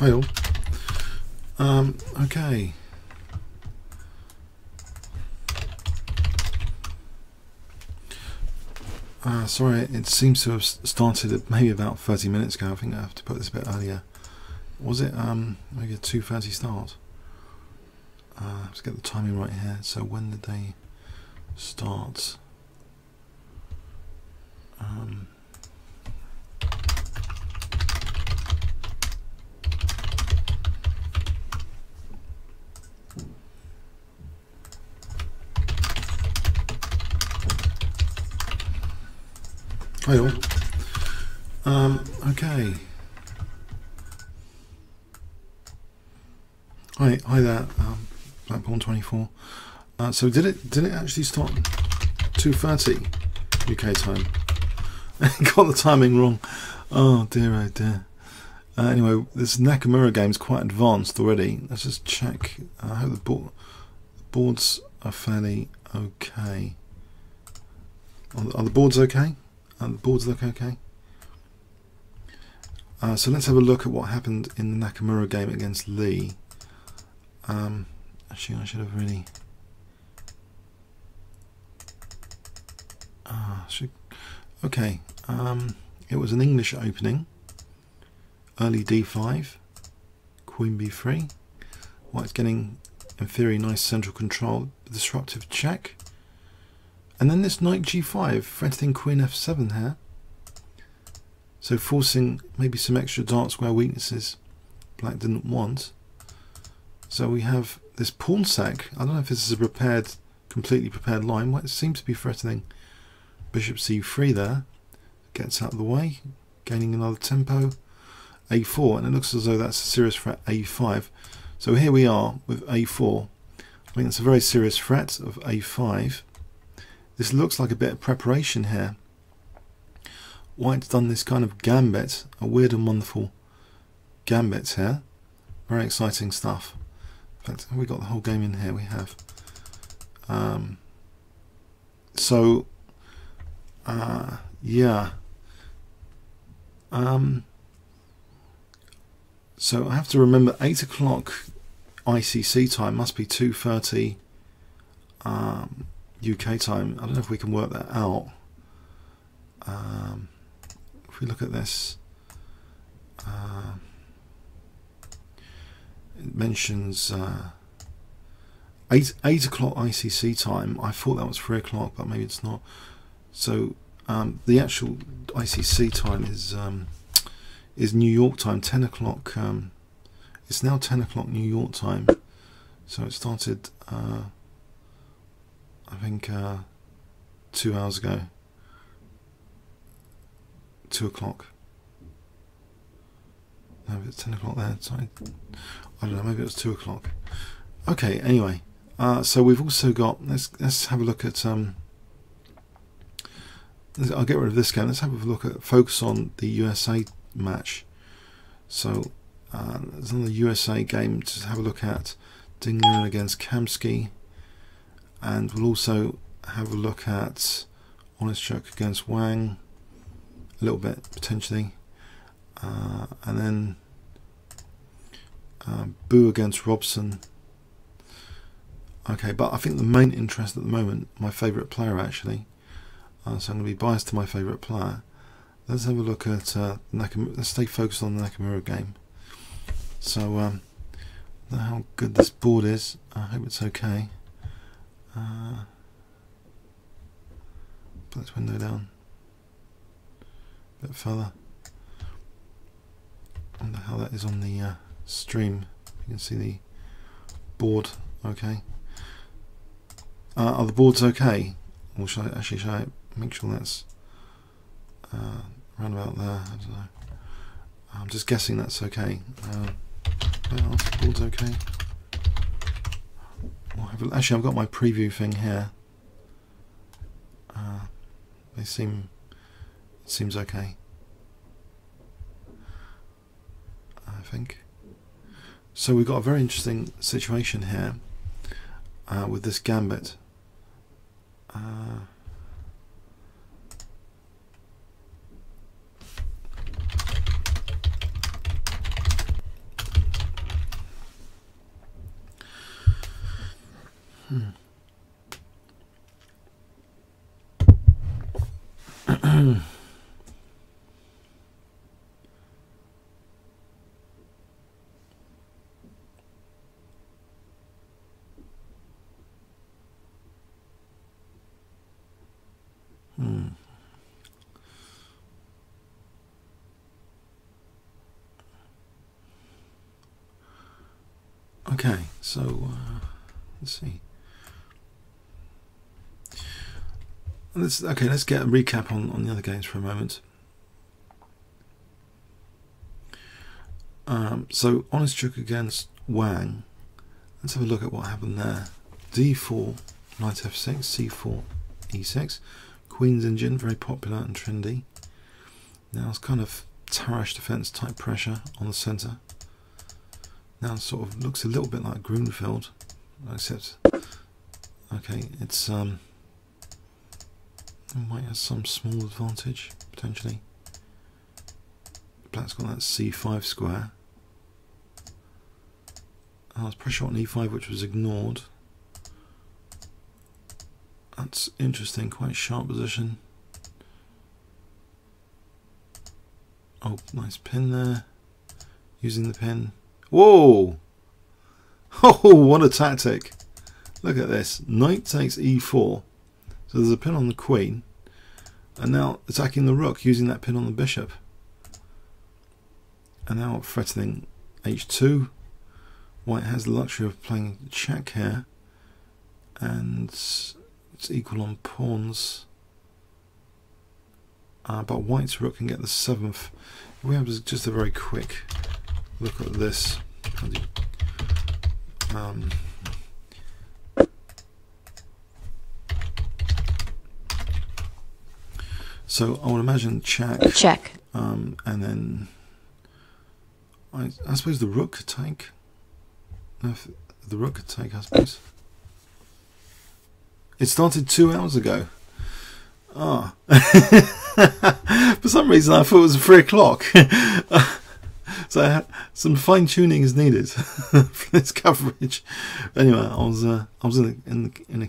Hi all. Okay. Sorry, it seems to have started maybe about 30 minutes ago. I think I have to put this a bit earlier. Was it maybe a 2:30 start? Let's get the timing right here. So when did they start? Hi all. Okay. Hi there, Blackburn 24. So did it actually start 2:30 UK time? Got the timing wrong. Oh dear, oh dear. Anyway, this Nakamura game's quite advanced already. Let's just check. I hope the boards are fairly okay. Are the boards okay? The boards look okay. So let's have a look at what happened in the Nakamura game against Lee. Actually, I should have really. Okay. It was an English opening. Early D5, Queen B3. White's getting, in theory, nice central control. Disruptive check. And then this Knight G5, threatening Queen F7 here. So forcing maybe some extra dark square weaknesses Black didn't want. So we have this pawn sack. I don't know if this is a completely prepared line. White seems to be threatening Bishop C3 there. Gets out of the way, gaining another tempo. A4, and it looks as though that's a serious threat, A5. So here we are with A4. I think it's a very serious threat of A5. This looks like a bit of preparation here. White's done this kind of gambit, a weird and wonderful gambit here. Very exciting stuff. In fact, we got the whole game in here. We have. Yeah. So I have to remember 8 o'clock ICC time must be 2:30 UK time. I don't know if we can work that out. If we look at this, it mentions 8 o'clock ICC time. I thought that was 3 o'clock, but maybe it's not. So the actual ICC time is New York time, 10 o'clock. It's now 10 o'clock New York time. So it started, I think, 2 hours ago. 2 o'clock. No, it's 10 o'clock there. Sorry. I don't know, maybe it was 2 o'clock. Okay, anyway. So we've also got, let's have a look at, I'll get rid of this game. Let's have a look at, focus on the USA match. So there's another USA game to have a look at. Ding Liren against Kamsky, and we'll also have a look at Honestchuk against Wang, a little bit potentially, and then Boo against Robson. Okay, but I think the main interest at the moment, my favourite player actually, so I'm going to be biased to my favourite player. Let's have a look at let's stay focused on the Nakamura game. So I don't know how good this board is. I hope it's okay. Put this window down a bit further. I wonder how that is on the stream. You can see the board okay. Are the boards okay? Or should I make sure that's around about there? I don't know. I'm just guessing that's okay. The board's okay. Actually, I've got my preview thing here. It seems okay. I think. So we've got a very interesting situation here with this gambit. Okay, so let's see. Let's get a recap on the other games for a moment. So Honest Chook against Wang. Let's have a look at what happened there. D4, Knight F6, C4, E6. Queen's Engine, very popular and trendy. Now it's kind of Tarrasch defense type pressure on the centre. Now it sort of looks a little bit like Grunfeld, except okay, it's it might have some small advantage potentially. Black's got that C5 square. There's pressure on E5 which was ignored. That's interesting, quite sharp position. Oh, nice pin there. Using the pin. Whoa! Oh, what a tactic. Look at this. Knight takes E4. So there's a pin on the queen. And now attacking the rook using that pin on the bishop. And now threatening H2. White has the luxury of playing check here. And it's equal on pawns. But White's rook can get the 7th. We have just a very quick look at this. So I would imagine check. And then I suppose the rook could take. If the rook could take, I suppose. It started 2 hours ago. Ah. For some reason I thought it was 3 o'clock. So some fine tuning is needed for this coverage. Anyway, I was in a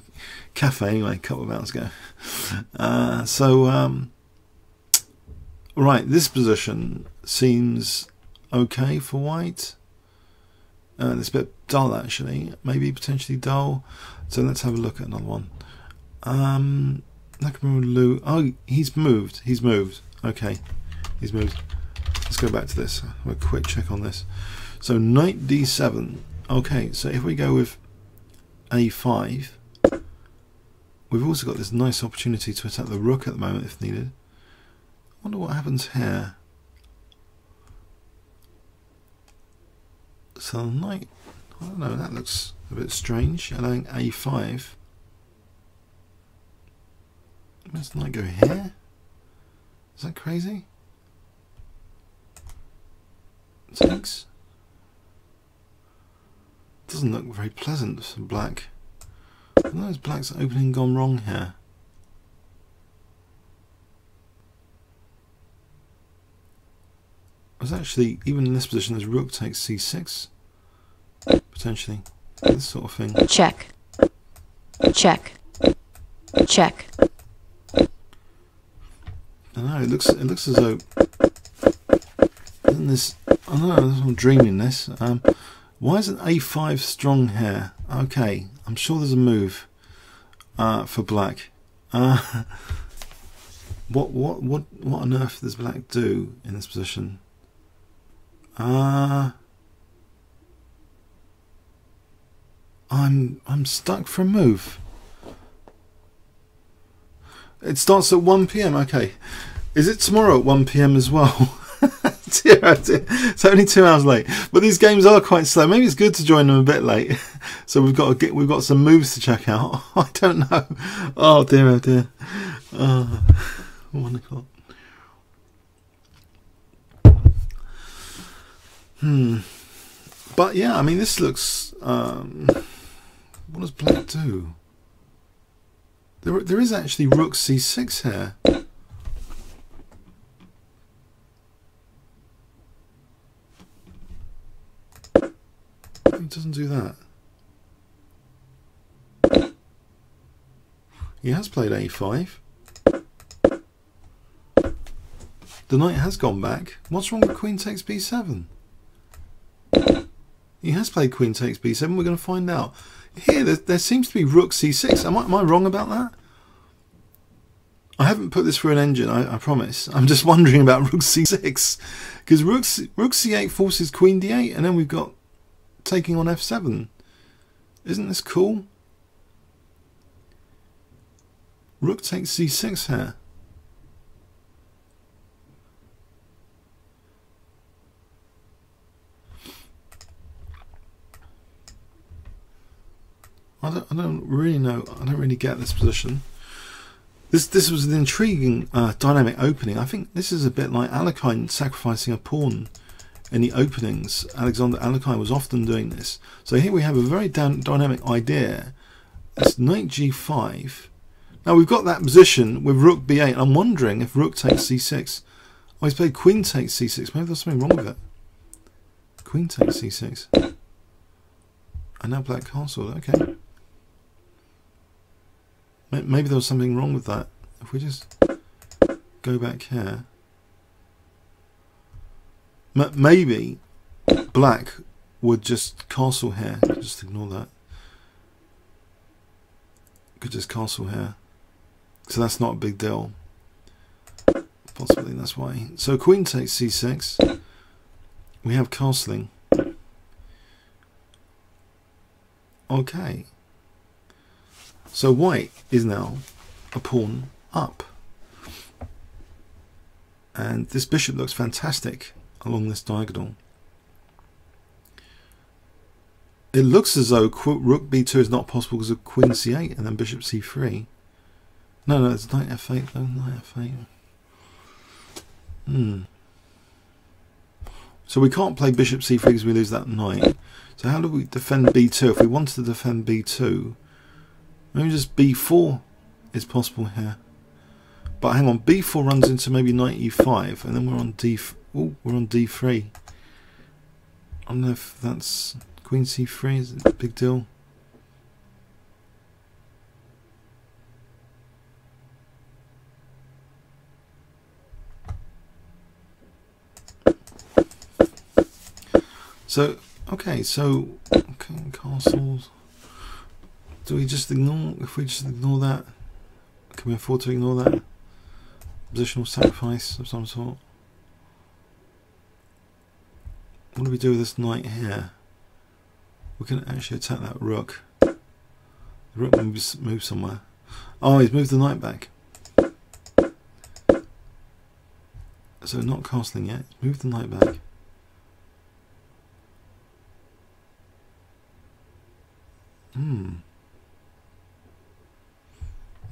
cafe anyway a couple of hours ago. Right, this position seems okay for White. It's a bit dull actually, maybe potentially dull. So let's have a look at another one. Nakamura Lu. Oh, he's moved. Okay, he's moved. Let's go back to this. Have a quick check on this. So Knight D7. Okay, so if we go with A5, we've also got this nice opportunity to attack the rook at the moment if needed. I wonder what happens here. So Knight, I don't know, that looks a bit strange. Allowing A5. Let's Knight go here. Is that crazy? Takes. Doesn't look very pleasant for black. I know his black's opening gone wrong here. There's actually, even in this position, there's rook takes C6. Potentially. This sort of thing. Check. Check. Check. I don't know, it looks as though isn't this, I don't know, I'm dreaming this. Why isn't A5 strong here? Okay, I'm sure there's a move for black. What on earth does black do in this position? I'm stuck for a move. It starts at 1 PM. Okay, is it tomorrow at 1 PM as well? Dear, oh dear. It's only 2 hours late, but these games are quite slow. Maybe it's good to join them a bit late, so we've got some moves to check out. I don't know. Oh dear, oh dear. 1 o'clock. But yeah, I mean, this looks. What does black do? There is actually rook c6 here. It doesn't do that. He has played a5. The knight has gone back. What's wrong with queen takes b7? He has played queen takes b7. We're going to find out. Here, there seems to be rook c6. Am I wrong about that? I haven't put this through an engine, I promise. I'm just wondering about rook c6. Because rook c8 forces queen d8, and then we've got taking on f7. Isn't this cool? Rook takes c6 here. I don't really know. I don't really get this position. This was an intriguing dynamic opening. I think this is a bit like Alekhine sacrificing a pawn in the openings. Alexander Alekhine was often doing this. So here we have a very dynamic idea. It's knight g5. Now we've got that position with rook b8. I'm wondering if rook takes c6. Oh, he's played queen takes c6. Maybe there's something wrong with it. Queen takes c6. And now black castle. Okay. Maybe there was something wrong with that. If we just go back here. Maybe black would just castle here. Just ignore that. Could just castle here. So that's not a big deal. Possibly that's why. So queen takes c6. We have castling. Okay. So white is now a pawn up. And this bishop looks fantastic along this diagonal. It looks as though rook b2 is not possible because of queen c8 and then bishop c3. No, it's knight f8. No, knight f8. So we can't play bishop c3 because we lose that knight. So how do we defend b2? If we wanted to defend b2, maybe just b4 is possible here. But hang on, b4 runs into maybe knight e5, and then we're on we're on d3. I don't know if that's queen c3 is a big deal. So okay, castles. Do we just ignore? If we just ignore that, can we afford to ignore that? Positional sacrifice of some sort. What do we do with this knight here? We can actually attack that rook. The rook moves somewhere. Oh, he's moved the knight back. So not castling yet. Move the knight back.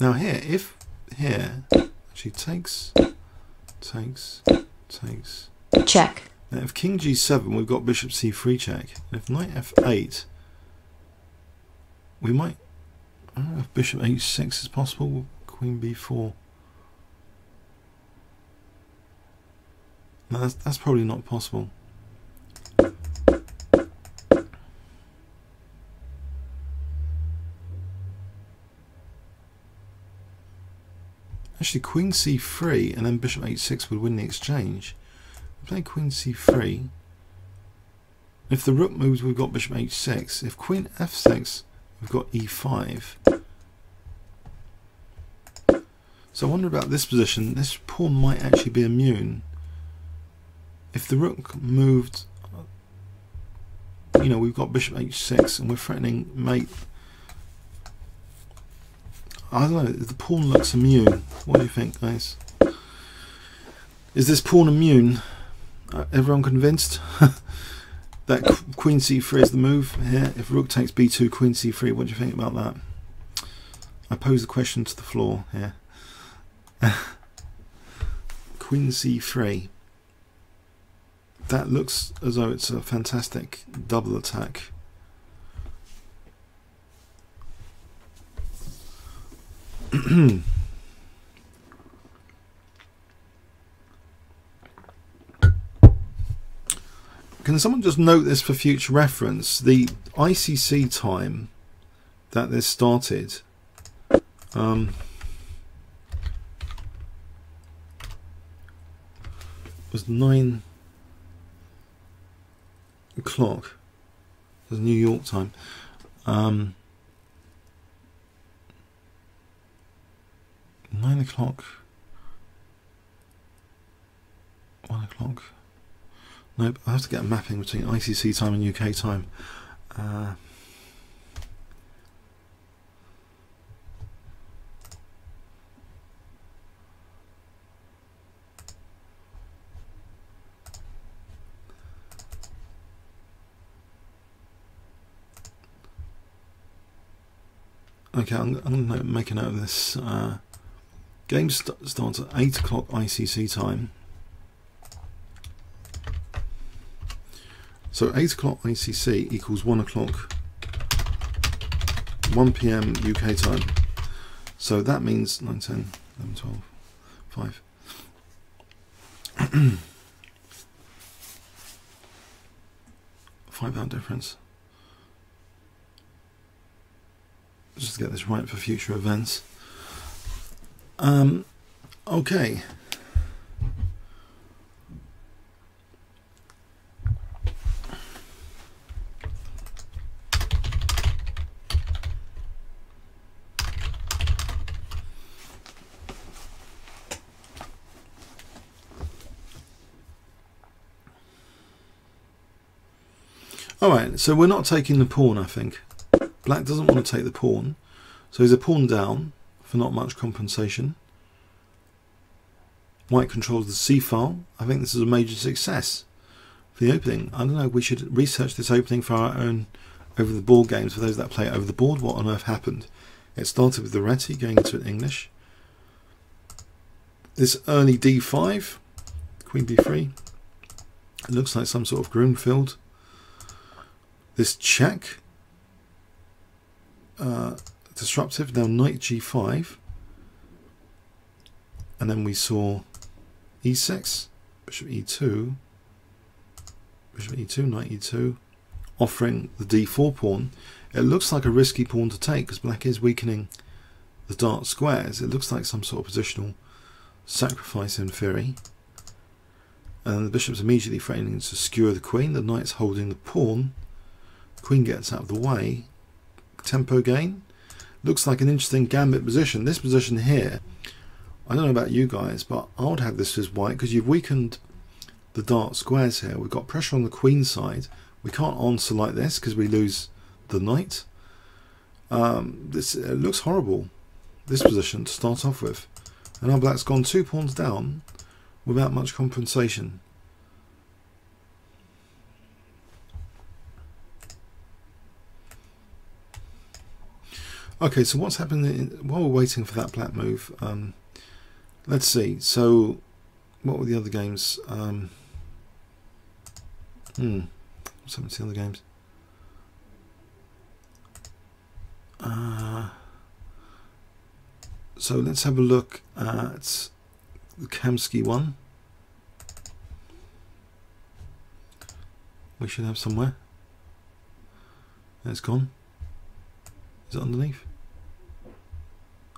Now here, if here actually takes. Check. Now if king g7, we've got bishop c3 check. And if knight f8, we might. I don't know if bishop h6 is possible. Queen b4. No, that's probably not possible. Actually, queen c3 and then bishop h6 would win the exchange. We play queen c3. If the rook moves, we've got bishop h6. If queen f6, we've got e5. So I wonder about this position. This pawn might actually be immune. If the rook moved, you know, we've got bishop h6 and we're threatening mate. I don't know, the pawn looks immune. What do you think, guys? Is this pawn immune? Everyone convinced? That queen c3 is the move here. If rook takes b2, queen c3, what do you think about that? I pose the question to the floor here. Queen c3. That looks as though it's a fantastic double attack. Can someone just note this for future reference? The ICC time that this started, was 9 o'clock. It was New York time. 9 o'clock. 1 o'clock. Nope, I have to get a mapping between ICC time and UK time. Okay, I'm going to make a note of this. Game starts at 8 o'clock ICC time. So 8 o'clock ICC equals 1 o'clock, 1 PM UK time. So that means 9, 10, 11, 12, 5. 5 hour difference. Just to get this right for future events. Okay. Alright, so we're not taking the pawn, I think. Black doesn't want to take the pawn, so he's a pawn down for not much compensation. White controls the c-file. I think this is a major success for the opening. I don't know, we should research this opening for our own over the board games, for those that play it over the board. What on earth happened? It started with the Reti going into it English. This early d5, queen b3. It looks like some sort of Grunfeld. This check, disruptive. Now knight g5, and then we saw e6, bishop e2, bishop e2, knight e2, offering the d4 pawn. It looks like a risky pawn to take because black is weakening the dark squares. It looks like some sort of positional sacrifice in theory. And the bishop's immediately threatening to skewer the queen. The knight's holding the pawn. Queen gets out of the way. Tempo gain. Looks like an interesting gambit position. This position here, I don't know about you guys, but I would have this as white because you've weakened the dark squares here. We've got pressure on the queen side. We can't answer like this because we lose the knight. It looks horrible, this position to start off with. And now black's gone 2 pawns down without much compensation. Okay, so what's happening while we're waiting for that black move? Let's see. So, what were the other games? What's happened to the other games? So let's have a look at the Kamsky one. We should have somewhere. It's gone. Is it underneath?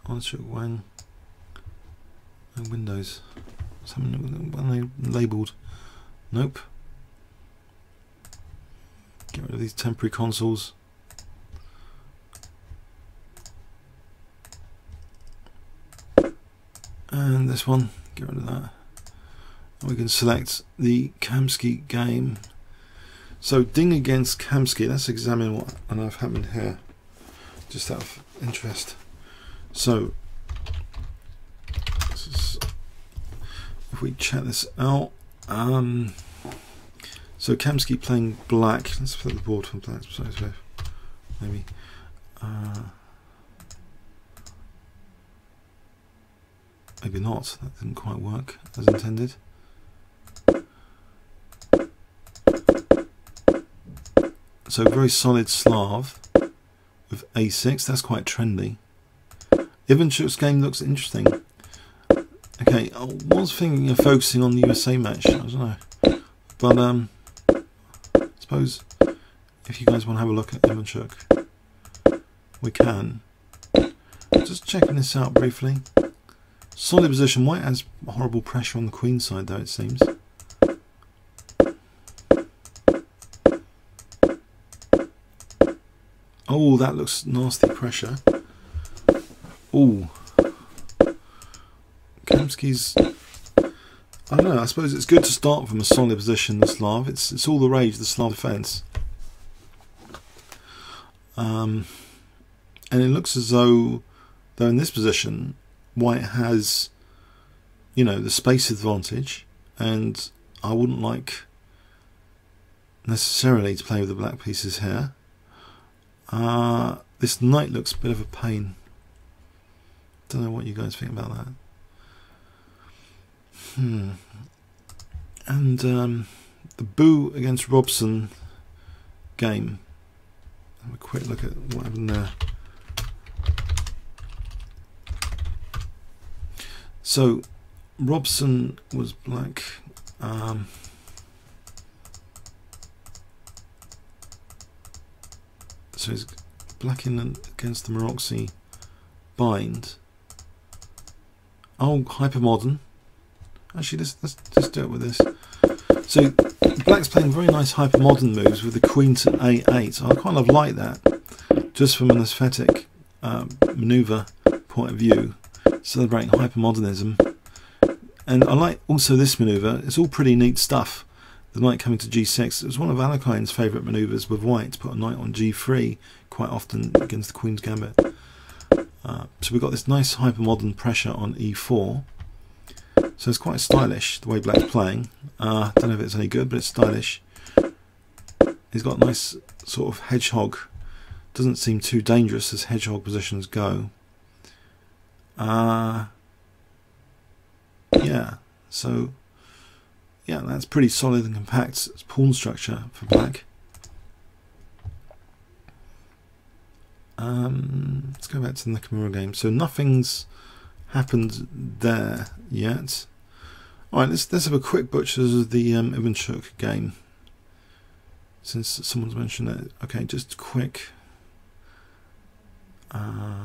Onshuk Wang and Windows. Something labelled. Nope. Get rid of these temporary consoles. And this one, get rid of that. And we can select the Kamsky game. So Ding against Kamsky. Let's examine what on earth happened here, just out of interest. So if we check this out, so Kamsky playing black. Let's flip the board from black perspective, maybe. Maybe not. That didn't quite work as intended. So very solid Slav with a6. That's quite trendy. Ivanchuk's game looks interesting. Okay, I was thinking of focusing on the USA match. I don't know, but I suppose if you guys want to have a look at Ivanchuk, we can. Just checking this out briefly. Solid position. White has horrible pressure on the queen side though, it seems. Oh, that looks nasty pressure. Oh, Kamsky's, I don't know, I suppose it's good to start from a solid position, the Slav. It's all the rage, the Slav defense. And it looks as though in this position, White has, you know, the space advantage, and I wouldn't like necessarily to play with the black pieces here. This knight looks a bit of a pain. Don't know what you guys think about that. And the Boo against Robson game. Have a quick look at what happened there. So Robson was black. So he's black in against the Maroczy bind. Oh, hypermodern. Actually, let's just do it with this. So black's playing very nice hypermodern moves with the queen to a8. I kind of like that, just from an aesthetic maneuver point of view, celebrating hypermodernism. And I like also this maneuver. It's all pretty neat stuff. The knight coming to g6. It was one of Alekhine's favourite manoeuvres with White, to put a knight on g3 quite often against the Queen's Gambit. So we've got this nice hypermodern pressure on e4. So it's quite stylish the way Black's playing. Don't know if it's any good, but it's stylish. He's got a nice sort of hedgehog. Doesn't seem too dangerous as hedgehog positions go. Yeah, so yeah, that's pretty solid and compact pawn structure for Black. Let's go back to the Nakamura game. So nothing's happened there yet. Alright, let's have a quick butchers of the Ivanchuk game, since someone's mentioned it. Okay, just quick. Ivanchuk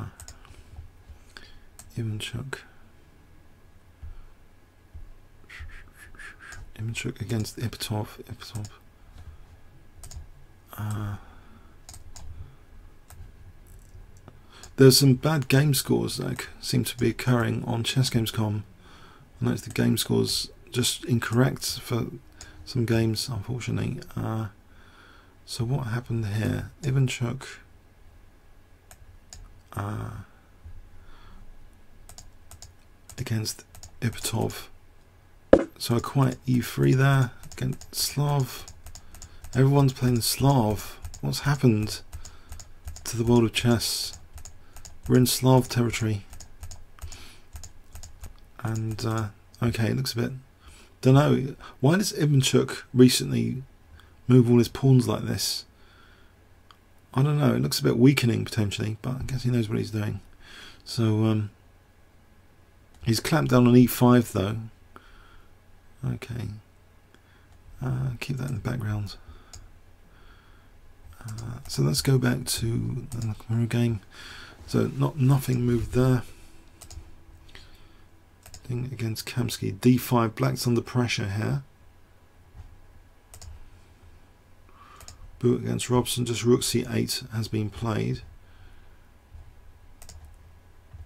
against Ipatov. There's some bad game scores that seem to be occurring on chessgames.com. I noticed the game scores just incorrect for some games, unfortunately. So what happened here? Ivanchuk against Ipatov. So a quiet e3 there against Slav. Everyone's playing Slav. What's happened to the world of chess? We're in Slav territory. And okay, it looks a bit, don't know, why does Ivanchuk recently move all his pawns like this? I don't know, it looks a bit weakening potentially, but I guess he knows what he's doing. So he's clamped down on e5 though. Okay, keep that in the background. So let's go back to the Nakamura game. So nothing moved there. Thing against Kamsky, d5. Black's under pressure here. Boo against Robson. Just rook c8 has been played.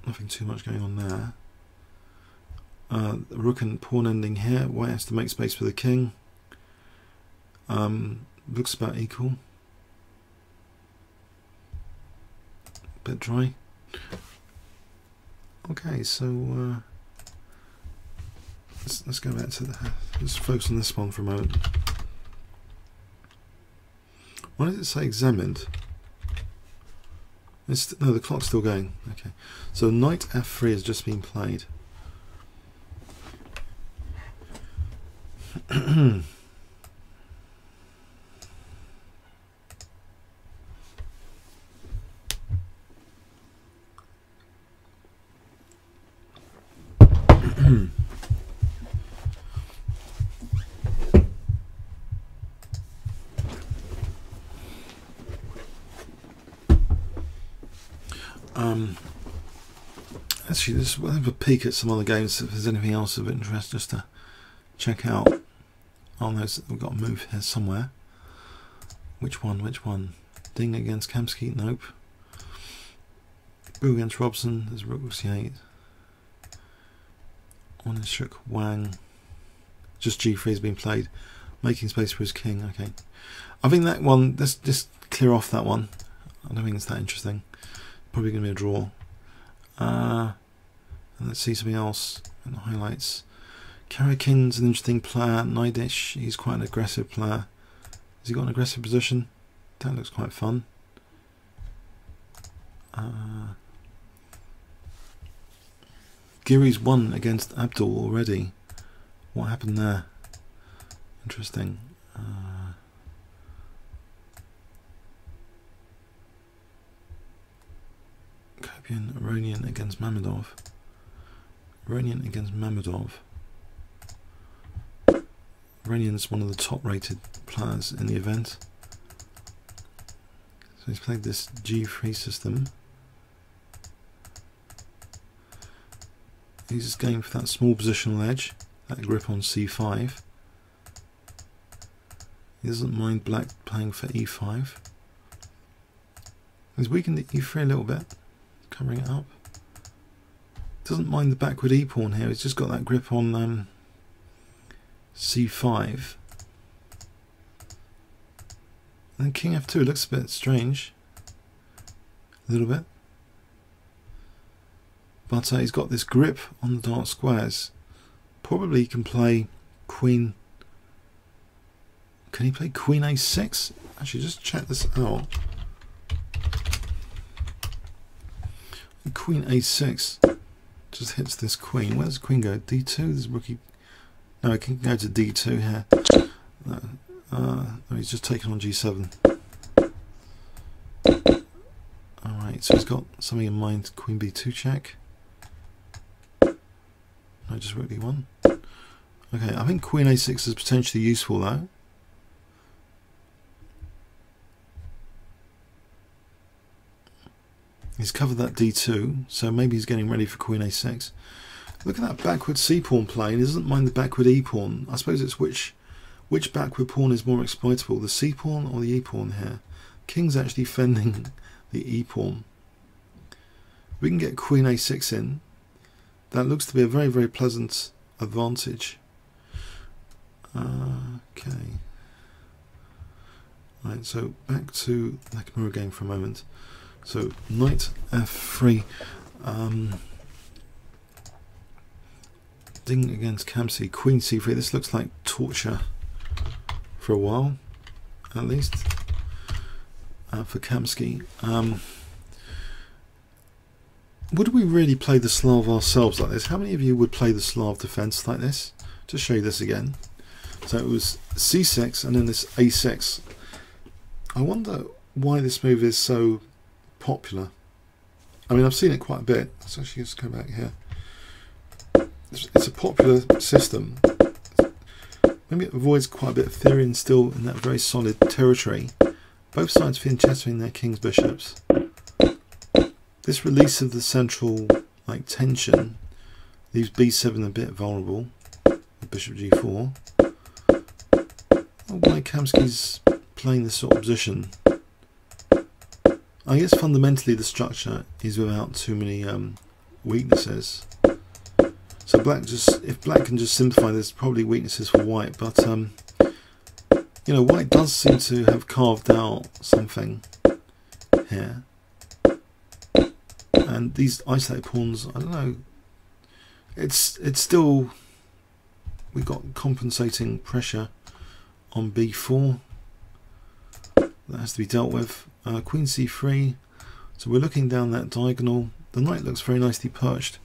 Nothing too much going on there. Rook and pawn ending here. White has to make space for the king. Looks about equal. Bit dry. Okay, so let's go back to let's focus on this one for a moment. Why does it say examined? No, the clock's still going. Okay, so knight f3 has just been played. Actually, we'll have a peek at some other games if there's anything else of interest just to check out. Oh no, we've got a move here somewhere. Which one? Which one? Ding against Kamsky? Nope. Boo against Robson. There's Rook C8. On his Shook Wang. Just G3 has been played. Making space for his king. Okay. I think that one, let's just clear off that one. I don't think it's that interesting. Probably going to be a draw. And let's see something else in the highlights. Karakin's an interesting player. Naidish, he's quite an aggressive player. Has he got an aggressive position? That looks quite fun. Giri's won against Abdul already. What happened there? Interesting. Kopian, Aronian against Mamedov. Aronian against Mamedov. Aronian's one of the top rated players in the event. So he's played this G3 system. He's just going for that small positional edge, that grip on C5. He doesn't mind black playing for E5. He's weakened the E3 a little bit, covering it up. Doesn't mind the backward E pawn here, he's just got that grip on C5. And then King F2 looks a bit strange. A little bit. But he's got this grip on the dark squares. Probably he can play Queen. Can he play Queen A6? Actually, just check this out. Queen A6 just hits this queen. Where does the queen go? D2? There's rookie. No, it can go to D2 here. No, he's just taken on G7. Alright, so he's got something in mind. Queen B2 check. No, just rook D1. Okay, I think Queen A6 is potentially useful though. He's covered that D2, so maybe he's getting ready for Queen A6. Look at that backward C pawn play. He doesn't mind the backward E pawn. I suppose it's which backward pawn is more exploitable, the C pawn or the E pawn here. King's actually fending the E pawn. We can get Queen A6 in. That looks to be a very, very pleasant advantage. Okay. Right, so back to the Nakamura game for a moment. So knight F3. Ding against Kamsky. Queen C3. This looks like torture for a while, at least, for Kamsky. Would we really play the Slav ourselves like this? How many of you would play the Slav defense like this? Just show you this again. So it was C6 and then this A6. I wonder why this move is so popular. I mean, I've seen it quite a bit. Let's actually just go back here. It's a popular system. Maybe it avoids quite a bit of theory and still in that very solid territory. Both sides fianchetting their king's bishops. This release of the central tension leaves B7 a bit vulnerable. Bishop G4. Why Kamsky's playing this sort of position? I guess fundamentally the structure is without too many weaknesses. So if black can just simplify, there's probably weaknesses for white, but you know, white does seem to have carved out something here. And these isolated pawns, I don't know. It's still, we've got compensating pressure on B4 that has to be dealt with. Queen C3. So we're looking down that diagonal. The knight looks very nicely perched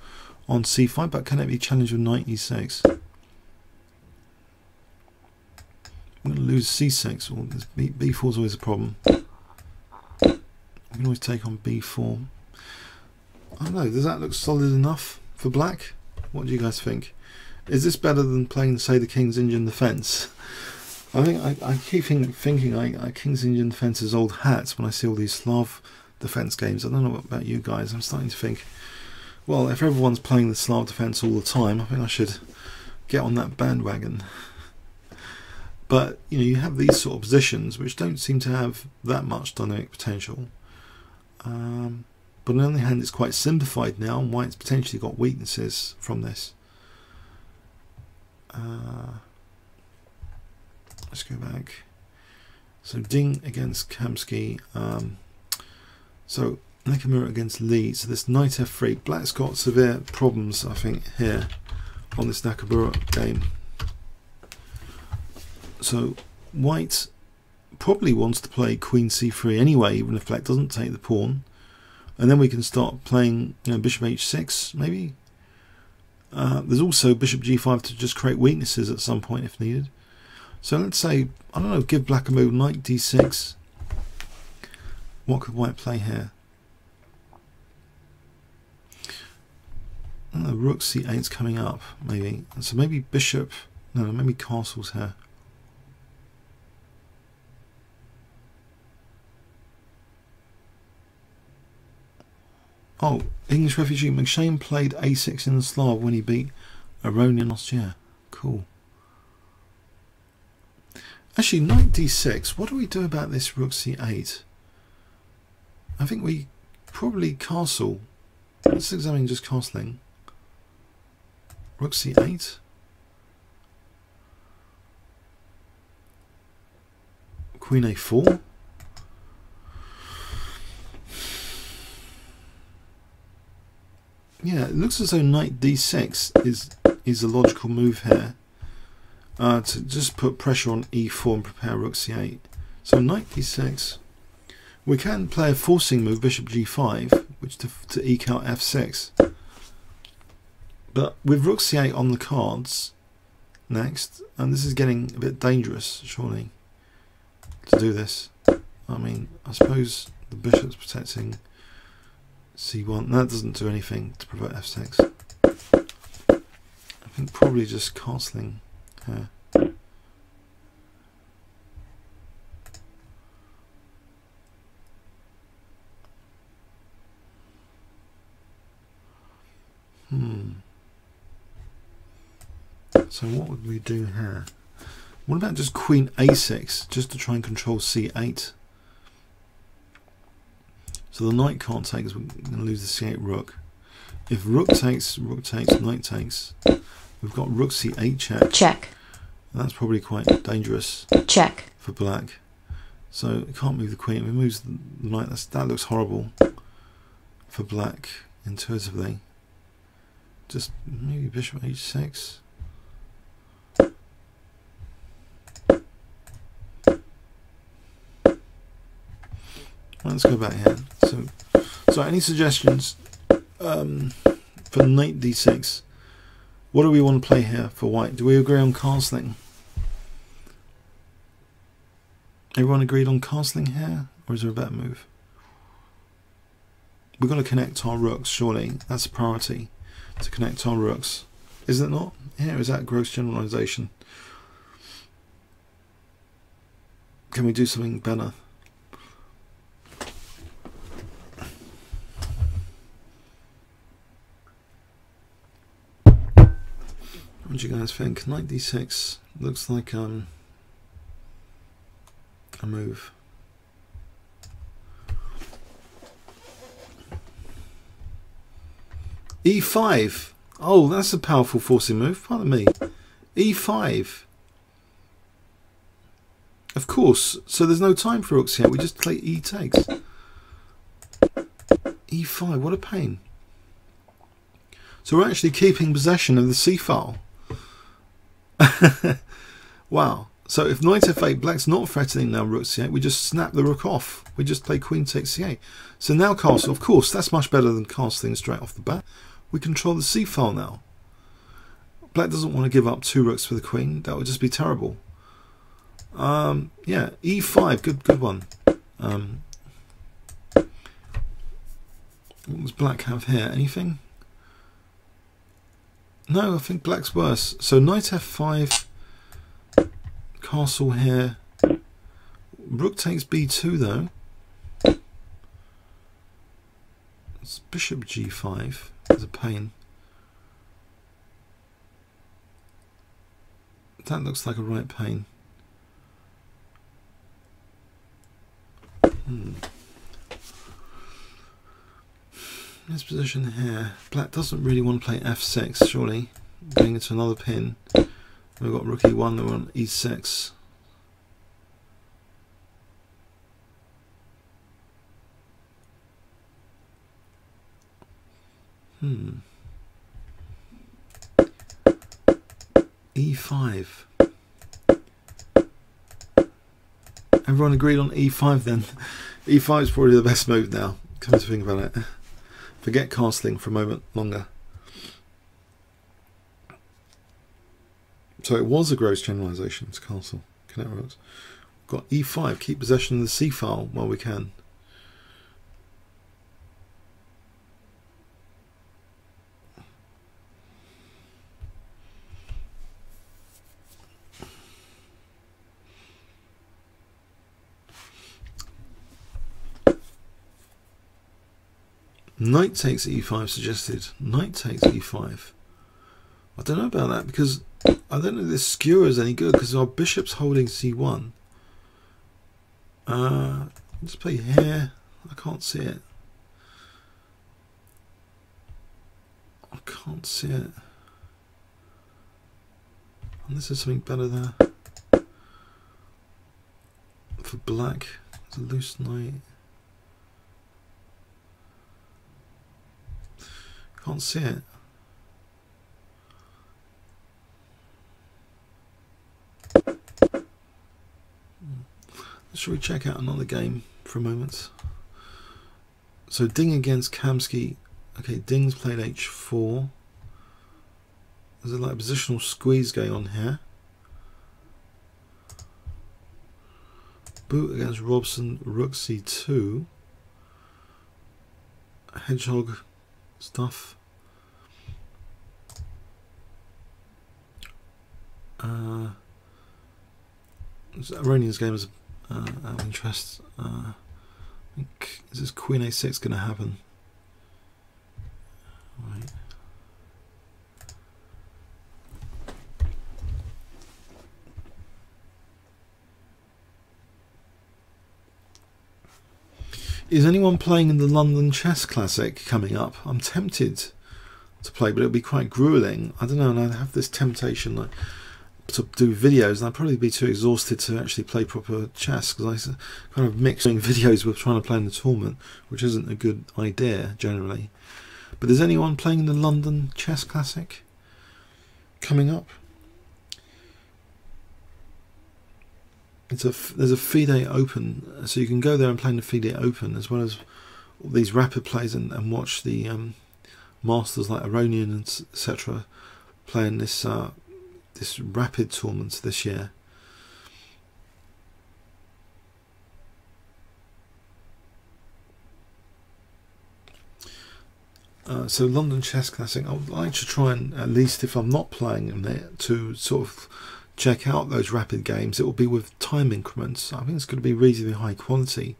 on C5, but can it be challenged with knight E6? I'm going to lose C6. Well, B4 is always a problem. We can always take on B4. I don't know, does that look solid enough for black? What do you guys think? Is this better than playing, say, the King's Indian defense? I think I keep thinking King's Indian defense is old hats when I see all these Slav defense games. I don't know about you guys. I'm starting to think Well, if everyone's playing the Slav defence all the time, I think I should get on that bandwagon. But you know, you have these sort of positions which don't seem to have that much dynamic potential. But on the other hand, it's quite simplified now, and White's potentially got weaknesses from this. Let's go back. So Ding against Kamsky. So Nakamura against Lee. So this knight f3. Black's got severe problems, I think, here on this Nakamura game. So White probably wants to play Queen c3 anyway, even if Black doesn't take the pawn, and then we can start playing, you know, Bishop h6 maybe. There's also Bishop g5 to just create weaknesses at some point if needed. So let's say, I don't know, give Black a move, knight d6. What could White play here? I don't know, rook c8's coming up maybe. So maybe bishop, no, maybe castles here. Oh, English refugee McShane played a6 in the Slav when he beat Aronian Austria. Cool. Actually, knight d6. What do we do about this rook c8? I think we probably castle. Let's examine just castling. Rook c8. Queen a4. Yeah, it looks as though knight d6 is a logical move here, to just put pressure on e4 and prepare rook c8. So knight d6. We can play a forcing move, bishop g5, which to eke out f6. But with rook c8 on the cards next, and this is getting a bit dangerous, surely, to do this. I mean, I suppose the bishop's protecting c1. That doesn't do anything to prevent f6. I think probably just castling here. So what would we do here? What about just queen a6, just to try and control c8? So the knight can't take, because we're going to lose the c8 rook. If rook takes, knight takes, we've got rook c8 check. Check. And that's probably quite dangerous. Check. For black. So it can't move the queen. If it moves the knight, that looks horrible for black intuitively. Just maybe bishop h6. Let's go back here. So any suggestions for knight d6? What do we want to play here for white? Do we agree on castling? Everyone agreed on castling here? Or is there a better move? We've got to connect our rooks, surely. That's a priority, to connect our rooks. Is it not? Here, is that gross generalization? Can we do something better? What do you guys think? Knight d6 looks like a move. e5. Oh, that's a powerful forcing move. Pardon me. e5. Of course. So there's no time for rooks here. We just play e takes. e5. What a pain. So we're actually keeping possession of the c file. Wow. So if knight f8, black's not threatening now rook c8, we just snap the rook off. We just play queen takes c8. So now castle, of course, that's much better than castling straight off the bat. We control the c file now. Black doesn't want to give up two rooks for the queen. That would just be terrible. Yeah, e5, good one. What does black have here? Anything? No, I think black's worse. So knight f5, castle here. Rook takes b2 though. It's bishop g5. There's a pain. That looks like a right pain. This position here, black doesn't really want to play f6, surely. Going into another pin. We've got rook e1, we're on e6. e5. Everyone agreed on e5 then. e5 is probably the best move now, come to think about it. Forget castling for a moment longer. So it was a gross generalisation to castle. We've got e5, keep possession of the c file while we can. Knight takes e5 suggested. Knight takes e5. I don't know about that because I don't know if this skewer is any good because our bishop's holding c1. Let's play here. I can't see it. I can't see it. Unless there's something better there. For black, it's a loose knight. Can't see it. Shall we check out another game for a moment? So Ding against Kamsky. Okay, Ding's played h4. There's a like positional squeeze going on here. Boot against Robson, rook c2. Hedgehog stuff. Iranian's game is out of interest. I think, is this Queen a6 going to happen? Right. Is anyone playing in the London Chess Classic coming up? I'm tempted to play, but it'll be quite grueling. I don't know, and I have this temptation like to do videos, and I'd probably be too exhausted to actually play proper chess because I kind of mix doing videos with trying to play in the tournament, which isn't a good idea generally. But is anyone playing in the London Chess Classic coming up? There's a FIDE Open, so you can go there and play in the FIDE Open as well as all these rapid plays and watch the masters like Iranian and etc. playing this this rapid tournament this year. So London Chess Classic, I would like to try and, at least if I'm not playing in it, to sort of check out those rapid games. It will be with time increments. I think it's going to be reasonably high quality,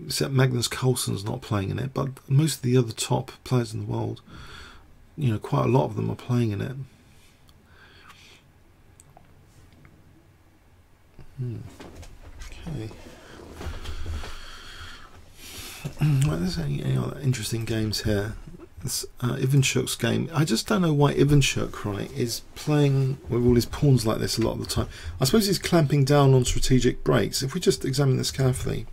except Magnus Carlsen's not playing in it, but most of the other top players in the world, you know, quite a lot of them are playing in it. Okay. Well, there's any other interesting games here. This Ivanchuk's game. I just don't know why Ivanchuk, right, is playing with all his pawns like this a lot of the time. I suppose he's clamping down on strategic breaks. If we just examine this carefully,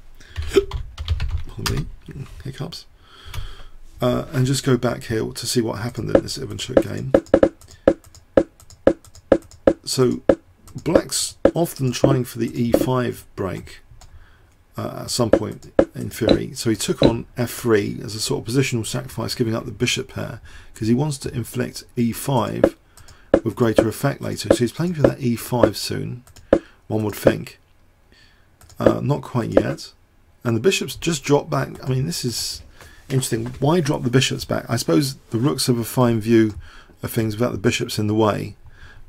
pardon me, hiccups, and just go back here to see what happened in this Ivanchuk game. So black's often trying for the e5 break at some point in theory. So he took on f3 as a sort of positional sacrifice, giving up the bishop pair because he wants to inflict e5 with greater effect later. So he's playing for that e5 soon, one would think. Not quite yet. And the bishops just dropped back. I mean, this is interesting. Why drop the bishops back? I suppose the rooks have a fine view of things without the bishops in the way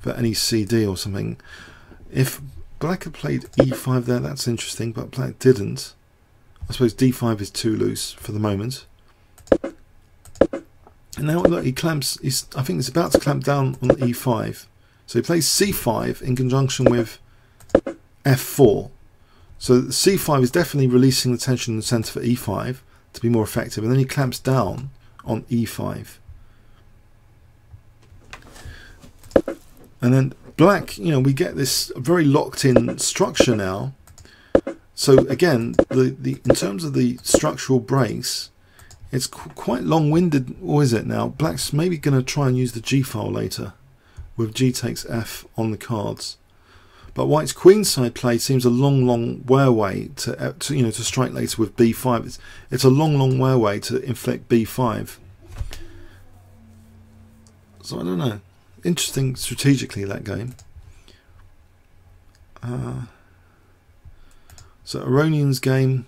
for any CD or something. If black had played e5 there, that's interesting, but black didn't. I suppose d5 is too loose for the moment. And now look, he clamps. I think he's about to clamp down on e5. So he plays c5 in conjunction with f4. So c5 is definitely releasing the tension in the centre for e5 to be more effective, and then he clamps down on e5. And then black, you know, we get this very locked-in structure now. So again, in terms of the structural breaks, it's quite long-winded, or is it now? Black's maybe going to try and use the G file later, with G takes F on the cards. But White's queenside play seems a long way away to strike later with B5. It's a long way away to inflict B5. So I don't know. Interesting strategically, that game. So Aronian's game.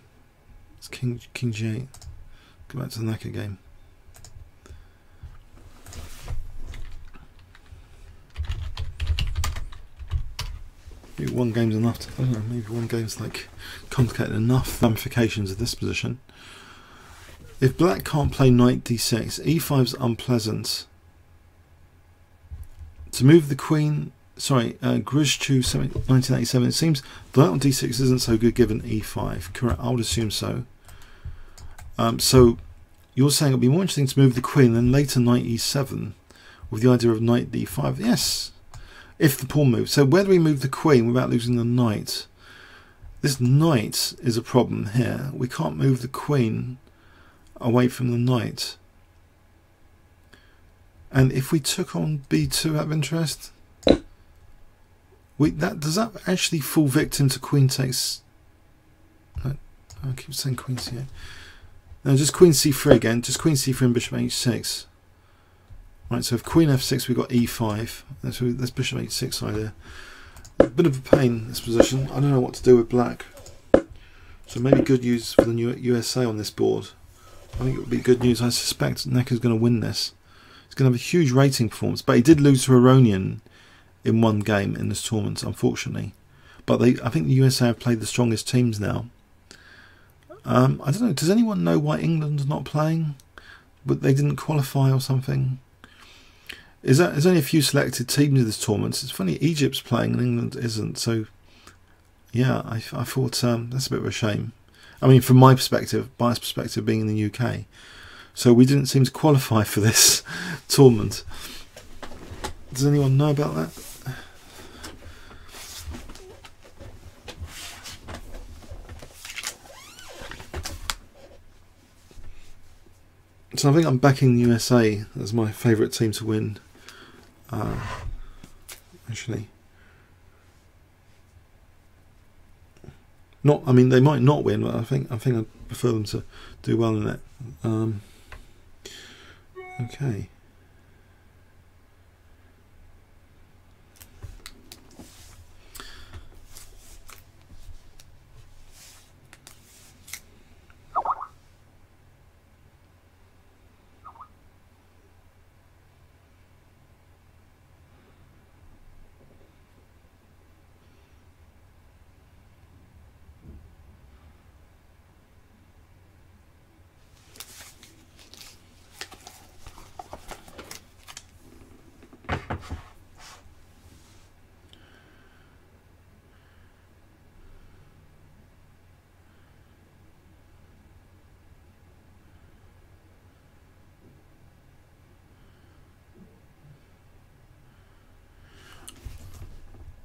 It's King G8. Go back to the Naka game. Maybe one game's enough. I don't know. Maybe one game's like complicated enough ramifications of this position. If black can't play knight d6, e5's unpleasant. To move the queen, sorry, Grishchu 1987. It seems the knight on d6 isn't so good given e5. Correct. I would assume so. So you're saying it'd be more interesting to move the queen than later knight e7 with the idea of knight d5. Yes. If the pawn moves. So where do we move the queen without losing the knight? This knight is a problem here. We can't move the queen away from the knight. And if we took on b2 out of interest, does that actually fall victim to queen takes? No, I keep saying queen c8. No, just queen c3 again. Just queen c3 and bishop h6. Right, so if queen f6, we've got e5. That's bishop h6 idea. A bit of a pain, this position. I don't know what to do with black. So maybe good news for the new USA on this board. I think it would be good news. I suspect Necker's going to win this. He's going to have a huge rating performance. But he did lose to Aronian in one game in this tournament, unfortunately. But I think the USA have played the strongest teams now. I don't know. Does anyone know why England's not playing? But they didn't qualify or something? There's only a few selected teams in this tournament. It's funny, Egypt's playing and England isn't. So, yeah, I thought that's a bit of a shame. I mean, from my perspective, biased perspective, being in the UK. So we didn't seem to qualify for this tournament. Does anyone know about that? So I think I'm backing the USA as my favourite team to win. Actually, not. I mean, they might not win, but I think I'd prefer them to do well in it. Okay.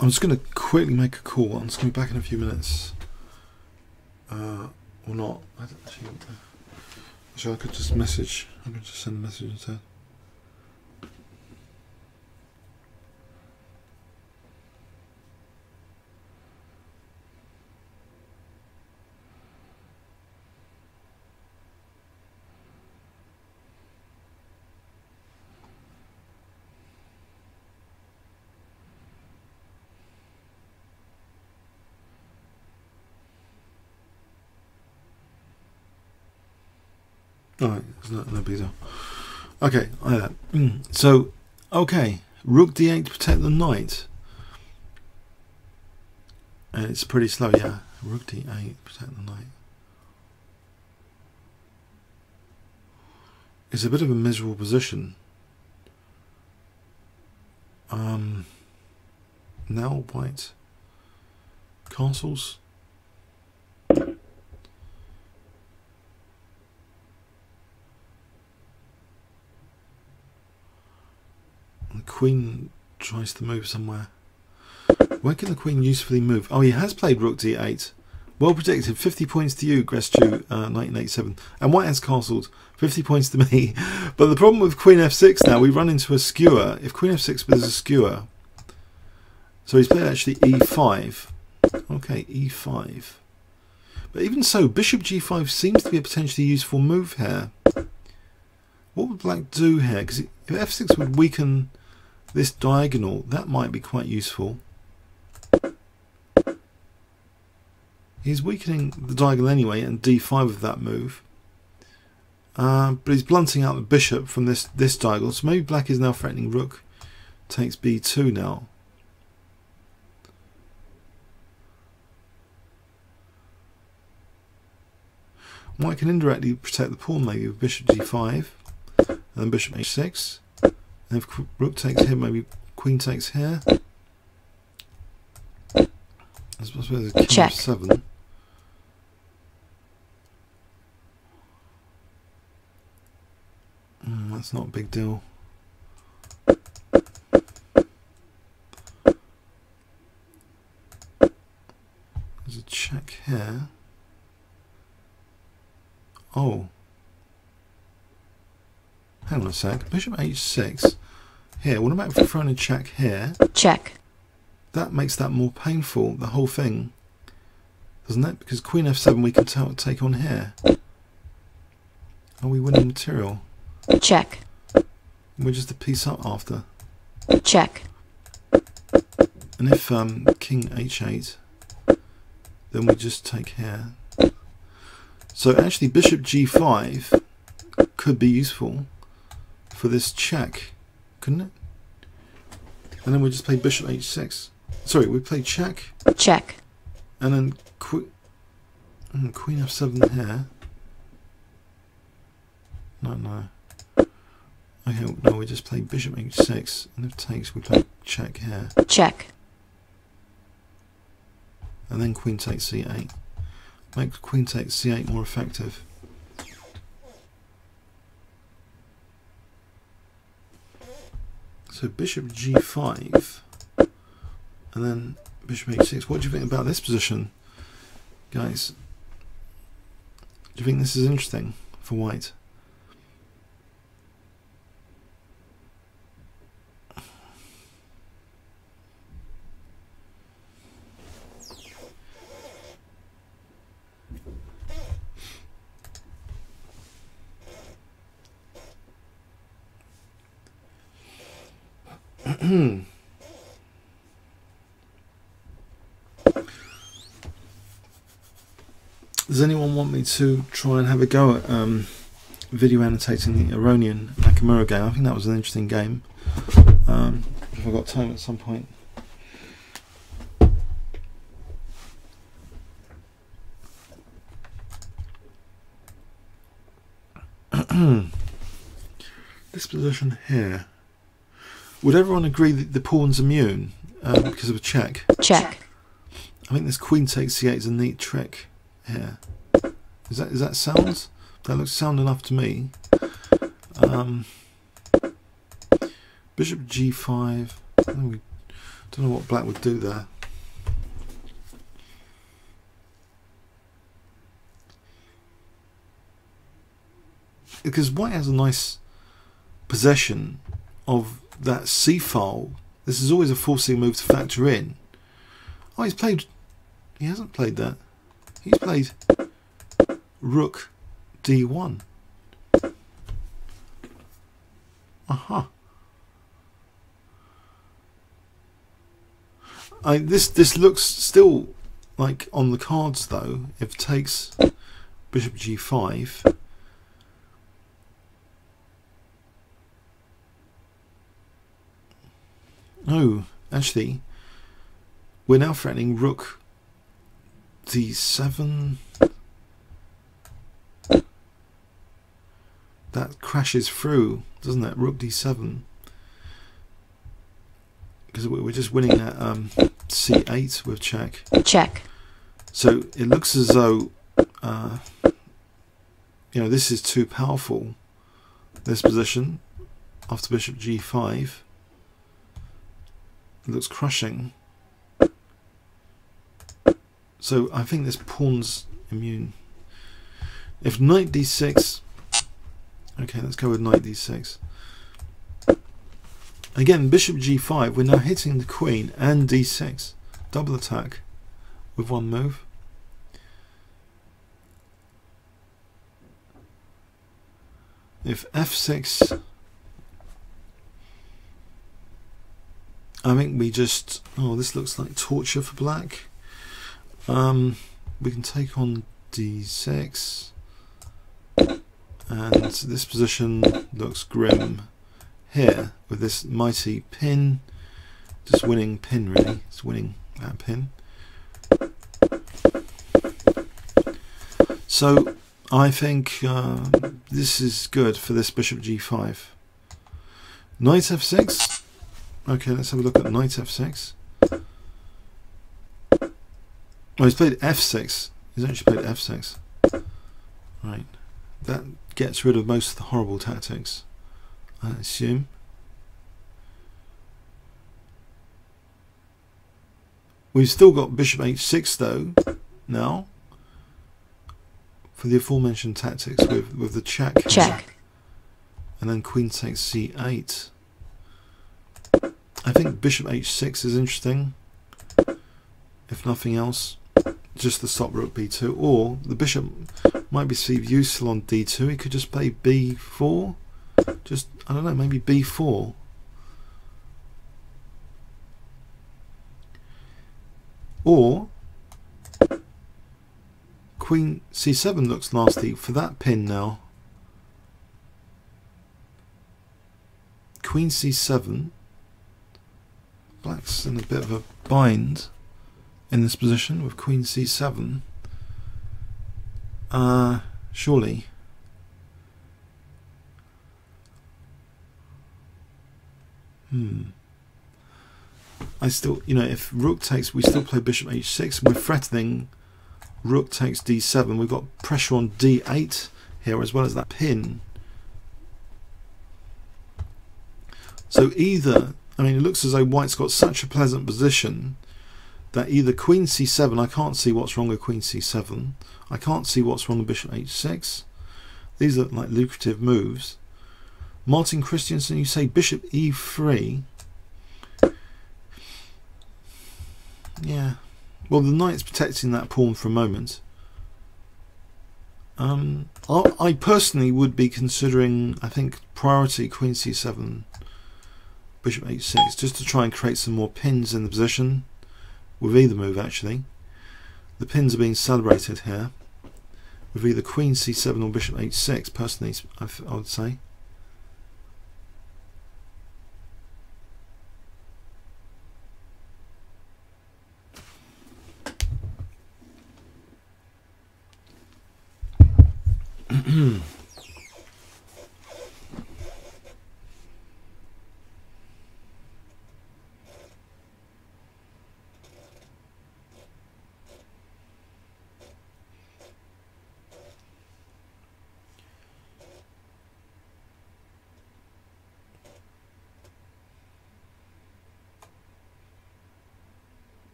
I'm just going to quickly make a call. I'm just going to be back in a few minutes. Or not. I don't actually, I could just message. I could just send a message instead. Alright, there's no big deal. Okay, so, okay, rook d8 to protect the knight. And it's pretty slow, yeah. Rook d8, protect the knight. It's a bit of a miserable position. Now white castles. The queen tries to move somewhere. Where can the queen usefully move? Oh, he has played rook d8. Well predicted. 50 points to you, Grestu, 1987. And white has castled. 50 points to me. But the problem with queen f6 now, we run into a skewer. If queen f6 is a skewer, so he's played actually e5. Okay, e5. But even so, bishop g5 seems to be a potentially useful move here. What would black do here? Because if f6 would weaken this diagonal, that might be quite useful. He's weakening the diagonal anyway, and d5 with that move. But he's blunting out the bishop from this diagonal, so maybe black is now threatening rook takes b2 now. White can indirectly protect the pawn maybe with bishop g5, and then bishop h6. And if rook takes here, maybe queen takes here. I suppose there's a king Check. f7. That's not a big deal. There's a check here. Oh. Hang on a sec. Bishop h6. Here, what about if we throw in a check here? Check. That makes that more painful, the whole thing. Doesn't it? Because queen f7 we can take on here. Are we winning material? Check. We're just a piece up after. Check. And if king h8, then we just take here. So actually bishop g5 could be useful for this check, couldn't it? And then we just play bishop h6. Sorry, we play check. Check. And then queen f7 here. No. Okay, no, we just play bishop h6, and if it takes, we play check here. Check. And then queen takes c8. Make queen take c8 more effective. So bishop g5, and then bishop h6. What do you think about this position, guys? Do you think this is interesting for white? Does anyone want me to try and have a go at video annotating the Iranian Nakamura game? I think that was an interesting game. If I've got time at some point. This position here. Would everyone agree that the pawn's immune because of a check? Check. I think this queen takes c8 is a neat trick here. Is that sound? That looks sound enough to me. Bishop g5. We don't know what black would do there. Because white has a nice possession of that c file. This is always a forcing move to factor in. Oh, he hasn't played that. He's played rook d1. Aha. This looks still like on the cards though. If it takes bishop g5. No, actually, we're now threatening rook d7. That crashes through, doesn't it? Rook d7. Because we're just winning at c8 with check. Check. So it looks as though you know, this is too powerful, this position after bishop g5. It looks crushing. So I think this pawn's immune. If knight d6, okay, let's go with knight d6. Again, bishop g5, we're now hitting the queen and d6. Double attack with one move. If f6, I think we just, oh, this looks like torture for black. We can take on d6, and this position looks grim here with this mighty pin. Just winning pin, really. It's winning that pin. So I think this is good for this bishop g5. Knight f6. Okay, let's have a look at knight f6. Oh, he's played f6. He's actually played f6. Right. That gets rid of most of the horrible tactics, I assume. We've still got bishop h6 though, now, for the aforementioned tactics with the check. Check. And then queen takes c8. I think bishop h6 is interesting, if nothing else, just to stop rook b2, or the bishop might be perceived useful on d2. He could just play b4, just, I don't know, maybe b4. Or queen c7 looks nasty for that pin now. Queen c7. Black's in a bit of a bind in this position with queen c7. Surely. I still, you know, if rook takes, we still play bishop h6. We're threatening rook takes d7. We've got pressure on d8 here as well as that pin. So either, I mean, it looks as though white's got such a pleasant position that either queen c7, I can't see what's wrong with queen c7. I can't see what's wrong with bishop h6. These are like lucrative moves. Martin Christiansen, you say bishop e3. Yeah. Well, the knight's protecting that pawn for a moment. I personally would be considering, I think, priority queen c7, bishop h6, just to try and create some more pins in the position with either move. Actually, the pins are being celebrated here with either queen c7 or bishop h6. Personally, I would say.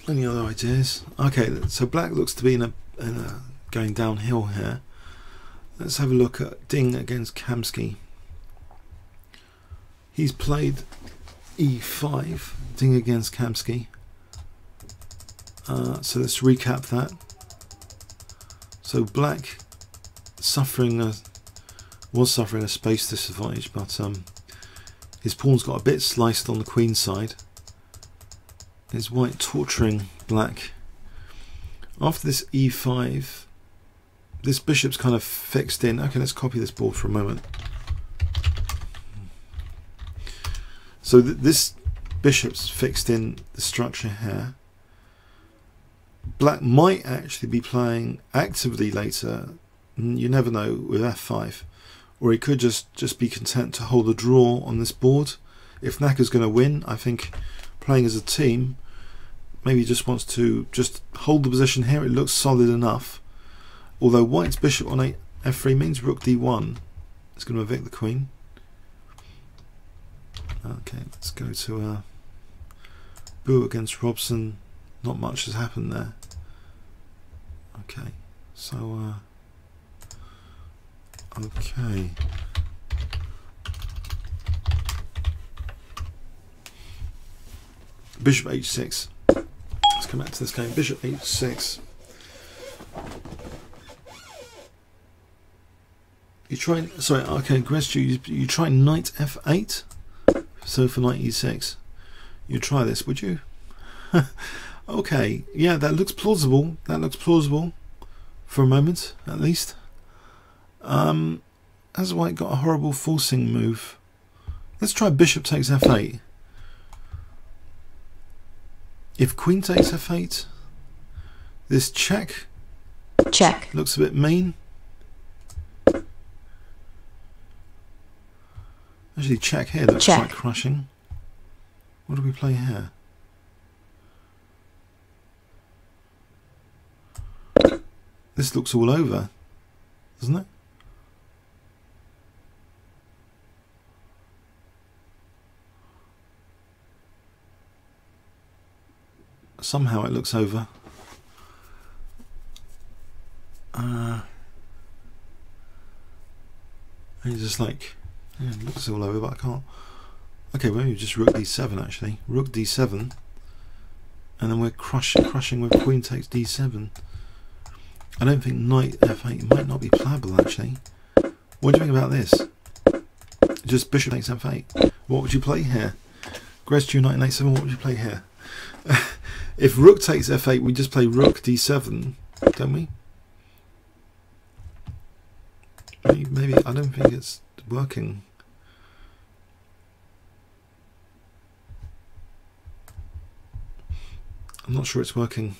Any other ideas? Okay, so black looks to be in a going downhill here. Let's have a look at Ding against Kamsky. He's played e5, Ding against Kamsky. So let's recap that. So black was suffering a space disadvantage, but his pawn's got a bit sliced on the queen side. Is white torturing black. After this e5, this bishop's kind of fixed in. Okay, let's copy this board for a moment. So this bishop's fixed in the structure here. Black might actually be playing actively later You never know with f5. Or he could just be content to hold a draw on this board. If Knacker's going to win, I think playing as a team, maybe he just wants to just hold the position here. It looks solid enough. Although White's bishop on f3 means rook d1. It's going to evict the queen. Okay, let's go to Boo against Robson. Not much has happened there. Okay, so okay. Bishop h6. Let's come back to this game. Bishop h6. You try. Sorry. Okay, Grestu. You try knight f8. So for knight e6, you try this, would you? Okay. Yeah, that looks plausible. That looks plausible for a moment, at least. Has White got a horrible forcing move? Let's try bishop takes f8. If queen takes f8, this check looks a bit mean. Actually, check here looks quite crushing. What do we play here? This looks all over, doesn't it? Somehow it looks over. And it's just like, yeah, it looks all over, but I can't. Okay, well, maybe just rook d7 actually. Rook d7, and then we're crushing with queen takes d7. I don't think knight f8 might not be playable actually. What do you think about this? Just bishop takes f8. What would you play here? Grestu knight a7. What would you play here? If rook takes f8, we just play rook d7, don't we? Maybe I don't think it's working. I'm not sure it's working.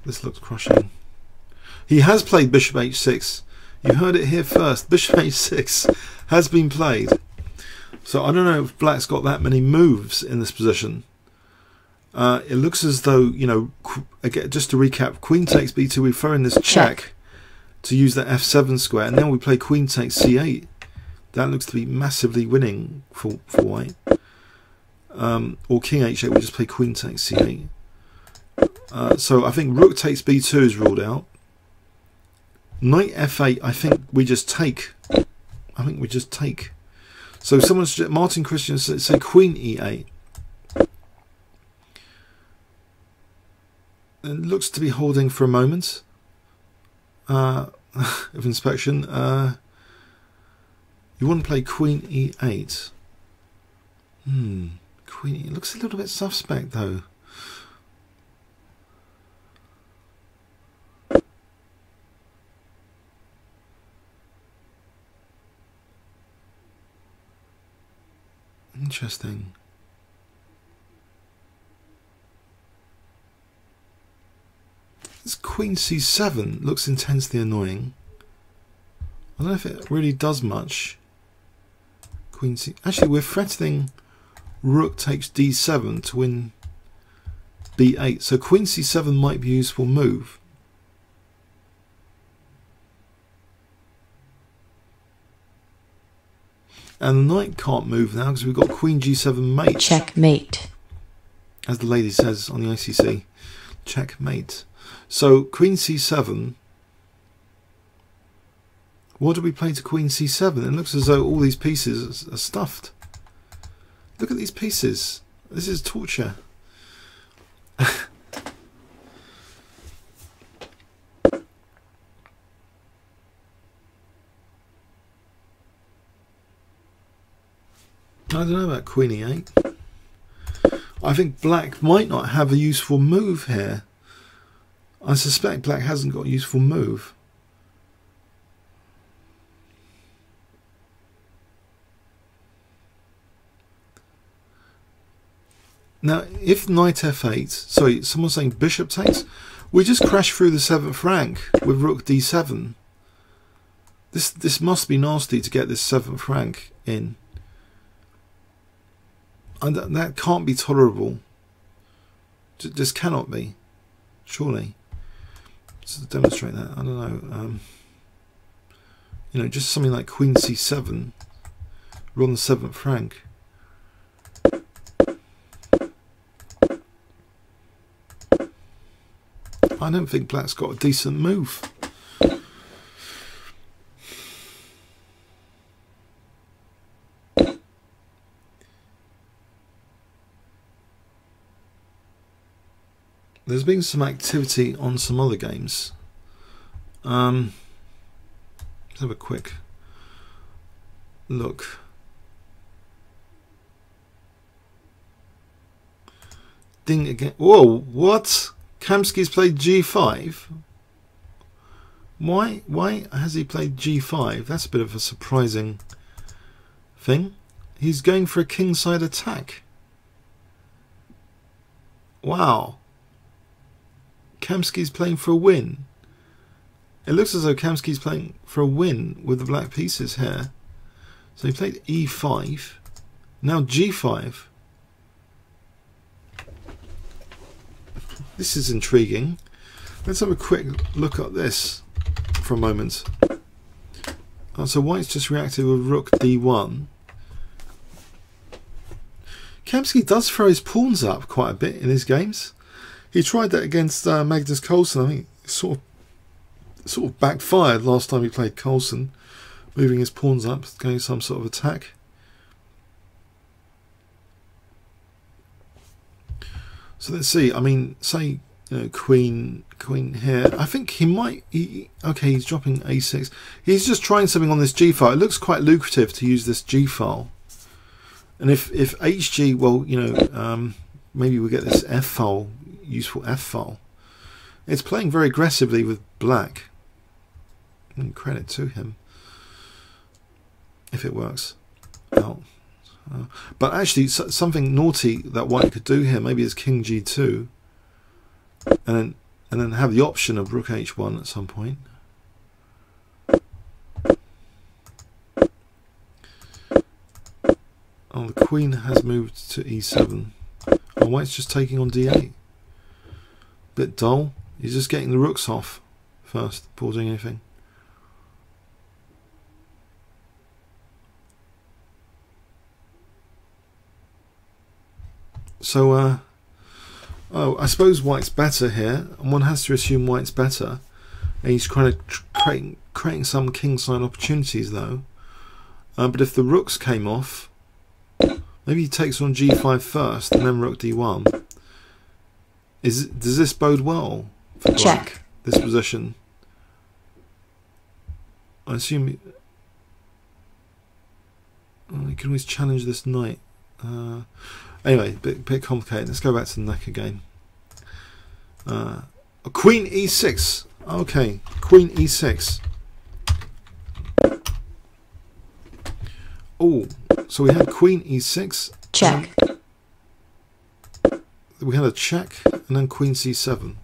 This looks crushing. He has played bishop h6. You heard it here first. Bishop h6 has been played. So I don't know if Black's got that many moves in this position. It looks as though, you know, again, just to recap, queen takes b2, we throw in this check to use that f7 square, and then we play queen takes c8. That looks to be massively winning for White. Or king h8, we just play queen takes c8. So I think rook takes b2 is ruled out. Knight f8, I think we just take. So someone's, Martin Christian, say queen e8. It looks to be holding for a moment of inspection. You want to play queen e8. Queen e8 looks a little bit suspect though. Interesting. This queen c7 looks intensely annoying. I don't know if it really does much. Queen c. Actually, we're threatening rook takes d7 to win b8. So queen c7 might be a useful move. And the knight can't move now because we've got queen g7 mate. Checkmate. As the lady says on the ICC. Checkmate. So queen c7. What do we play to queen c7? It looks as though all these pieces are stuffed. Look at these pieces. This is torture. I don't know about queen e8. I think Black might not have a useful move here. I suspect Black hasn't got a useful move. Now, if knight f8, sorry, someone's saying bishop takes. We just crashed through the 7th rank with rook d7. This must be nasty to get this 7th rank in. And that can't be tolerable. This cannot be. Surely. Just to demonstrate that, I don't know. You know, just something like queen c7. We're on the 7th rank. I don't think black's got a decent move. There's been some activity on some other games. Let's have a quick look. Ding again. Whoa, what? Kamsky's played g5? Why has he played g5? That's a bit of a surprising thing. He's going for a kingside attack. Wow. Kamsky's playing for a win. It looks as though Kamsky's playing for a win with the black pieces here. So he played e5. Now g5. This is intriguing. Let's have a quick look at this for a moment. So white's just reacted with rook d1. Kamsky does throw his pawns up quite a bit in his games. He tried that against Magnus Carlsen. I think it sort of backfired last time he played Carlsen, moving his pawns up, going some sort of attack. So let's see. I mean, say queen here. I think he might. Okay, he's dropping a6. He's just trying something on this g file. It looks quite lucrative to use this g file. And if hg, well, maybe we get this f file. Useful f file. It's playing very aggressively with black. And credit to him if it works out. But actually, something naughty that white could do here maybe is king g2, and then have the option of rook h1 at some point. Oh, the queen has moved to e7. Oh, white's just taking on d8. Bit dull. He's just getting the rooks off first before doing anything. So, oh, I suppose white's better here, and one has to assume white's better. And he's kind of creating some kingside opportunities, though. But if the rooks came off, maybe he takes on g5 first, and then rook d1. Does this bode well for black, this position? I assume you can always challenge this knight. Anyway, bit complicated. Let's go back to the neck again. Queen e6. Okay, queen e6. Oh, so we had queen e6. Check. We had a check, and then queen c7.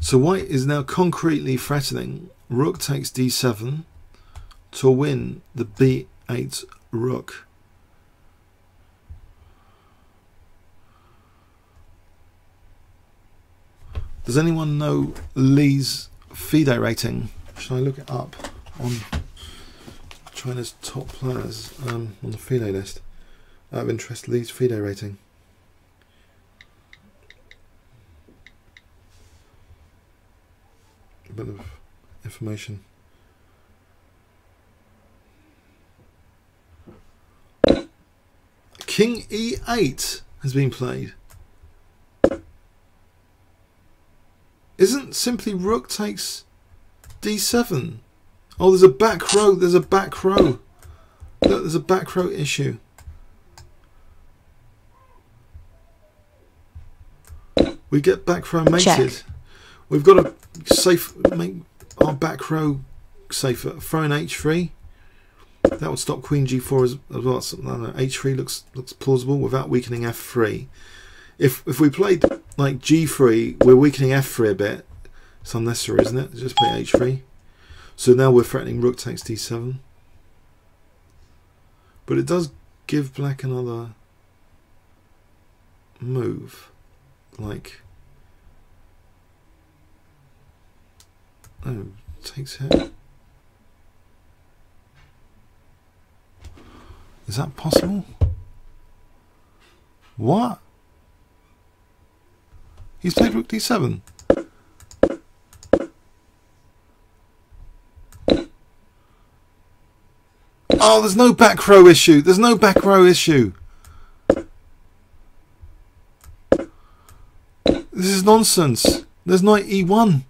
So white is now concretely threatening rook takes d7 to win the b8 rook. Does anyone know Lee's FIDE rating? Should I look it up on China's top players on the FIDE list? Out of interest, Lee's FIDE rating. A bit of information. King e8 has been played. Isn't simply rook takes d7? Oh, there's a back row. There's a back row. Look, there's a back row issue. We get back row mated. Check. We've got to make our back row say for throwing h3. That would stop queen g4 as well. So, I don't know, h3 looks plausible without weakening f3. If we played like g3, we're weakening f3 a bit. It's unnecessary, isn't it? Just play h3. So now we're threatening rook takes d7. But it does give black another move. Like, oh, takes here. Is that possible? What? He's played rook d7. Oh, there's no back row issue. There's no back row issue. This is nonsense. There's knight e1.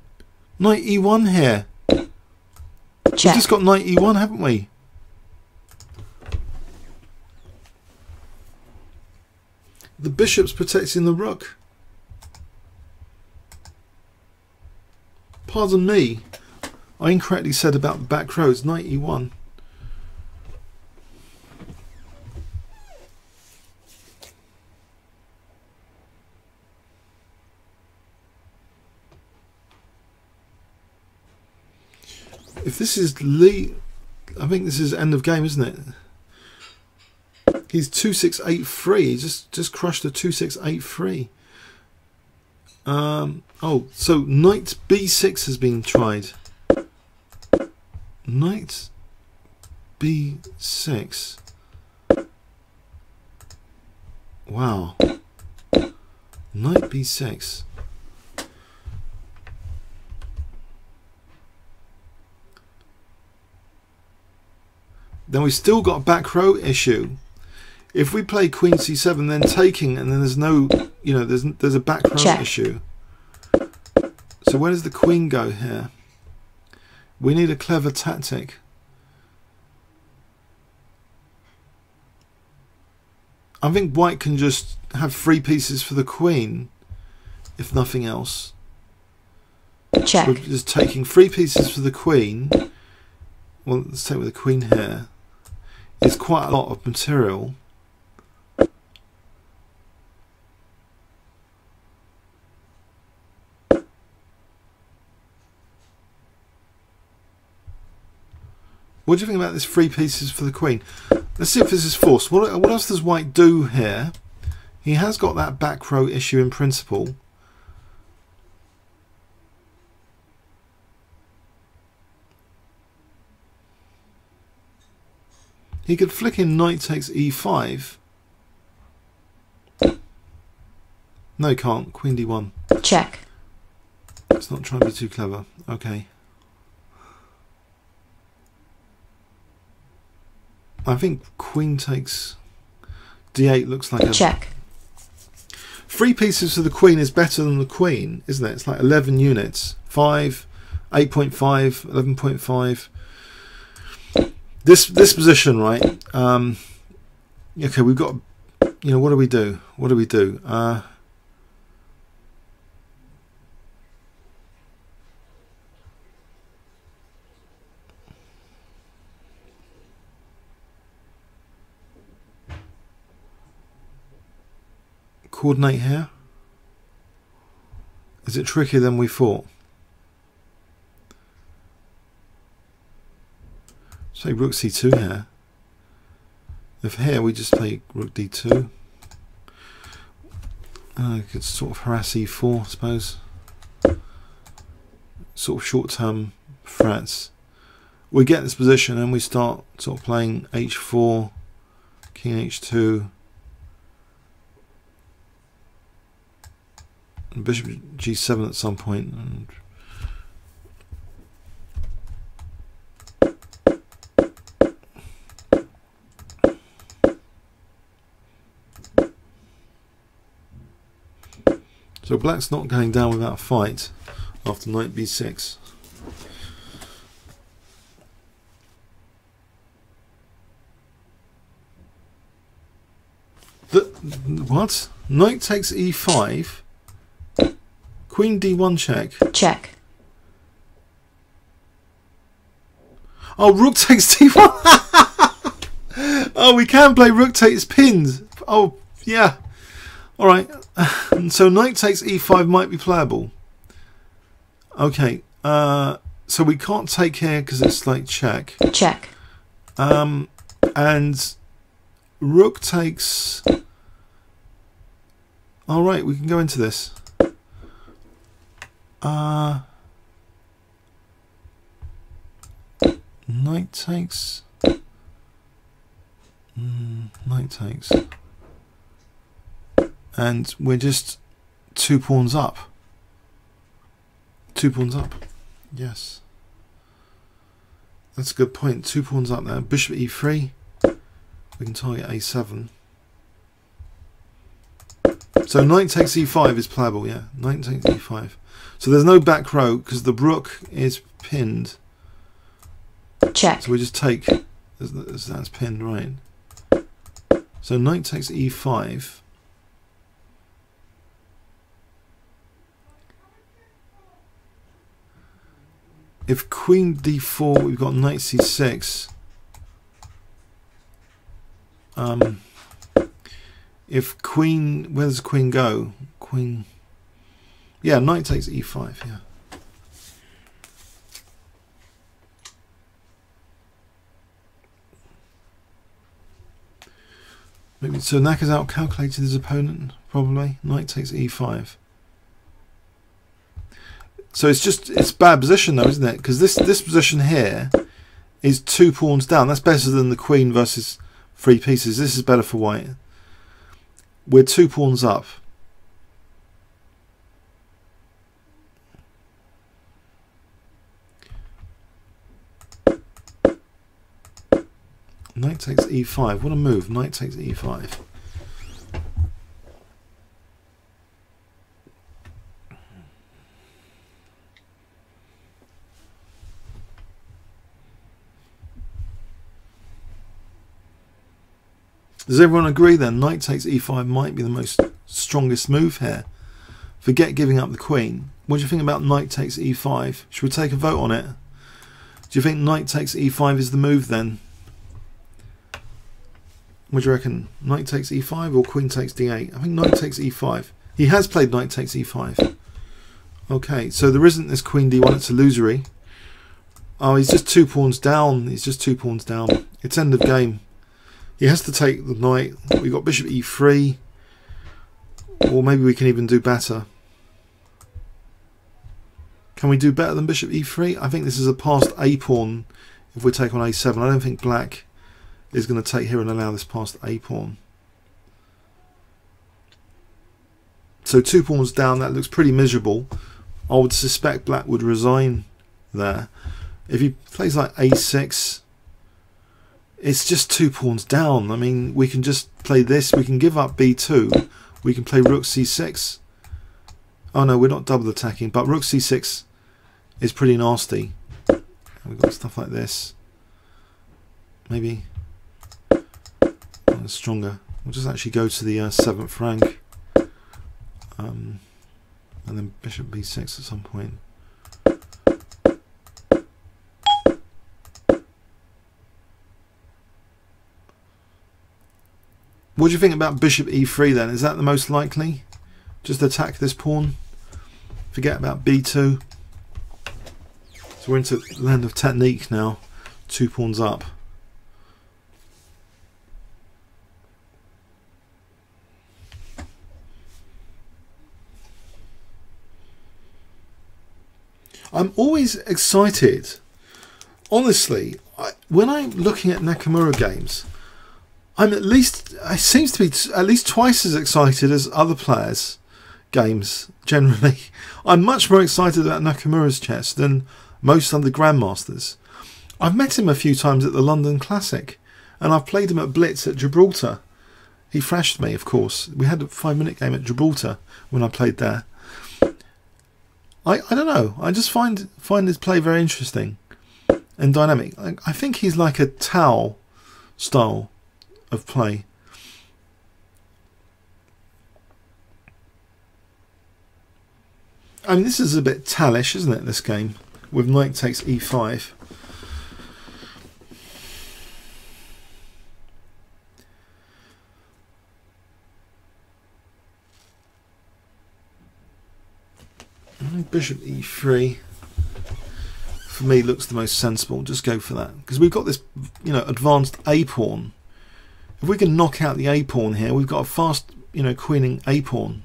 Knight e1 here. We've just got knight e1, haven't we? The bishop's protecting the rook. Pardon me. I incorrectly said about the back row. It's knight e1. If this is Lee, I think this is end of game, isn't it? He's 2683. He just crushed a 2683. Oh, so knight b6 has been tried. Knight b6. Wow. Knight b6. Then we've still got a back row issue. If we play queen c7, then taking, and then there's no, you know, there's a back row issue. So where does the queen go here? We need a clever tactic. I think white can just have 3 pieces for the queen, if nothing else. Check. We're just taking 3 pieces for the queen. Well, let's take with the queen here. It's quite a lot of material. What do you think about this 3 pieces for the queen? Let's see if this is forced. What else does white do here? He has got that back row issue in principle. He could flick in knight takes e5. No, he can't. Queen d1. Check. Let's not try and be too clever. Okay. I think queen takes d8 looks like a... Check. 3 pieces for the queen is better than the queen, isn't it? It's like 11 units. 5, 8.5, 11.5. This position, right? Okay, we've got... You know, what do we do? What do we do? Coordinate here. Is it trickier than we thought? Say rook c2 here. If here we just play rook d2, I could sort of harass e4, I suppose. Sort of short-term threats. We get this position and we start sort of playing h4, king h2. Bishop g7 at some point, and so black's not going down without a fight after knight b6. What? Knight takes e5. Queen d1 check. Check. Oh, rook takes d1. Oh, we can play rook takes pinned. Oh, yeah. All right. So knight takes e5 might be playable. Okay. So we can't take here because it's like check. Check. And rook takes. All right, we can go into this. Knight takes. Knight takes. And we're just 2 pawns up. 2 pawns up. Yes. That's a good point. 2 pawns up there. Bishop e3. We can target a7. So knight takes e5 is playable, yeah. Knight takes e5. So there's no back row because the rook is pinned. Check. So we just take, that's pinned, right. So knight takes e5. If queen d4, we've got knight c6. If queen, where does queen go? Queen, yeah, knight takes e5, yeah. Maybe so. Naka's out calculated his opponent, probably. Knight takes e5. So it's bad position though, isn't it? Because this position here is 2 pawns down. That's better than the queen versus 3 pieces. This is better for white. We're 2 pawns up. Knight takes e5. What a move. Knight takes e5. Does everyone agree then? Knight takes e5 might be the most strongest move here. Forget giving up the queen. What do you think about knight takes e5? Should we take a vote on it? Do you think knight takes e5 is the move then? What do you reckon? Knight takes e5 or queen takes d8? I think knight takes e5. He has played knight takes e5. Okay, so there isn't this queen d1, it's illusory. Oh, he's just 2 pawns down. He's just 2 pawns down. It's end of game. He has to take the knight. We've got bishop e3. Or maybe we can even do better. Can we do better than bishop e3? I think this is a passed a pawn if we take on a7. I don't think black is going to take here and allow this past a pawn. So 2 pawns down, that looks pretty miserable. I would suspect black would resign there. If he plays like a6, it's just 2 pawns down. I mean, we can just play this, we can give up b2, we can play rook c6. Oh no, we're not double attacking, but rook c6 is pretty nasty. We've got stuff like this. Maybe stronger. We'll just actually go to the 7th rank. And then bishop b6 at some point. What do you think about bishop e3 then? Is that the most likely? Just attack this pawn. Forget about b2. So we're into the land of technique now. 2 pawns up. I'm always excited. Honestly, when I'm looking at Nakamura games, I seems to be at least twice as excited as other players' games generally. I'm much more excited about Nakamura's chess than most other grandmasters. I've met him a few times at the London Classic, and I've played him at Blitz at Gibraltar. He thrashed me, of course. We had a 5-minute game at Gibraltar when I played there. I don't know. I just find his play very interesting and dynamic. I think he's like a Tao style of play. I mean, this is a bit Talish, isn't it, this game? With knight takes e5. bishop e3 for me looks the most sensible. Just go for that because we've got this, you know, advanced a pawn. If we can knock out the a pawn here, we've got a fast, you know, queening a pawn.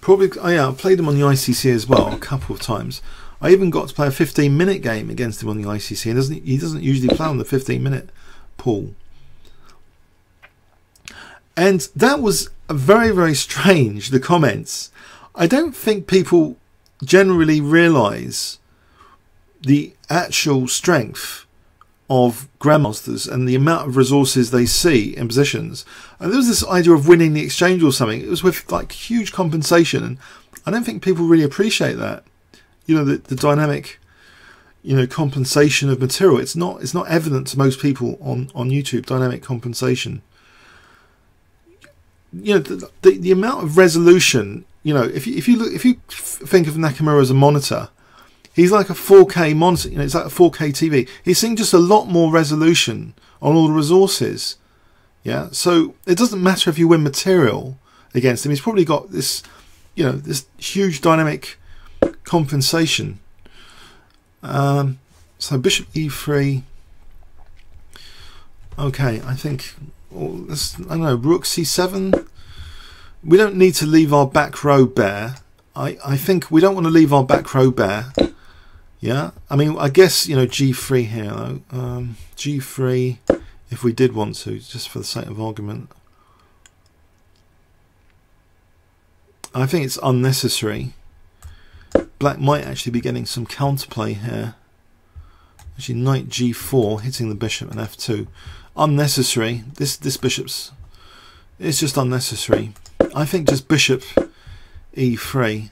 Probably, oh yeah, I played him on the ICC as well a couple of times. I even got to play a 15-minute game against him on the ICC. And he doesn't usually play on the 15-minute pool. And that was very, very strange, the comments. I don't think people generally realise the actual strength of grandmasters and the amount of resources they see in positions. And there was this idea of winning the exchange or something. It was with like huge compensation, and I don't think people really appreciate that. You know, the dynamic, you know, compensation of material. It's not evident to most people on YouTube. Dynamic compensation. You know, the amount of resolution. You know, if you think of Nakamura as a monitor, he's like a 4K monitor. You know, it's like a 4K TV. He's seeing just a lot more resolution on all the resources. Yeah, so it doesn't matter if you win material against him. He's probably got this, you know, this huge dynamic compensation. So bishop e3. Okay, I think I don't know, rook c7. We don't need to leave our back row bare. I think we don't want to leave our back row bare. Yeah, I mean, I guess, you know, g3 here though. G3 if we did want to, just for the sake of argument. I think it's unnecessary. Black might actually be getting some counterplay here. Actually, knight g4 hitting the bishop and f2. Unnecessary. This bishop's, it's just unnecessary. I think just bishop e3.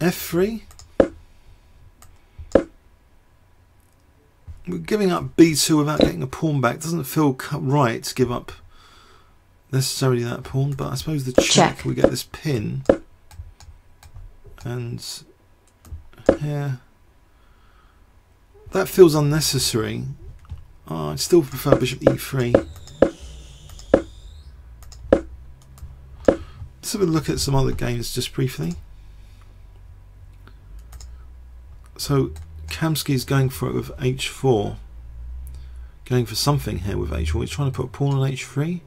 f3. We're giving up b2 without getting a pawn back. Doesn't feel right to give up necessarily that pawn, but I suppose the check. We get this pin, and yeah, that feels unnecessary. Oh, I still prefer bishop e3. Let's have a look at some other games just briefly. So Kamsky's going for it with h4. Going for something here with h4. He's trying to put a pawn on h3.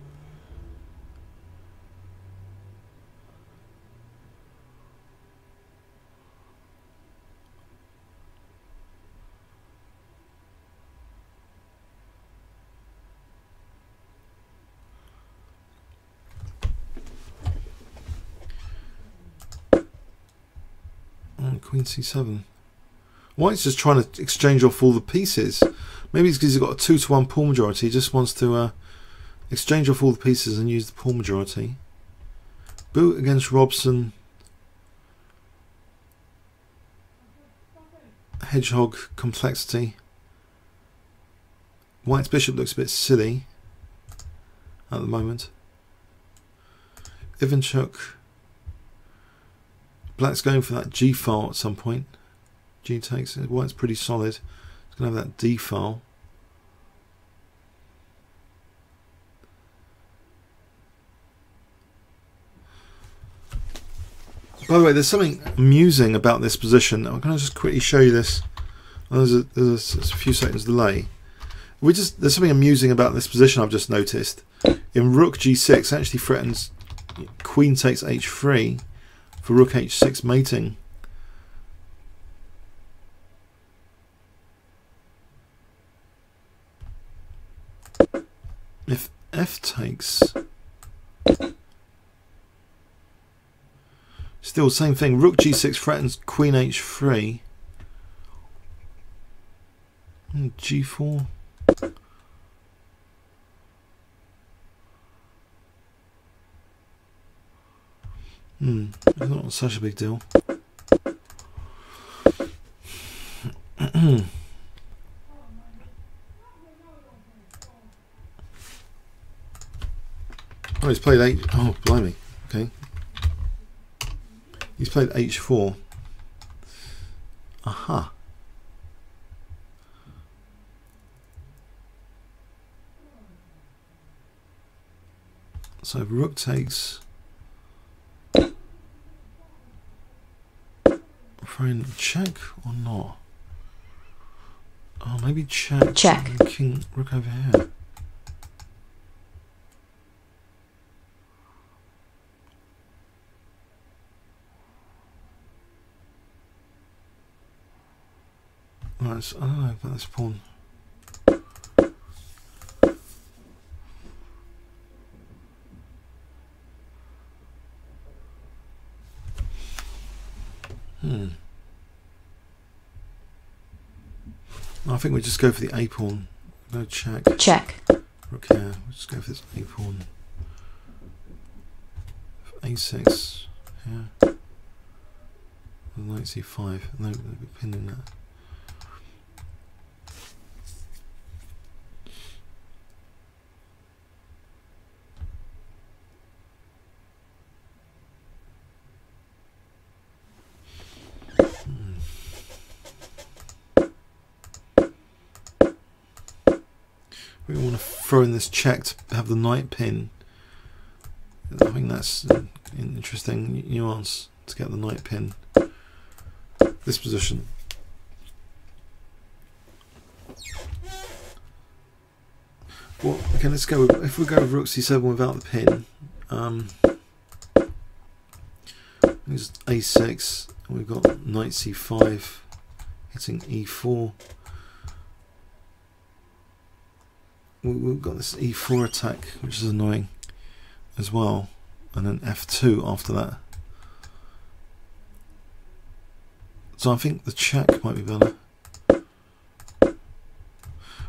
And queen c7. White's just trying to exchange off all the pieces. Maybe it's because he's got a 2-to-1 pawn majority. He just wants to exchange off all the pieces and use the pawn majority. Boot against Robson. Hedgehog complexity. White's bishop looks a bit silly at the moment. Ivanchuk. Black's going for that G file at some point. G takes it. White's pretty solid. It's going to have that D file. By the way, there's something amusing about this position. I'm going to just quickly show you this. There's a few seconds delay. There's something amusing about this position I've just noticed. In rook g6, actually threatens queen takes h3 for rook h6 mating. If f takes, still same thing, rook g6 threatens queen h3 and g4. It's not such a big deal. Oh, he's played H. Oh, blimey. Okay. He's played H4. Aha. So if rook takes. Throwing check or not? Oh, maybe check. Check. And king rook over here. Right, so I don't know about this pawn. I think we just go for the A pawn. No check. Check. Rook here. We'll just go for this A pawn. A6 here. Knight C5. No, we'll be pinning that. We want to throw in this check to have the knight pin. I think that's an interesting nuance to get the knight pin. This position. Well, okay, let's go. If we go with rook c7 without the pin, it's a6, and we've got knight c5 hitting e4. We've got this e4 attack, which is annoying as well, and then f2 after that. So I think the check might be better.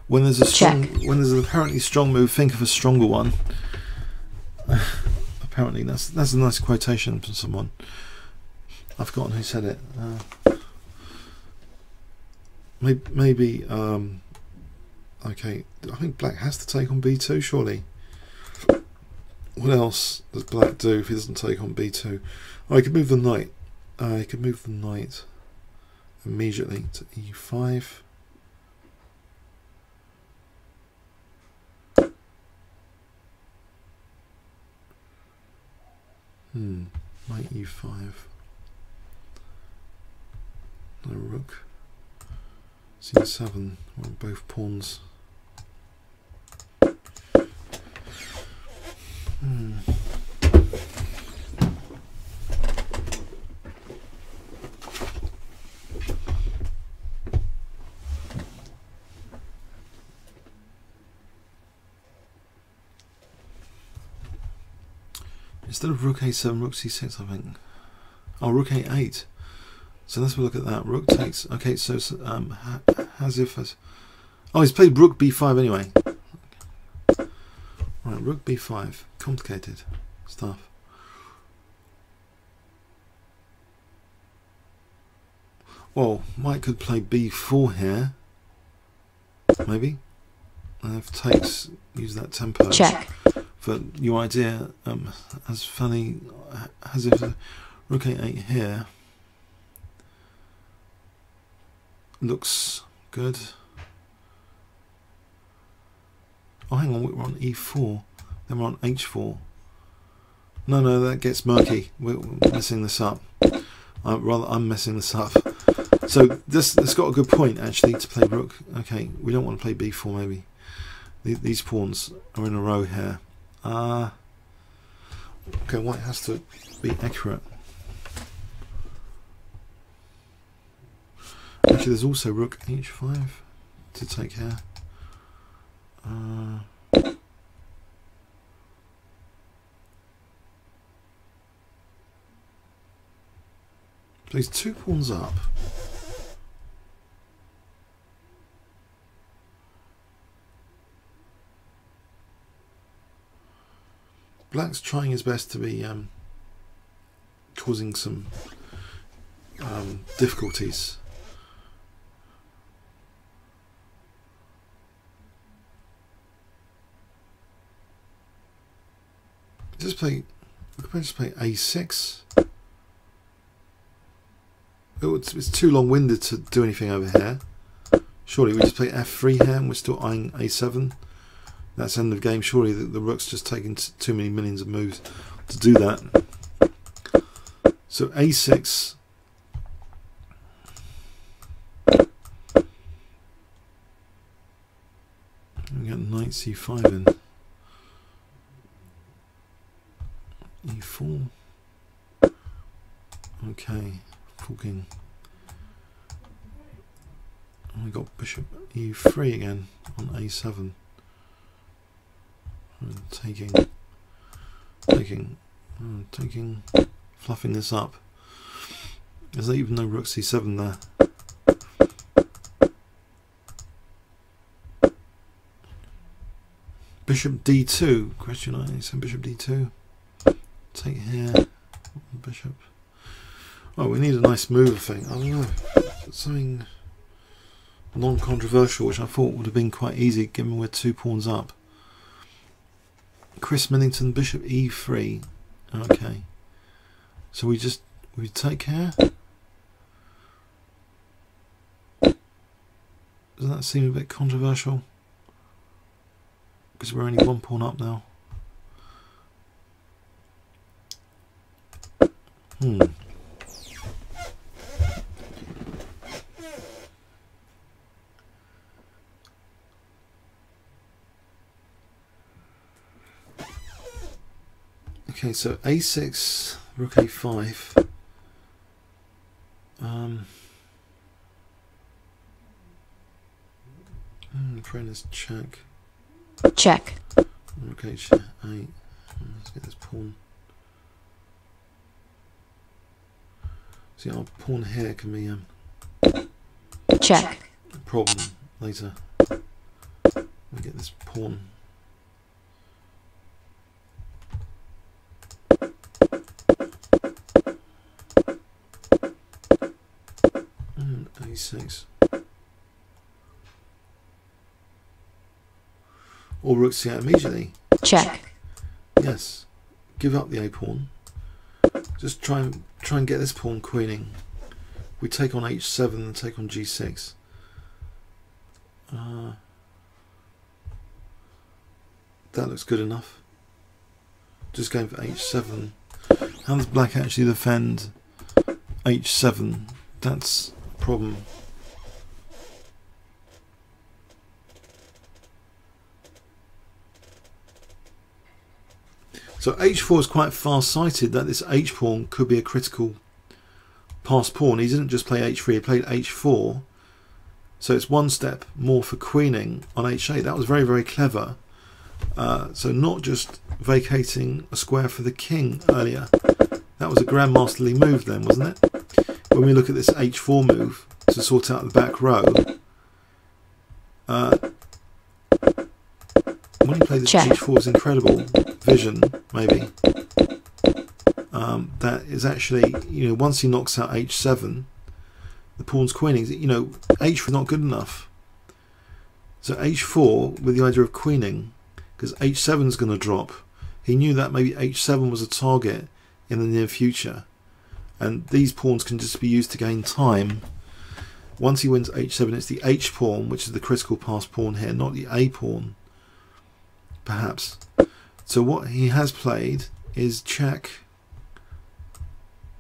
When there's a strong, when there's an apparently strong move, think of a stronger one. Apparently, that's a nice quotation from someone. I've forgotten who said it. Maybe. Okay, I think black has to take on b2, surely. What else does black do if he doesn't take on b2? Oh, he could move the knight. He could move the knight immediately to e5. Knight e5. No rook. c7. Well, both pawns. Instead of rook a7, rook c6, I think. Oh, rook a8. So let's have a look at that. Rook takes. Okay, so as if as. Oh, he's played rook b5 anyway. Right, rook b5. Complicated stuff. Well, White could play b4 here. Maybe. And if takes, use that tempo. Check. But your idea, as funny as if rook a8 here looks good. Oh, hang on, we're on e4, then we're on h4. No, that gets murky. We're messing this up. I'm messing this up. So this got a good point actually to play rook. Okay, we don't want to play b4 maybe. These pawns are in a row here. Okay, White has to be accurate. Actually, there's also rook h5 to take here. Plays two pawns up. Black's trying his best to be causing some difficulties. just play. We could just play a6. It's too long-winded to do anything over here. Surely we just play f3 here, and we're still eyeing a7. That's end of game. Surely the rook's just taking too many millions of moves to do that. So a6. We get knight c5 in. e4. Okay, fucking. We got bishop e3 again on a7. Taking, fluffing this up. There's even no rook c7 there. Bishop d2. Question I. So bishop d2. Take here. Bishop. Oh, we need a nice move, I think. I don't know. Something non-controversial, which I thought would have been quite easy, given we're 2 pawns up. Chris Millington, bishop e3. Okay. So we take here. Doesn't that seem a bit controversial? Because we're only 1 pawn up now. Okay, so a6, rook a5. Trying this check. Check. Rook h8. Let's get this pawn. See, our pawn here can be check. a problem later. We get this pawn. And a6. Or rook c8 immediately. Check. Yes. Give up the a pawn. Just try and get this pawn queening. We take on h7 and take on g6. That looks good enough. Just going for h7. How does black actually defend h7? That's a problem. So h4 is quite far-sighted that this h-pawn could be a critical passed pawn. He didn't just play h3, he played h4. So it's 1 step more for queening on h8. That was very, very clever. So not just vacating a square for the king earlier. That was a grandmasterly move then, wasn't it? When we look at this h4 move to sort out the back row, when he played this h4 is incredible vision, maybe. That is actually, you know, once he knocks out h7, the pawn's queening. You know, h4 is not good enough. So h4 with the idea of queening, because h7 is going to drop. He knew that maybe h7 was a target in the near future, and these pawns can just be used to gain time. Once he wins h7, it's the h pawn which is the critical passed pawn here, not the a pawn. Perhaps. So what he has played is check,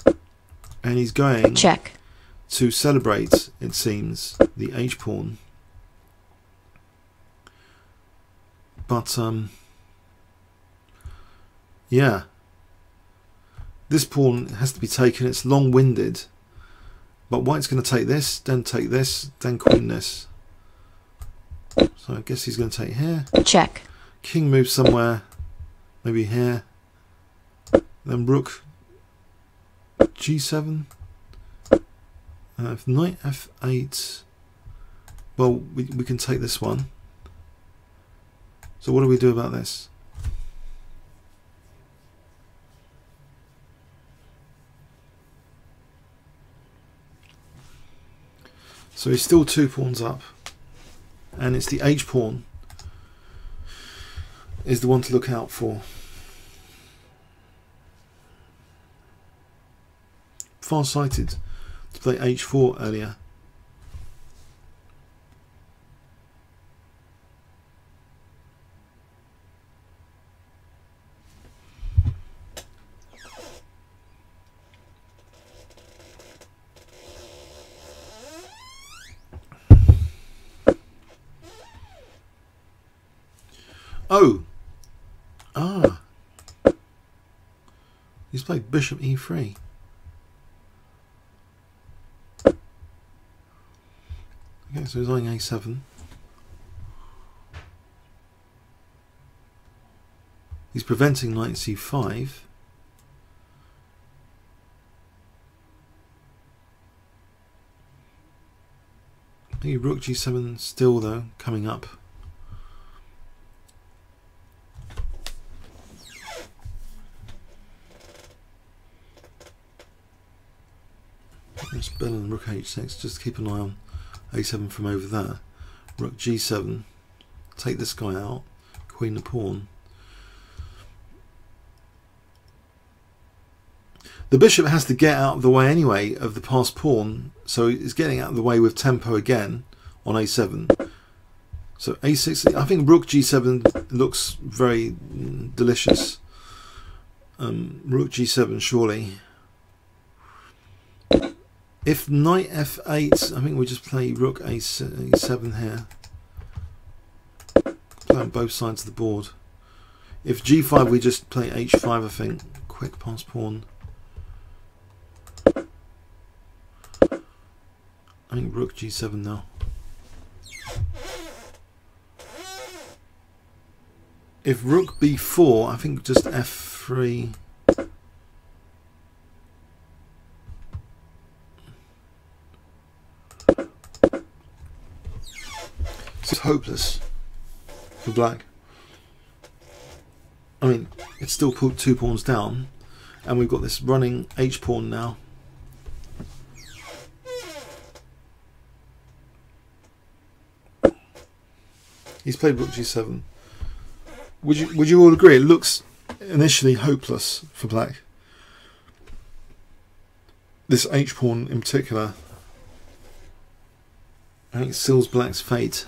and he's going check to celebrate, it seems, the h pawn. But yeah, this pawn has to be taken. It's long-winded, but white's going to take this, then queen this. So I guess he's going to take here. Check. King moves somewhere, maybe here. Then rook g7. If knight f8, well, we can take this one. So what do we do about this? So he's still 2 pawns up, and it's the h pawn is the one to look out for. far-sighted to play h4 earlier. Oh, he's played bishop e3. Okay, so he's eyeing a7. He's preventing knight c5. Maybe rook g7 still though, coming up. Let's bell and rook h6, just keep an eye on a7 from over there. Rook g7, take this guy out, queen the pawn. The bishop has to get out of the way anyway of the passed pawn, so it's getting out of the way with tempo again on a7. So a6, I think rook g7 looks very delicious. Rook g7 surely. If knight f8, I think we just play rook a7 here. Play on both sides of the board. If g5, we just play h5, I think. Quick pass pawn. I think rook g7 now. If rook b4, I think just f3. It's hopeless for black. I mean, it's still put 2 pawns down, and we've got this running h pawn now. He's played rook g7. Would you all agree? It looks initially hopeless for black. This h pawn in particular, I think, seals black's fate.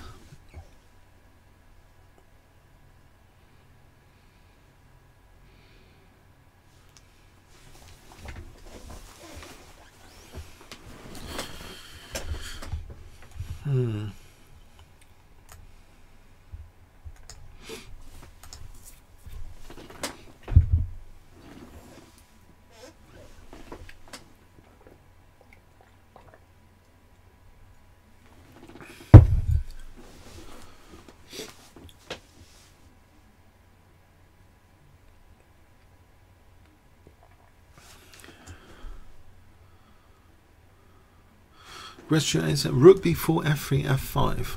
Question is rook b4, f3, f5.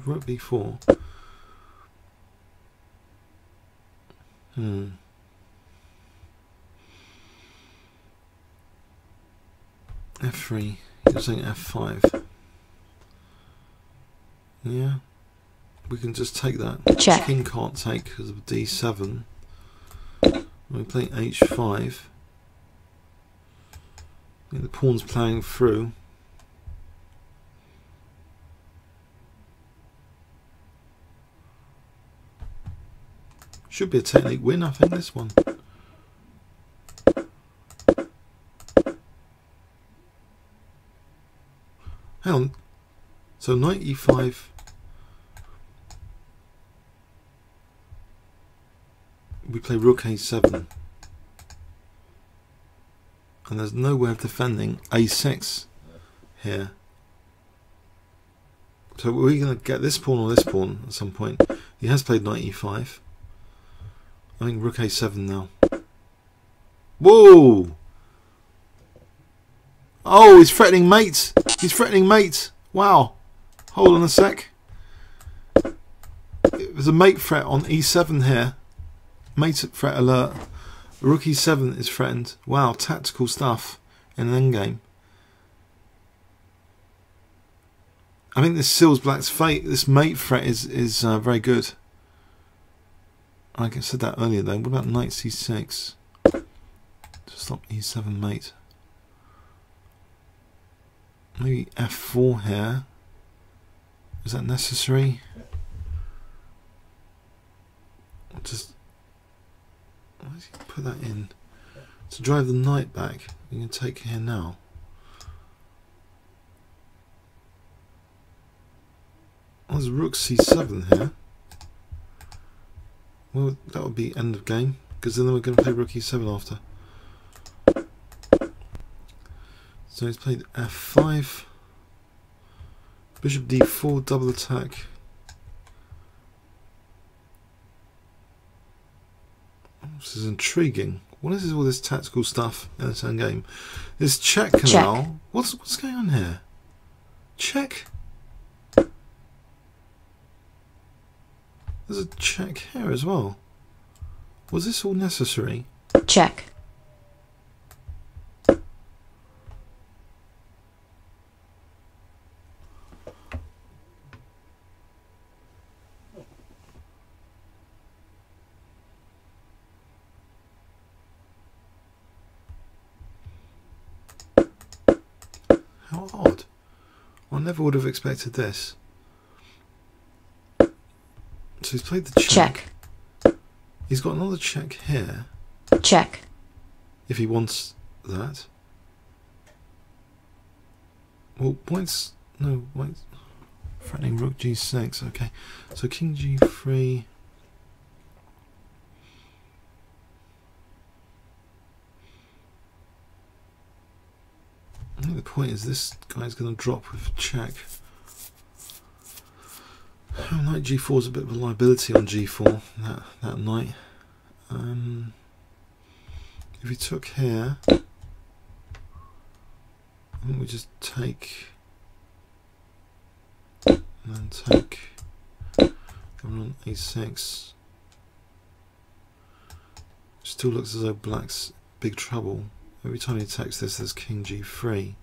Rook b4. f3. You're saying f5. Yeah. We can just take that. Check. King can't take because of d7. We play h5. The pawn's playing through. Should be a technique win, I think, this one. Hang on. So knight e5. We play rook a7. And there's no way of defending a6 here. So are we going to get this pawn or this pawn at some point? He has played knight e5. I think rook a7 now. Whoa! Oh, he's threatening mate. He's threatening mate. Wow. Hold on a sec. There's a mate threat on e7 here. Mate threat alert. Rook e7 is threatened. Wow, tactical stuff in an endgame. I think this seals black's fate. This mate threat is very good. Like I said that earlier though. What about knight c6? To stop e7 mate. Maybe f4 here. Is that necessary? I'll just why does he put that in? To drive the knight back. You can take here now. Oh, there's rook c7 here. Well, that would be end of game, because then we're going to play rook e7 after. So he's played f5, bishop d4, double attack. Oh, this is intriguing. What is all this tactical stuff in the turn game? This check canal. Check. What's going on here? Check. There's a check here as well. Was this all necessary? Check. How odd. I never would have expected this. So he's played the check. Check. He's got another check here, Check. if he wants that. Well, points... No, wait. Threatening rook g6, okay. So king g3... I think the point is this guy's going to drop with check. Oh, knight g4 is a bit of a liability on g4, that knight. If he took here, I think we just take, and then take, going on a6. Still looks as though black's big trouble. Every time he takes this, there's king g3.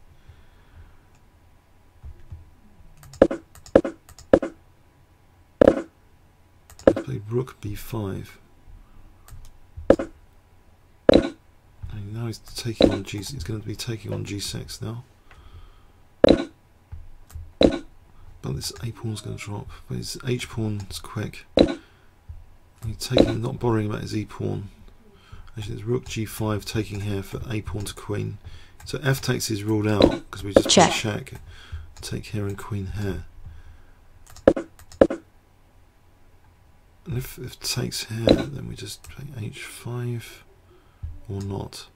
Play rook b5. And now he's taking on g. He's going to be taking on g6 now. But this a pawn's going to drop. But his h pawn's quick. He's taking, not bothering about his e pawn. Actually, there's rook g5 taking here for a pawn to queen. So f takes is ruled out because we just play check. Take here and queen here. And if it takes here, then we just play h5 or not.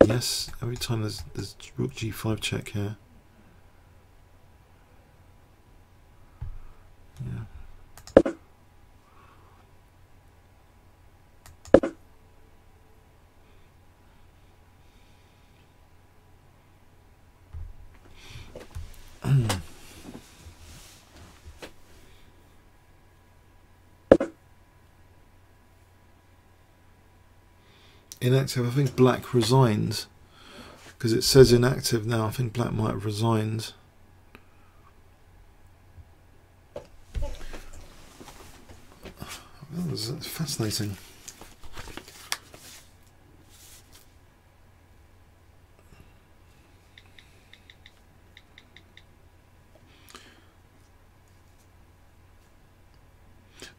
Yes, every time there's rook g5 check here. Yeah. Inactive. I think black resigned because it says inactive now. I think black might have resigned. Oh, that's fascinating.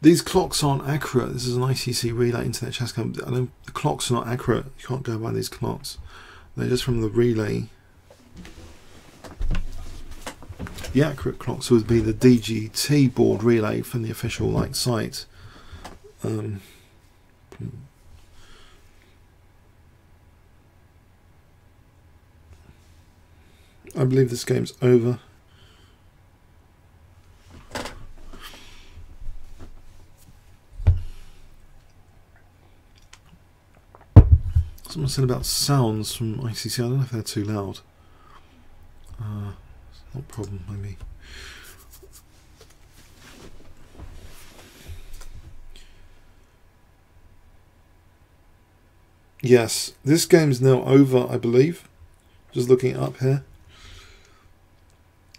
These clocks aren't accurate. This is an ICC relay internet chess camp. The clocks are not accurate. You can't go by these clocks. They're just from the relay. The accurate clocks would be the DGT board relay from the official site. I believe this game's over. Someone said about sounds from ICC. I don't know if they're too loud. It's not a problem, maybe. Yes, this game's now over, I believe. Just looking it up here.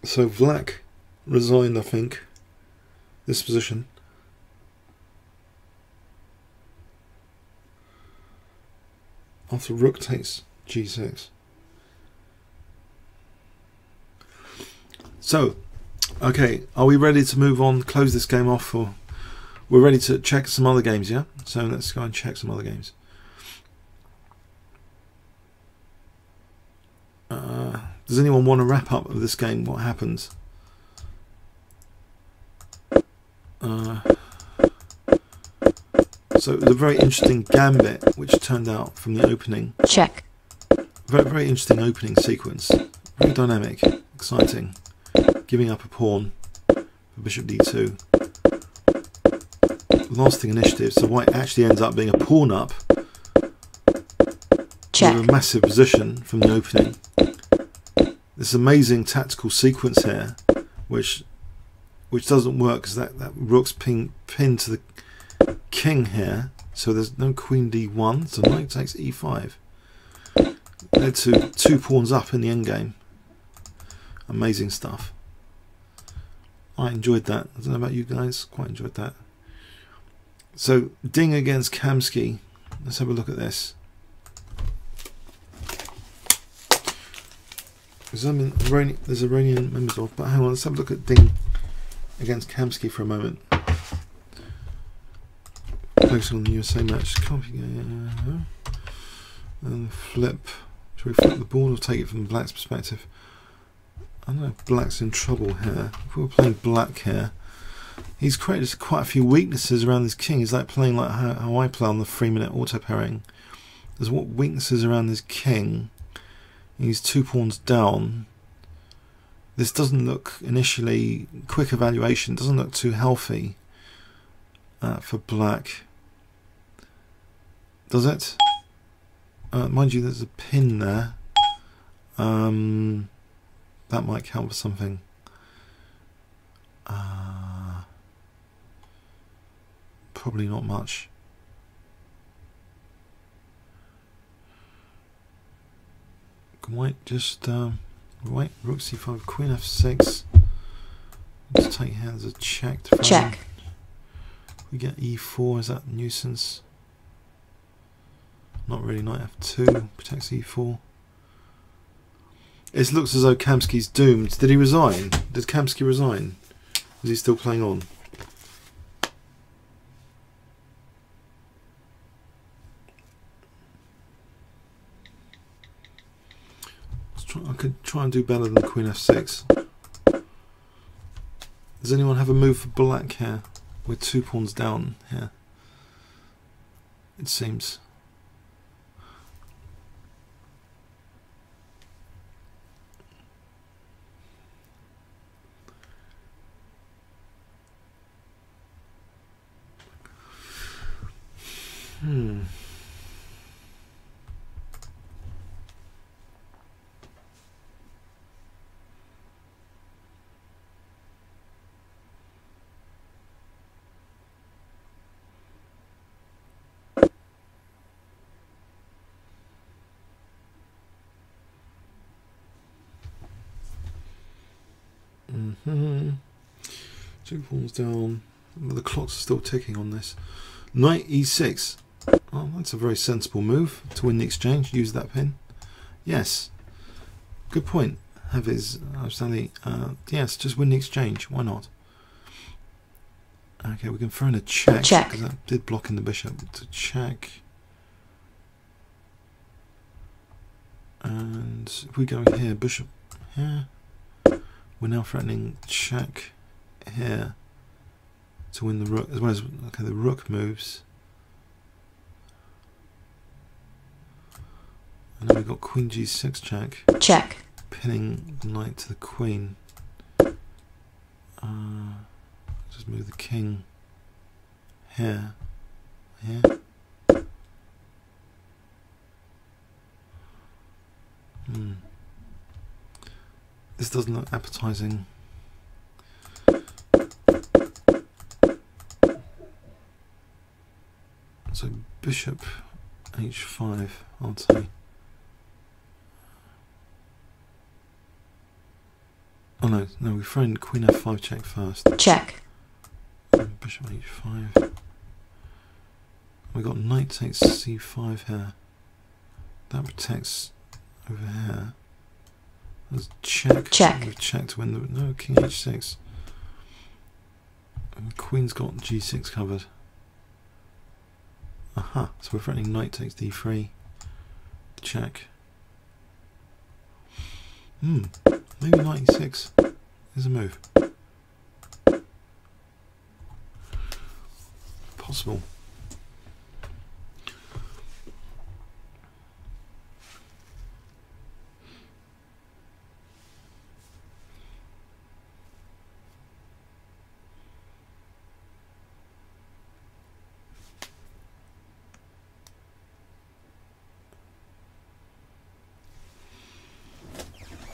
So black resigned, I think, this position. After rook takes g6. So, okay, are we ready to move on, close this game off, or we're ready to check some other games, yeah? So let's go and check some other games. Does anyone want a wrap up of this game? What happens? So it was a very interesting gambit which turned out from the opening. Check. Very, very interesting opening sequence. Very dynamic, exciting. Giving up a pawn for bishop d2. Lasting initiative, so white actually ends up being a pawn up. Check. With a massive position from the opening. This amazing tactical sequence here, which doesn't work because that rook's pinned to the king here, so there's no queen d1, so knight takes e5. Led to 2 pawns up in the endgame. Amazing stuff. I enjoyed that. I don't know about you guys, quite enjoyed that. So Ding against Kamsky. Let's have a look at this. There's Iranian members of, but hang on, let's have a look at Ding against Kamsky for a moment. Focusing on the USA match. And flip. Should we flip the board or take it from Black's perspective? I don't know if Black's in trouble here. If we were playing Black here, he's created quite a few weaknesses around his king. He's like playing like how I play on the 3-minute auto pairing. There's what weaknesses around his king. He's 2 pawns down. This doesn't look initially, quick evaluation, doesn't look too healthy for Black. Does it? Mind you, there's a pin there. That might count for something. Probably not much. White just white rook c5, queen f6. Let's take hands a check. To check. We get e4. Is that a nuisance? Not really. Knight f2 protects e4. It looks as though Kamsky's doomed. Did he resign? Did Kamsky resign? Is he still playing on? I could try and do better than queen f6. Does anyone have a move for Black here? We're 2 pawns down here, it seems. Two pawns down. The clocks are still ticking on this. Knight e6. Oh, that's a very sensible move to win the exchange. Use that pin. Yes. Good point. Have his Sally. Yes, just win the exchange. Why not? Okay, we can throw in a check. Check. Because that did block in the bishop. To check. And if we go here, bishop here. We're now threatening check here to win the rook, as well as, okay, the rook moves. And then we've got queen g6 check. Check. Pinning the knight to the queen. Just move the king here. Here. This doesn't look appetizing. So bishop h5, I'd say. Oh no, we throw in queen f5 check first. Check. Bishop h5. We got knight takes c5 here. That protects over here. Let's check. Check. We've checked when the no king h6. And queen's got g6 covered. Aha. So we're threatening knight takes d3. Check. Maybe knight e6 is a move. Possible.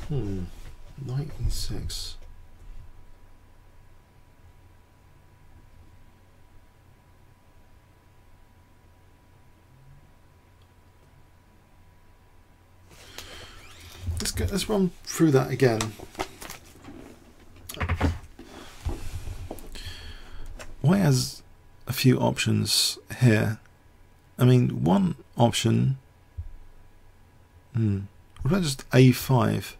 Knight e6. Let's run through that again. White has a few options here. I mean, one option. What about just a5?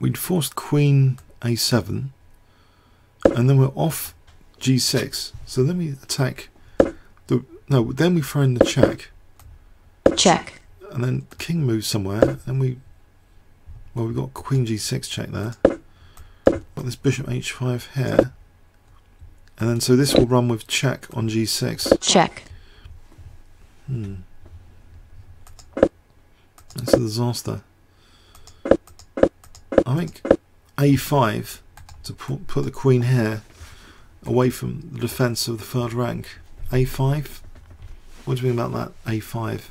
We'd forced queen a7, and then we're off g6. So then we attack the then we throw in the check. Check. And then the king moves somewhere, and we've got queen g6 check there. Got this bishop h5 here, and then so this will run with check on g6. Check. That's a disaster. I think a5 to put the queen here away from the defence of the third rank. a5. What do you think about that? a5.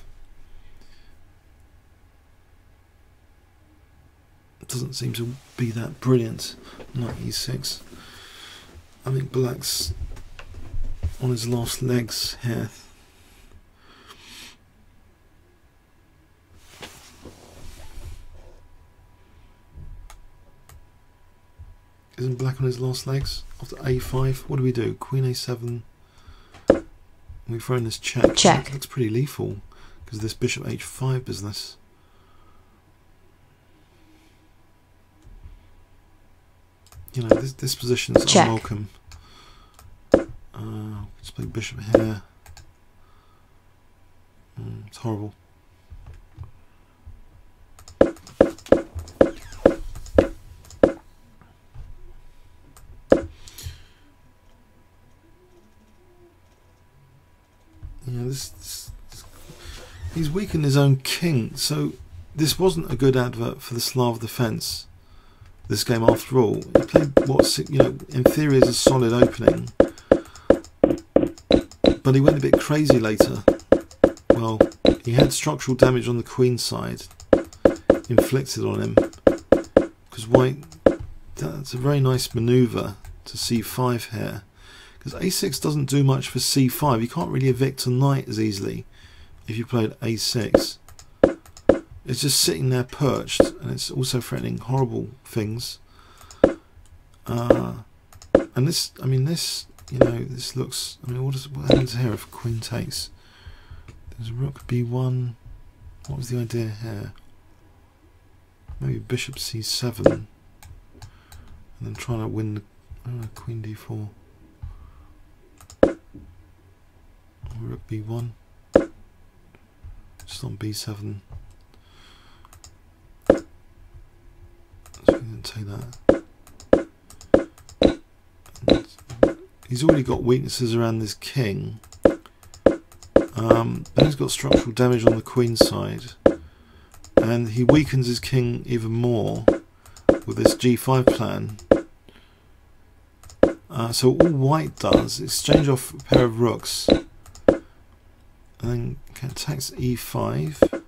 It doesn't seem to be that brilliant. Knight e6. I think black's on his last legs here. Isn't black on his last legs? After a5, what do we do? Queen a7. We throw in this check. Check. That looks pretty lethal because of this bishop h5 business. You know, this position is unwelcome. Let's play bishop here. It's horrible. He's weakened his own king, so this wasn't a good advert for the Slav defence. This game, after all, he played what in theory is a solid opening, but he went a bit crazy later. Well, he had structural damage on the queen side inflicted on him because white. That's a very nice manoeuvre to c5 here. Because a6 doesn't do much for c5. You can't really evict a knight as easily if you played a6. It's just sitting there perched, and it's also threatening horrible things. And this, I mean, this looks. I mean, what happens here if queen takes? There's rook b1. What was the idea here? Maybe bishop c7, and then trying to win the queen d4. Rook b1, just on b7. So we can take that. And he's already got weaknesses around this king. Then he's got structural damage on the queen side, and he weakens his king even more with this g5 plan. So all white does is exchange off a pair of rooks. And then attacks e5,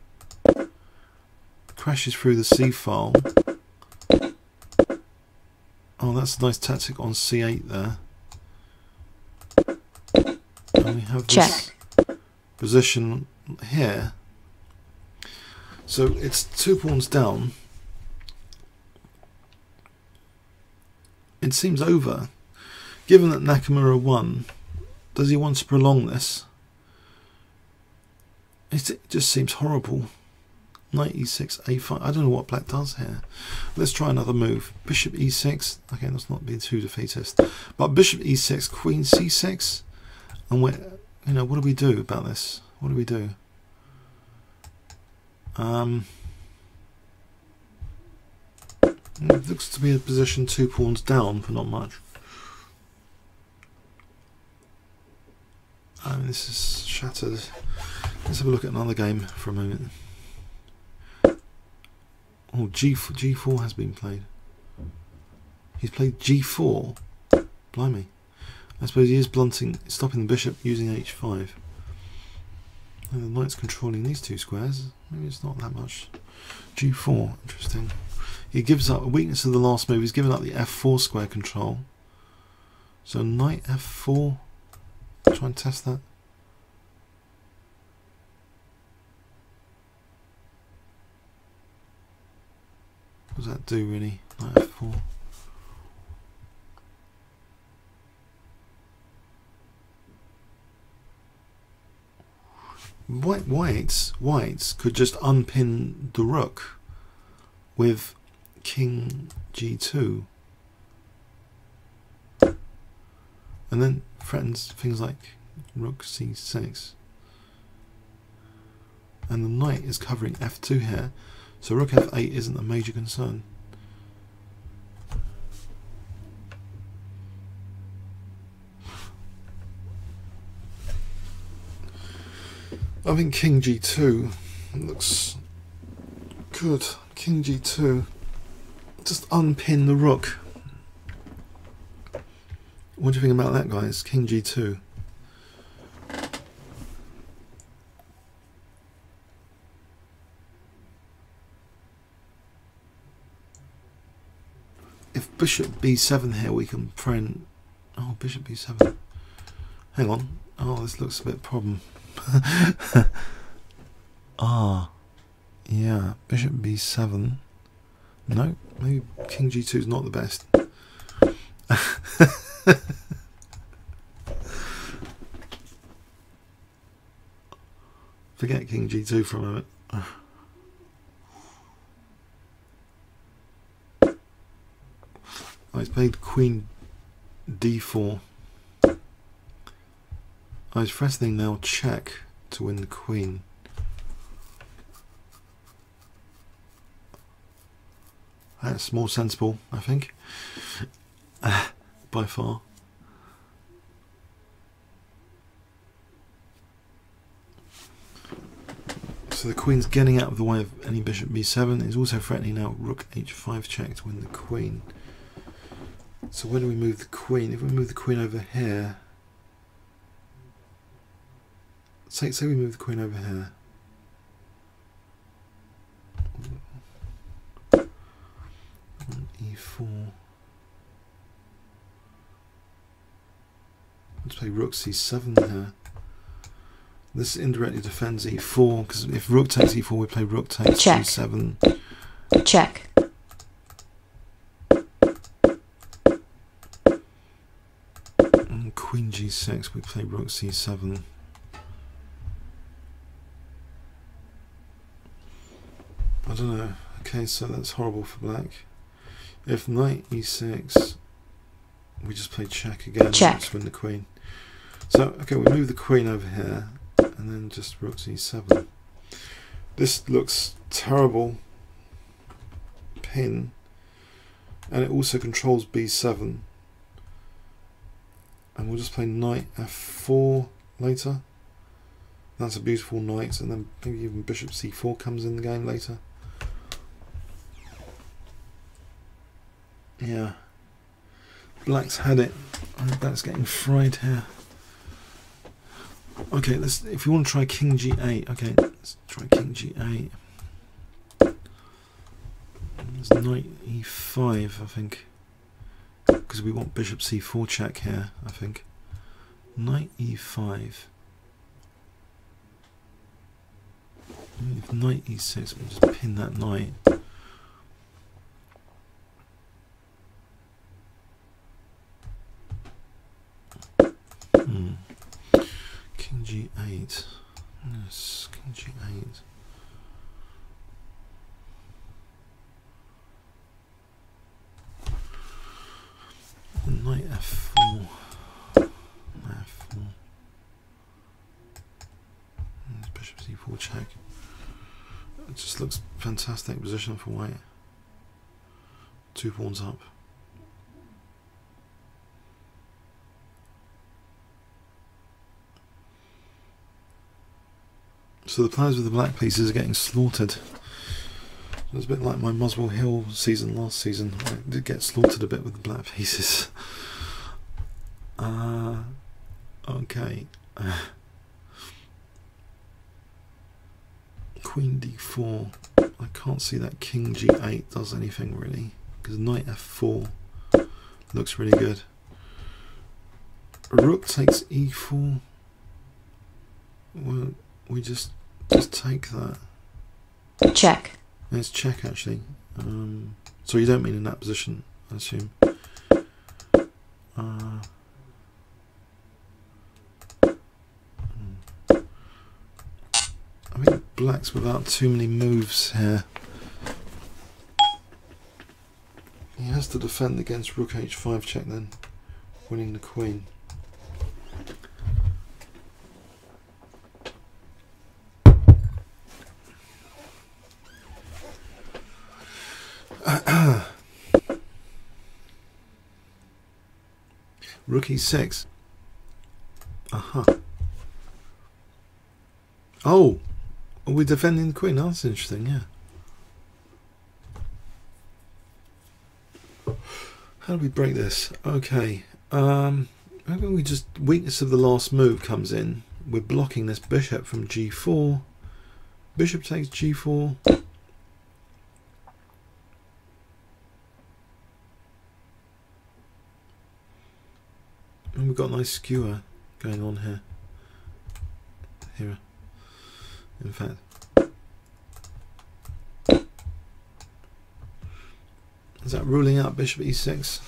crashes through the c file. Oh, that's a nice tactic on c8 there. And we have this position here. So it's 2 pawns down. It seems over. Given that Nakamura won, does he want to prolong this? It just seems horrible. Knight e6, a5. I don't know what black does here. Let's try another move. Bishop e6. Okay, let's not be too defeatist. But bishop e6, queen c6. And we're, you know, what do we do about this? What do we do? It looks to be a position 2 pawns down, but not much. This is shattered. Let's have a look at another game for a moment. Oh, G4 has been played. He's played G4. Blimey. I suppose he is blunting, stopping the bishop using H5. And the knight's controlling these two squares. Maybe it's not that much. G4, interesting. He gives up a weakness of the last move. He's given up the F4 square control. So knight F4. Try and test that. What does that do really? Knight F4. Whites could just unpin the rook with king G2 and then threatens things like rook C6, and the knight is covering F2 here, so rook F8 isn't a major concern. I think king G2 looks good. King G2, just unpin the rook. What do you think about that, guys? King G2. If bishop B7 here, we can print. Oh, bishop B7. Hang on. Oh, this looks a bit problem. Ah, yeah, bishop b7. No, maybe king g2 is not the best. Forget king g2 for a moment. Oh, he's played queen d4. Oh, he's threatening now check to win the queen. That's more sensible, I think, by far. So the queen's getting out of the way of any bishop b7. He's also threatening now rook h5 check to win the queen. So where do we move the queen? If we move the queen over here, say we move the queen over here. E4. Let's play rook c7 here. This indirectly defends e4, because if rook takes e4, we play rook takes check. g7. Check. And queen g6, we play rook c7. I don't know. Okay, so that's horrible for black. If knight e6, we just play check again. Check. Just win the queen. So, okay, we move the queen over here, and then just rook c7. This looks terrible. Pin. And it also controls b7. And we'll just play knight f4 later. That's a beautiful knight, and then maybe even bishop c4 comes in the game later. Yeah, black's had it. Black's getting fried here. Okay, let's. If you want to try king g8, okay, let's try king g8. There's knight e5, I think, because we want bishop c4 check here. I think knight e5. If knight e6, we'll just pin that knight. King g8. Yes, king g8. Knight f4. f4. Bishop c4 check. It just looks fantastic position for white. 2 pawns up. So the players with the black pieces are getting slaughtered. It's a bit like my Muswell Hill season last season. I did get slaughtered a bit with the black pieces. Okay. Queen d4. I can't see that king g8 does anything really, because knight f4 looks really good. Rook takes e4. Well, we just take that. Check. It's check actually. So you don't mean in that position, I assume. I think black's without too many moves here. He has to defend against rook h5 check then, winning the queen. Rook e6. Aha. Oh, are we defending the queen? Oh, that's interesting, yeah. How do we break this? Okay. Maybe we just, weakness of the last move comes in. We're blocking this bishop from g4. Bishop takes g4. And we've got a nice skewer going on here. Here, in fact. Is that ruling out bishop e6?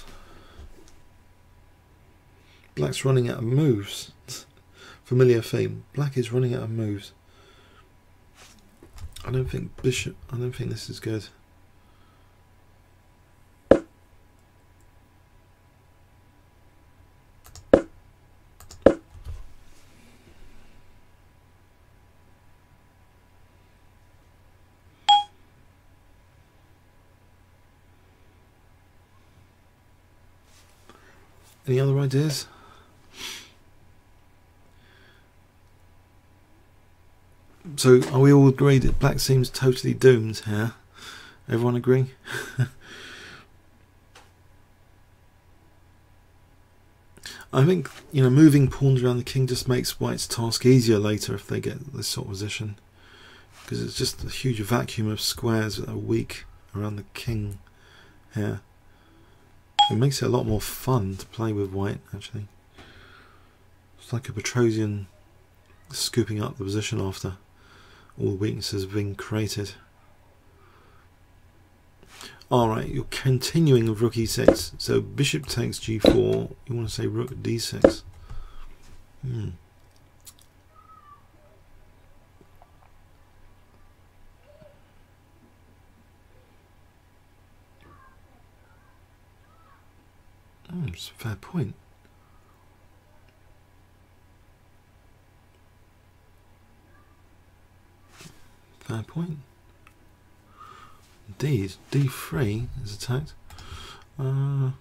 Black's running out of moves. Familiar theme. Black is running out of moves. I don't think this is good. Any other ideas? So are we all agreed that black seems totally doomed here? Everyone agree? I think, you know, moving pawns around the king just makes white's task easier later if they get this sort of position, because it's just a huge vacuum of squares that are weak around the king here. It makes it a lot more fun to play with white, actually. It's like a Petrosian scooping up the position after all the weaknesses have been created. Alright, you're continuing with rook e6. So bishop takes g4. You want to say rook d6. It's a fair point. Fair point. Indeed, d3 is attacked. And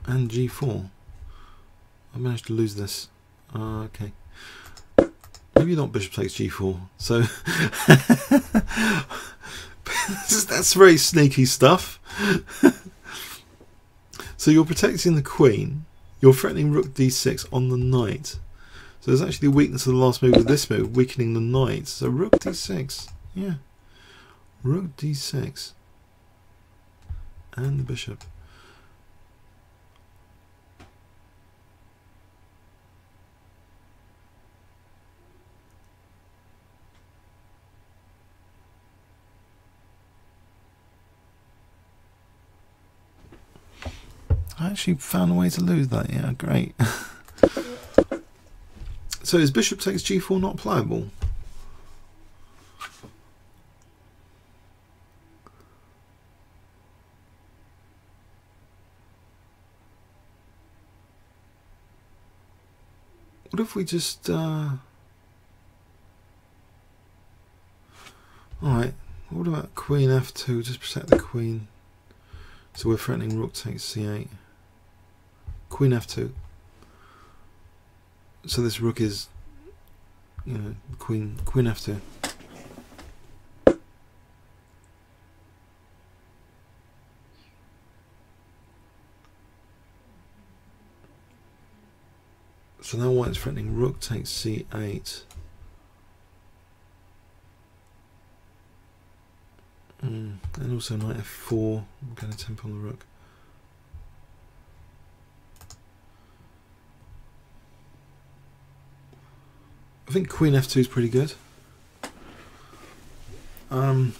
g4. I managed to lose this. Okay. Maybe not bishop takes g4. So that's very sneaky stuff. So you're protecting the queen. You're threatening rook d6 on the knight. So there's actually a weakness of the last move with this move, weakening the knight. So rook d6. Yeah. Rook d6. And the bishop. I actually found a way to lose that. Yeah, great. So is bishop takes g4 not playable? What if we just alright, what about queen f2, just protect the queen. So we're threatening rook takes c8. Queen f2. So this rook is, you know, queen f2. So now white's threatening rook takes c8. And also knight f4. I'm going to tempt on the rook. I think queen f2 is pretty good. Grischu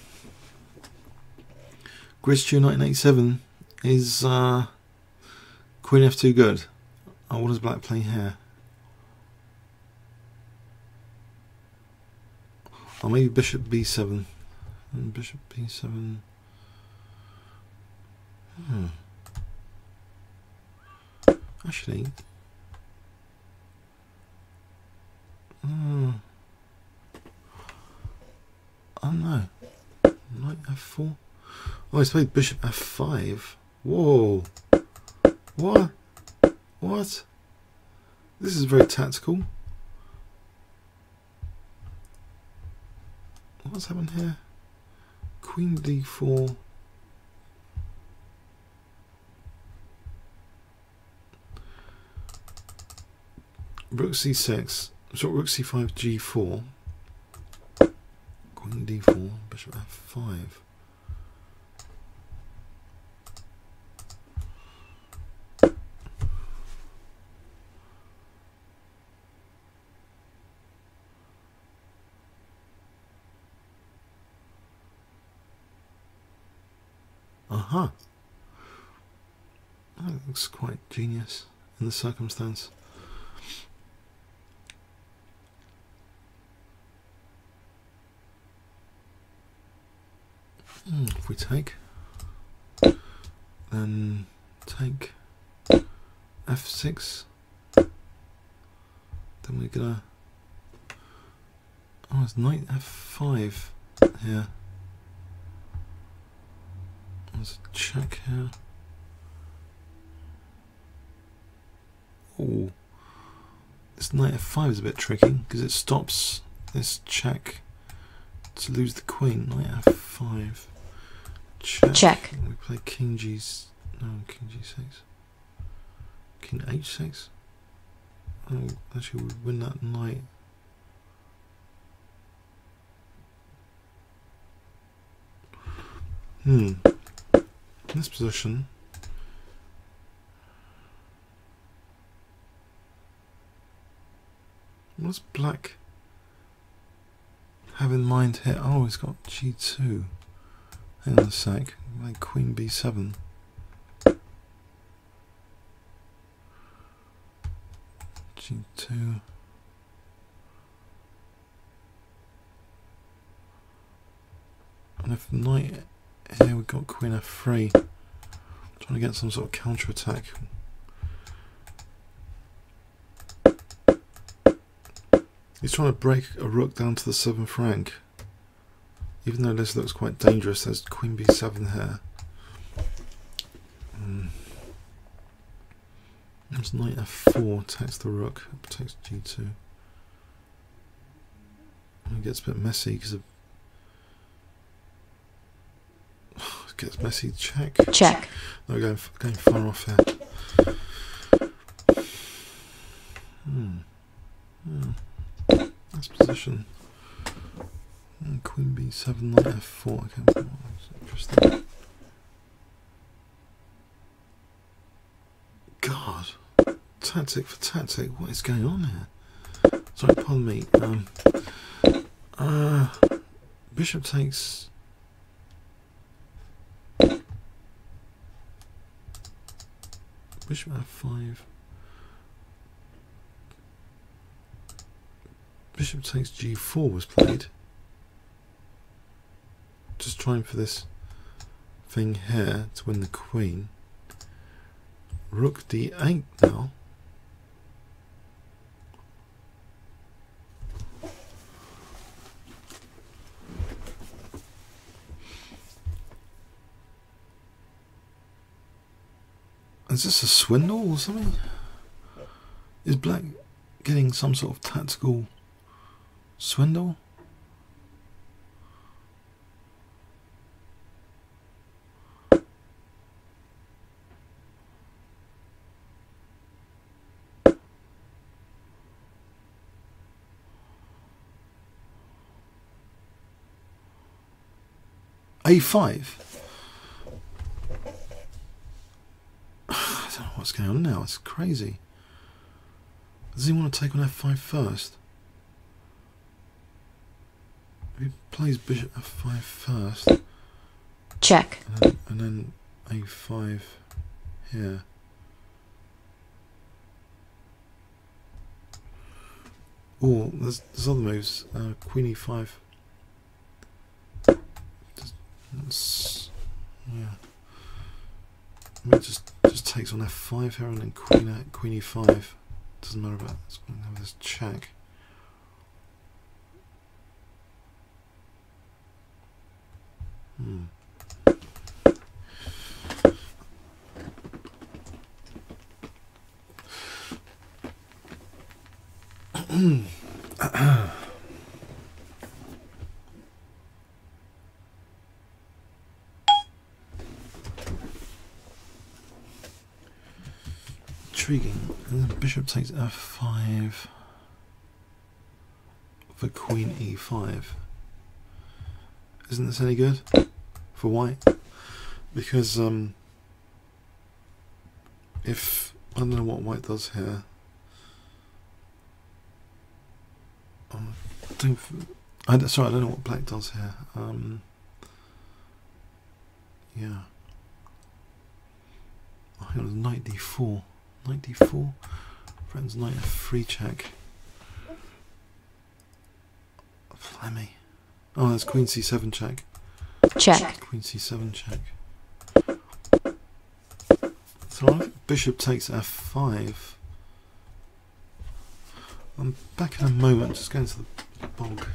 1987 is queen f2 good. Oh, what does black play here? Or maybe bishop b7. And bishop b7. Actually, I don't know. Knight f4. Oh, he's played bishop f5. Whoa. What? What? This is very tactical. What's happened here? Queen d4. Rook c6. So rook c5 g4. Queen d4. Bishop f5. Aha. That looks quite genius in the circumstance. If we take, then take f6, then we're gonna, oh, it's knight f5 here. There's a check here. Oh, this knight f5 is a bit tricky because it stops this check to lose the queen. Knight f5. Check. We play king g6. No, king g6. King h6. Oh, actually, we win that knight. In this position, what does black have in mind here? Oh, he's got g2. Hang on a sec. Like queen b7. g2. And if knight here, we've got queen f3. Trying to get some sort of counter attack. He's trying to break a rook down to the 7th rank. Even though this looks quite dangerous, there's queen b7 here. There's knight f4, takes the rook, protects g2. And it gets a bit messy because of... It gets messy, check. Check. No, going far off here. Nice position. Queen b7, knight f4. Okay, that's interesting. God, tactic for tactic. What is going on here? Sorry, pardon me. Bishop takes. Bishop f5. Bishop takes g4 was played. Just trying for this thing here to win the queen. Rook d8 now. Is this a swindle or something? Is black getting some sort of tactical swindle? A5. I don't know what's going on now. It's crazy. Does he want to take on F5 first? If he plays bishop F5 first, Check. and then A5 here. Or there's other moves. Queen E5. Yeah. I mean, just takes on F5 here and then Queen E5. Doesn't matter about this. Going to have this check. Intriguing. And then bishop takes F5 for Queen E5. Isn't this any good for white? Because if I don't know what white does here. Sorry, I don't know what black does here. Yeah. Oh, hang on, knight d4. Knight d4. Friends, knight f3 check. Flemmy. Oh, that's queen c7 check. Check. Queen c7 check. So bishop takes f5. I'm back in a moment, just going to the bog.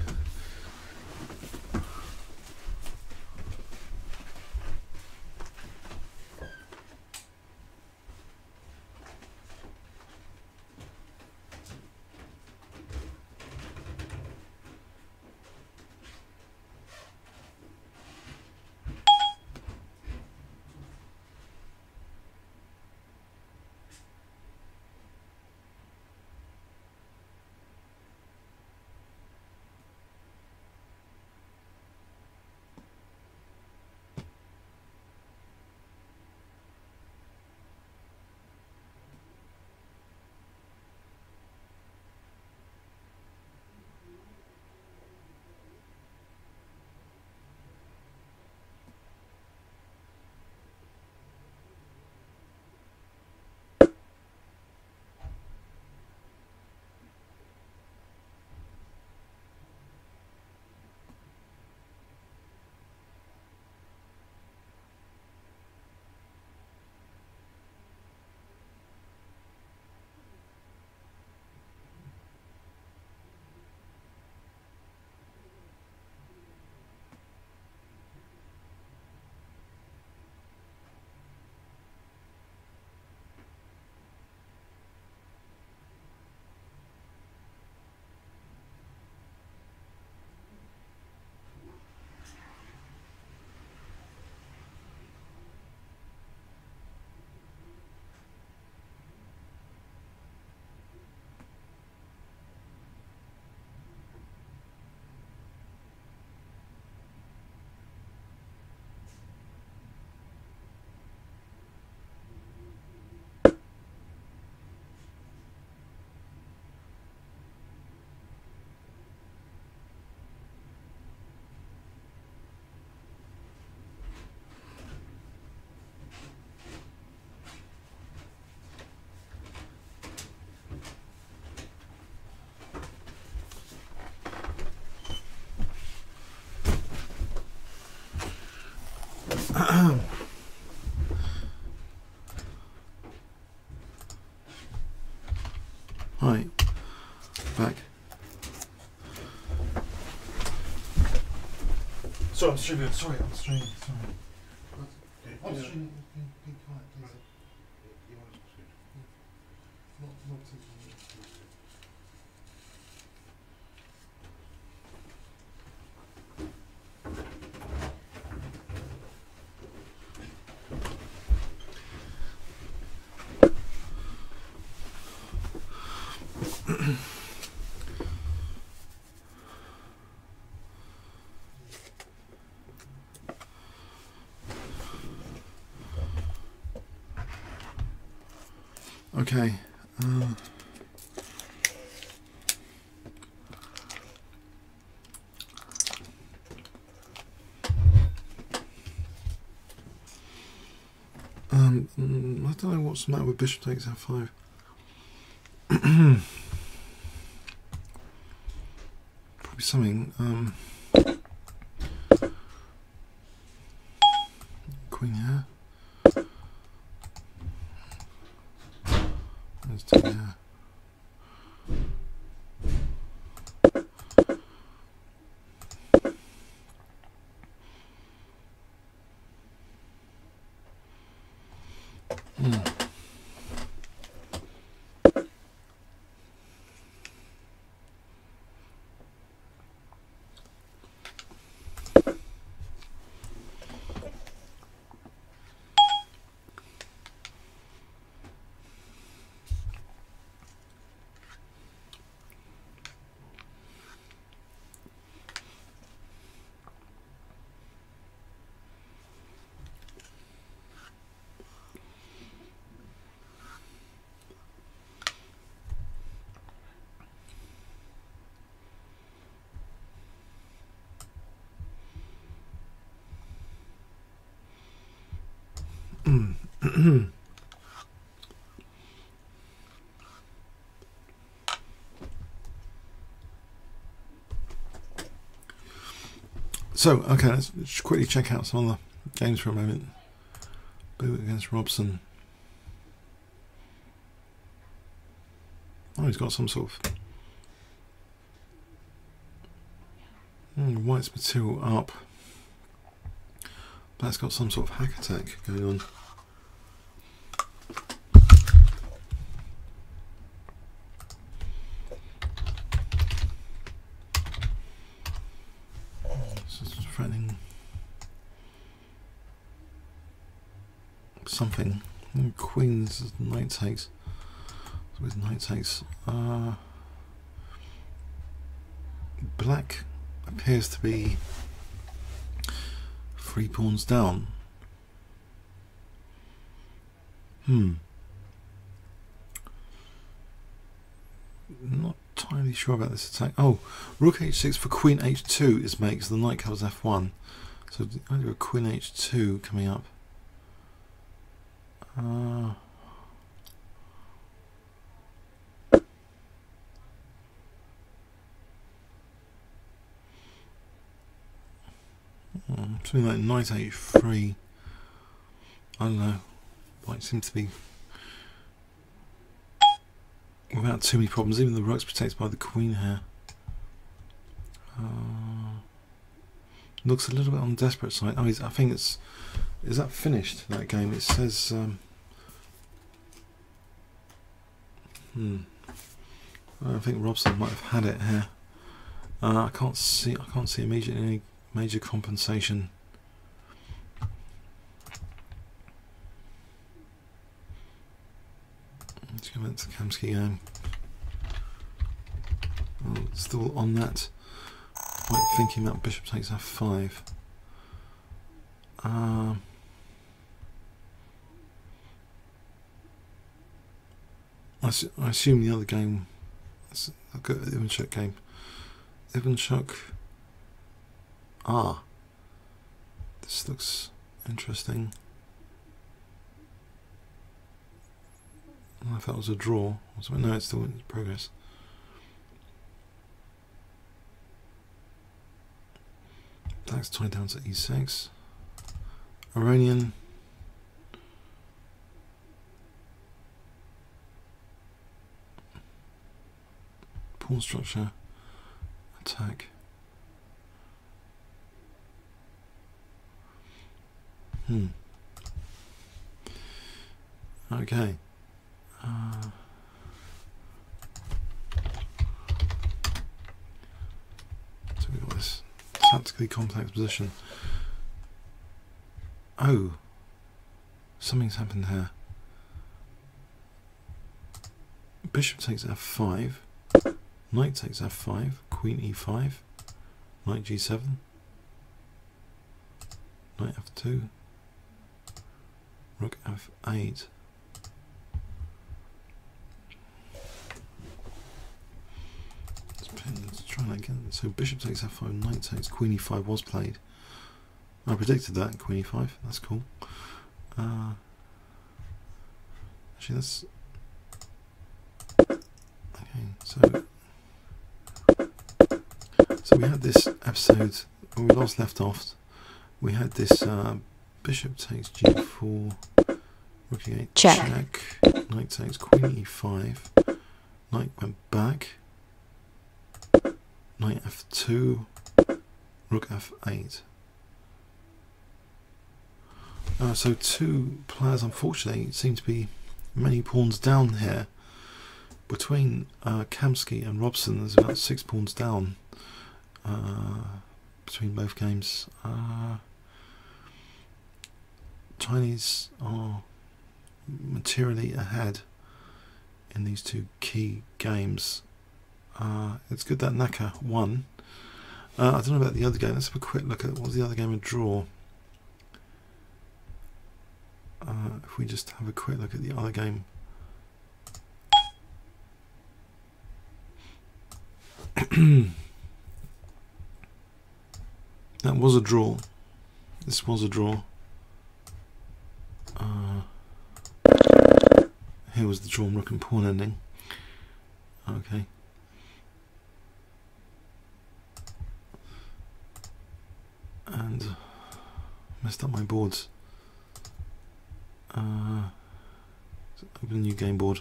Right, back. Sorry, I'm streaming. Sorry, I'm streaming. Sorry. I'm streaming. Be quiet, please. Okay. I don't know what's the matter with bishop takes f5. Probably something. Queen here. Let's take here. So, okay, let's just quickly check out some of the games for a moment. Boo against Robson. Oh, he's got some sort of white's material up. Black's got some sort of hack attack going on. Threatening something. Queen's knight takes. With knight takes. Black appears to be 3 pawns down. Not entirely sure about this attack. Oh, rook h6 for queen h2 is makes the knight covers f1. So I do a queen h2 coming up. Something like knight h3. I don't know. White seems to be without too many problems. Even the rook's protected by the queen here. Looks a little bit on the desperate side. Oh, I think it's. Is that finished? That game? It says. I think Robson might have had it here. I can't see immediately any major compensation. Let's go back to the Kamsky game. Oh, still on that. Quite thinking about bishop takes f5. I assume the other game. I've got the Ivanchuk game. Ivanchuk. This looks interesting. I don't know if that was a draw. No, it's still in progress. Black's tied down to e6. Iranian. Pawn structure. Attack. Okay. tactically complex position. Oh, something's happened here. Bishop takes f5, knight takes f5, queen e5, knight g7, knight f2, rook f8. Let's try that again. So bishop takes f5, knight takes, queen e5 was played. I predicted that, queen e5, that's cool. Actually, that's... Okay, so we had this episode, when we last left off, we had this bishop takes g4, rook e8, check, knight takes, queen e5, knight went back, knight f2, rook f8. So two players, unfortunately, seem to be many pawns down here. Between Kamsky and Robson, there's about 6 pawns down between both games. Chinese are materially ahead in these two key games. It's good that Naka won. I don't know about the other game. Let's have a quick look at what was the other game, a draw. If we just have a quick look at the other game. That was a draw. This was a draw. Here was the drawn rook and pawn ending. Okay. And messed up my boards. Open a new game board.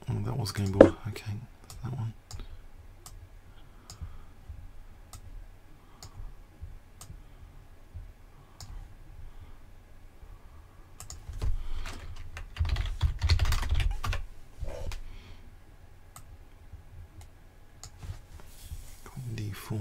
Oh, that was game board. Okay, that one. D4.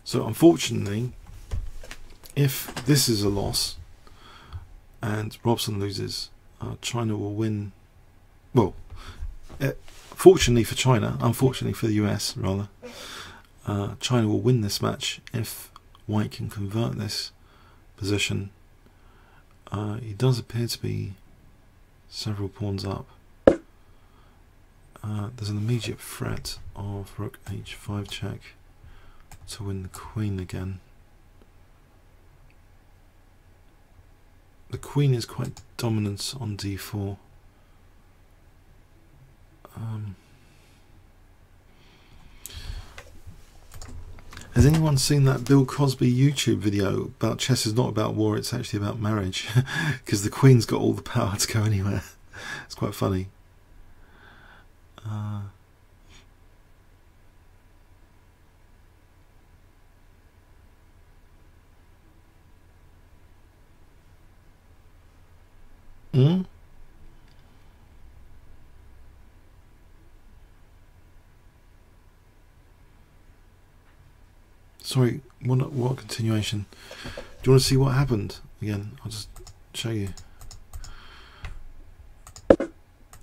So unfortunately, if this is a loss and Robson loses, China will win. Well, fortunately for China, unfortunately for the US rather, China will win this match if White can convert this position. He does appear to be several pawns up. There's an immediate threat of rook h5 check to win the queen again. The queen is quite dominant on d4. Has anyone seen that Bill Cosby YouTube video about chess is not about war, it's actually about marriage? Because the queen's got all the power to go anywhere. It's quite funny. Sorry, what continuation? Do you want to see what happened again? I'll just show you.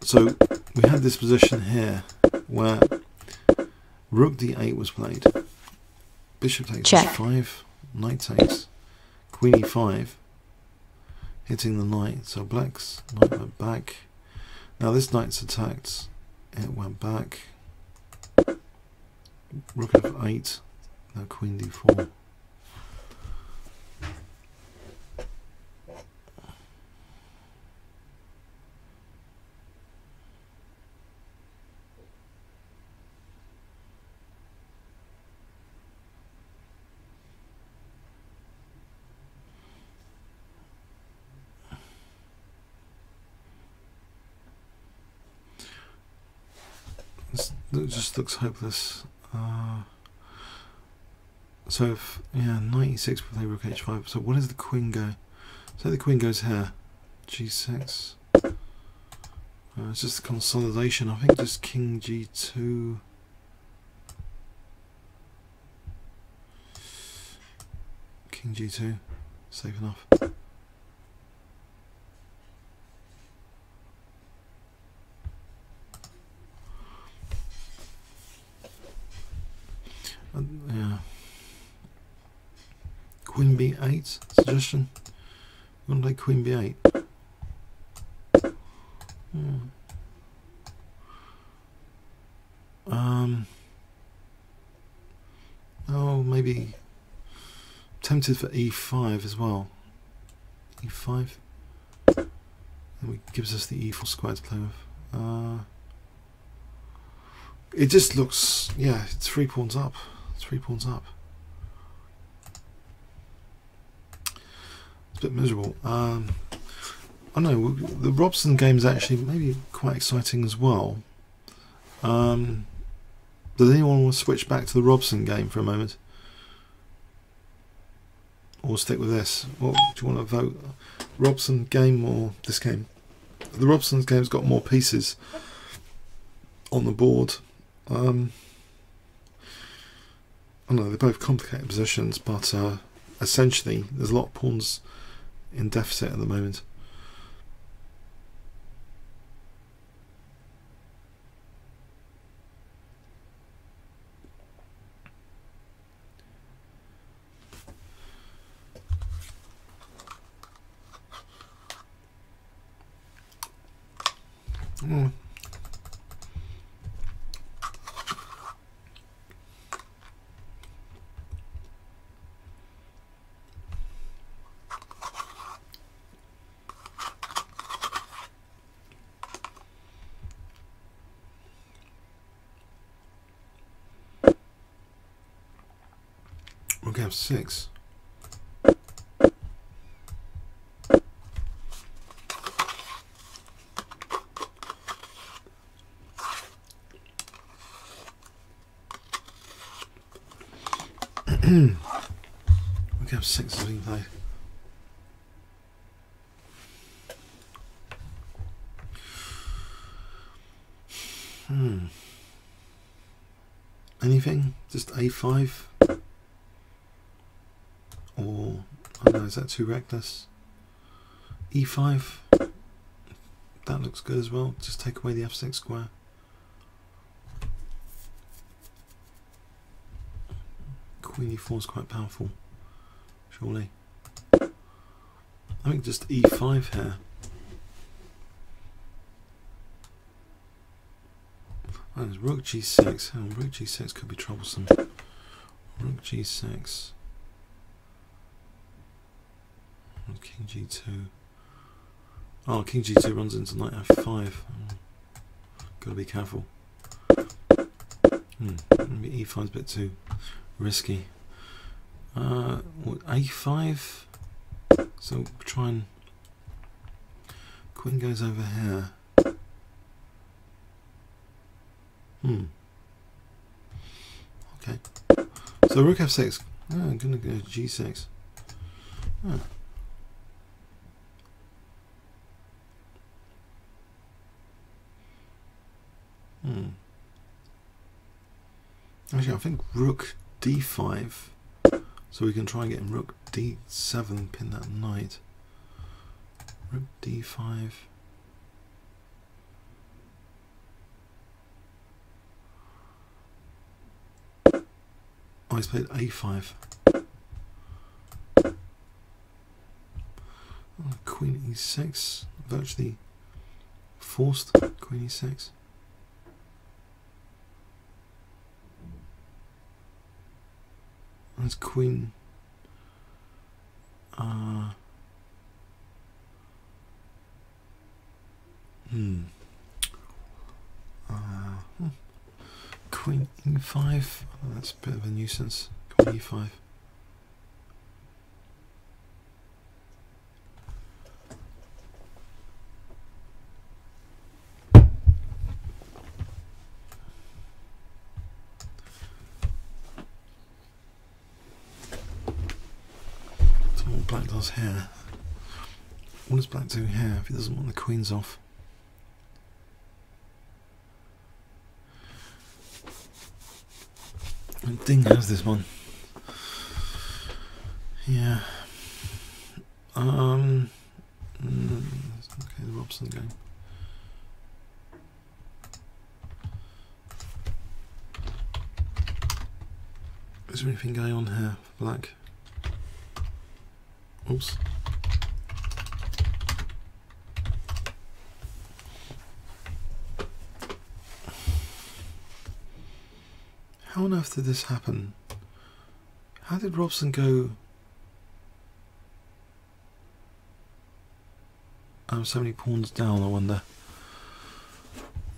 So we had this position here where rook d8 was played, bishop takes f5, knight takes, queen e5, hitting the knight. So black's knight went back. Now this knight's attacked, it went back. Rook f8. Now queen d4. It just looks hopeless. So if, yeah, 96 with a rook h5. So what does the queen go? So the queen goes here. g6. It's just a consolidation. I think just king g2. King g2. Safe enough. Yeah. Queen b8 suggestion. You want to play queen b8? Oh, maybe tempted for e5 as well. e5. And it gives us the e4 square to play with. It just looks, yeah, it's 3 pawns up. 3 pawns up. It's a bit miserable. I don't know, the Robson game is actually maybe quite exciting as well. Does anyone want to switch back to the Robson game for a moment? Or stick with this? What do you want to vote? Robson game or this game? The Robson's game's got more pieces on the board. I don't know, they're both complicated positions, but essentially there's a lot of pawns in deficit at the moment. Rook f6. Rook f6 is being played. Anything? Just a5? Or, I don't know, is that too reckless? e5? That looks good as well. Just take away the f6 square. Queen e4 is quite powerful, surely. I think just e5 here. Oh, there's rook g6. Oh, rook g6 could be troublesome. Rook g6. And king g2. Oh, king g2 runs into knight f5. Oh, gotta be careful. Maybe e5 is a bit too risky. A5. So we'll try and queen goes over here. Okay. So rook f6. Oh, I'm gonna go g6. Oh. Actually, I think rook d5, so we can try and get him rook d7, pin that knight. Rook d5. Oh, he's played a5. Oh, queen e6, virtually forced queen e6. That's queen. Queen e5. Oh, that's a bit of a nuisance. Queen e5. black does here. What does black do here if he doesn't want the queens off? And Ding has this one. Yeah. Okay, the Robson game. Is there anything going on here for black? Oops. How on earth did this happen? How did Robson go so many pawns down, I wonder?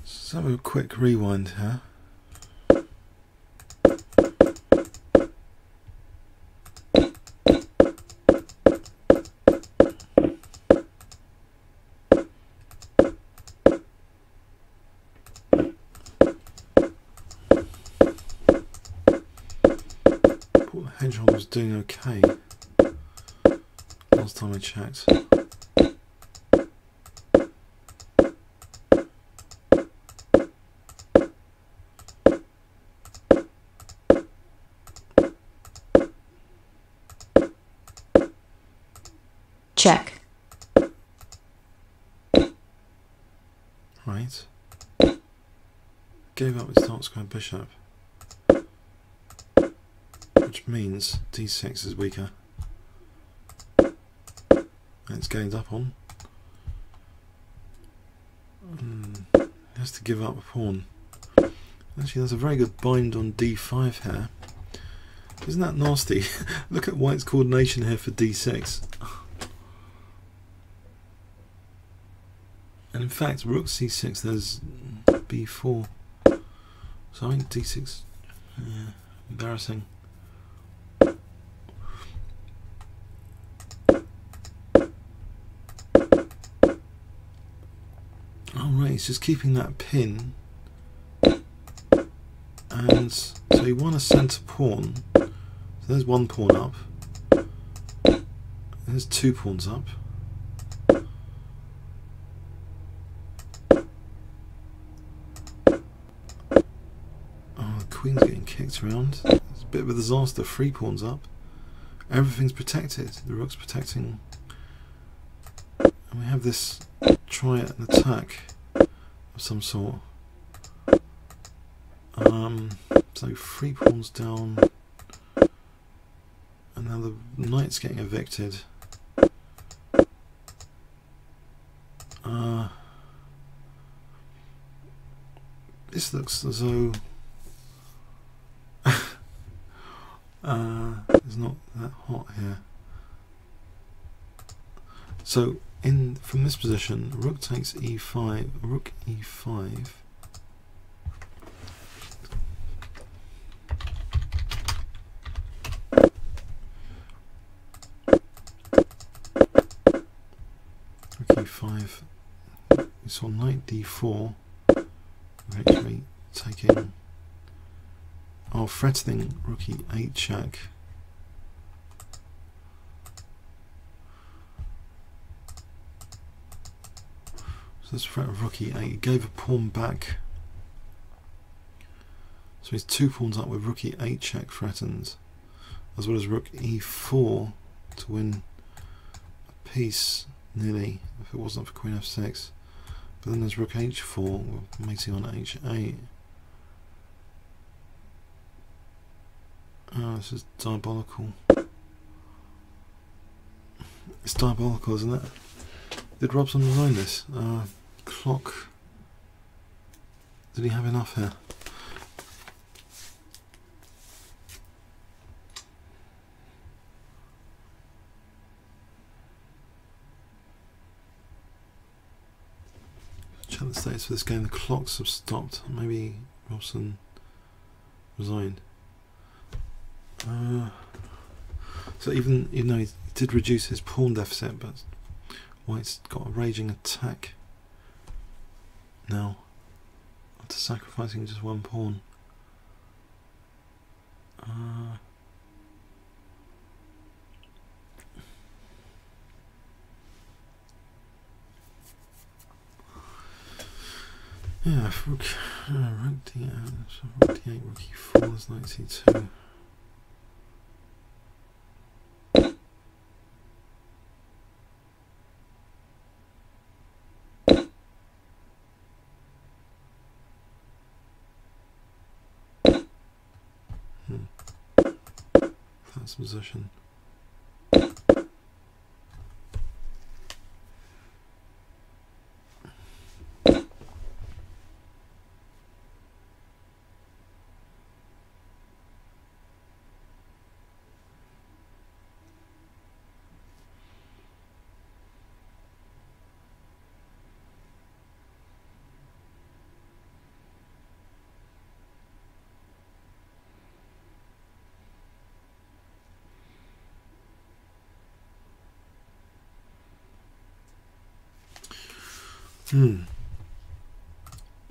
Let's have a quick rewind here. Hedgehog was doing okay last time I checked. Check. Right. Gave up his dark square bishop. Which means d6 is weaker. And it's gained up on. It has to give up a pawn. Actually, there's a very good bind on d5 here. Isn't that nasty? Look at white's coordination here for d6. And in fact, rook c6, there's b4. So I think d6, yeah, embarrassing. Alright, he's just keeping that pin. And so you want a centre pawn. So there's one pawn up. There's 2 pawns up. Oh, the queen's getting kicked around. It's a bit of a disaster. 3 pawns up. Everything's protected. The rook's protecting. And we have this try an attack of some sort. So 3 pawns down, and now the knight's getting evicted. This looks as though it's not that hot here. So from this position, rook takes e5, rook e5. Rook e5. We saw knight d4. Actually taking, threatening rook e8 check. So this threat of rook e8, he gave a pawn back. So he's 2 pawns up with rook e8 check threatened, as well as rook e4 to win a piece nearly, if it wasn't for queen f6. But then there's rook h4, mating on h8. Oh, this is diabolical. It's diabolical, isn't it? Did Robson design this? Clock. Did he have enough here? Check the status for this game. The clocks have stopped. Maybe Robson resigned. So even though he did reduce his pawn deficit, but White's got a raging attack now after sacrificing just 1 pawn. Yeah, rook d8, rook e4 is knight c2. That's position.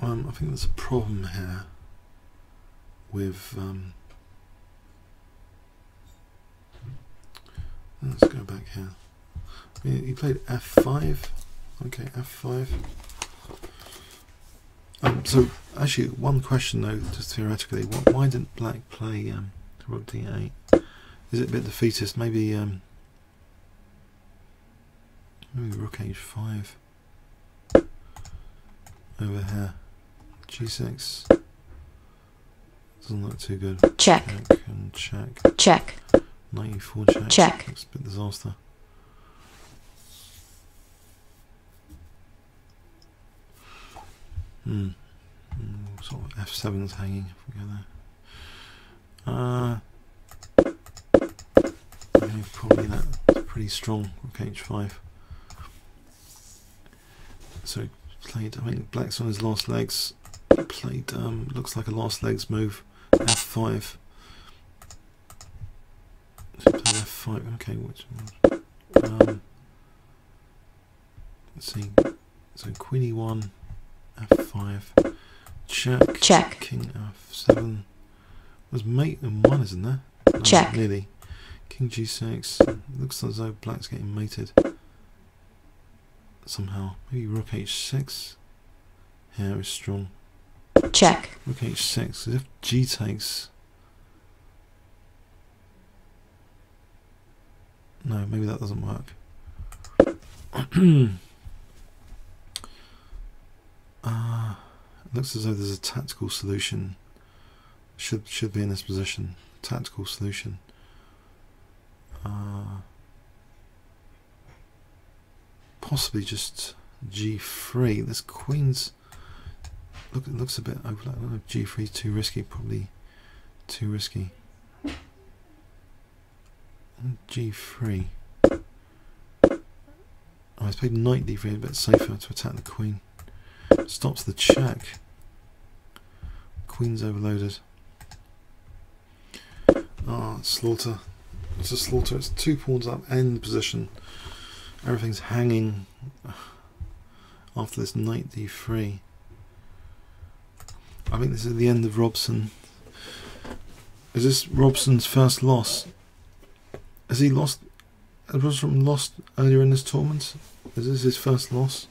I think there's a problem here with let's go back here. He played f5. Okay, f5. So actually, one question though, just theoretically, why didn't Black play rook d8? Is it a bit defeatist? Maybe rook h5 over here. G6 doesn't look too good. Check. Check and check. Check. Knight e4 check. Check. Looks a bit disaster. Sort of f7's hanging if we go there. Probably that's pretty strong. Rook h5. So played. I think Black's on his last legs. Played. Looks like a last legs move. f5. So play f5. Okay, which? Let's see. So queen e1, f5, check. Check. King f7. There's mate and one, isn't there? No, Check. Nearly. King g6. Looks as though Black's getting mated somehow. Maybe rook h6. Here is strong. Check. Rook h6. If g takes. No, maybe that doesn't work. It looks as though there's a tactical solution. Should be in this position. Tactical solution. Possibly just g3. This queen's it looks a bit overlap. I don't know if g3 is too risky. Probably too risky. G3. Oh, it's played knight d3, a bit safer to attack the queen. Stops the check. Queen's overloaded. Ah, slaughter. It's a slaughter. It's 2 pawns up, end position. Everything's hanging after this knight d3. I think this is the end of Robson. Is this Robson's first loss? Has he lost? Has Robson lost earlier in this tournament? Is this his first loss?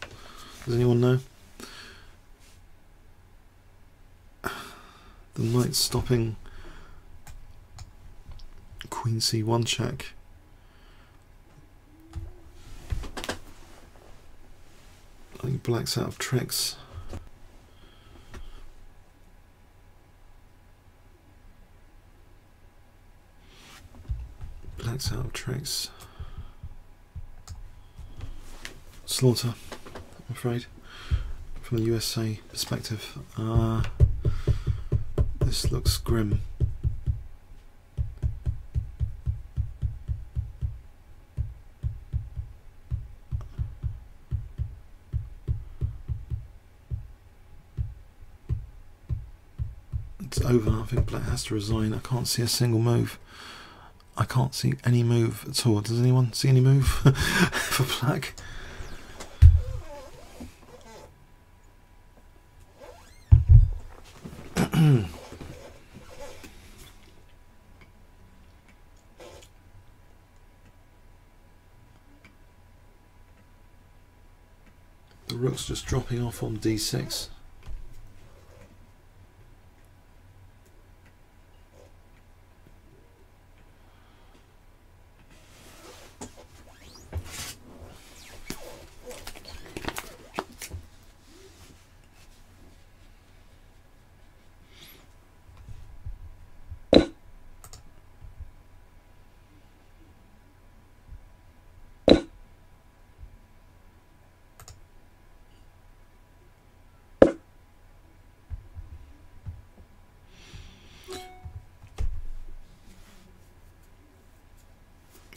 Does anyone know? The knight's stopping. Queen c1 check. I think Black's out of tricks. Black's out of tricks. Slaughter, I'm afraid, from the USA perspective. This looks grim. It's over. I think Black has to resign. I can't see a single move. I can't see any move at all. Does anyone see any move for Black? The rook's just dropping off on d6.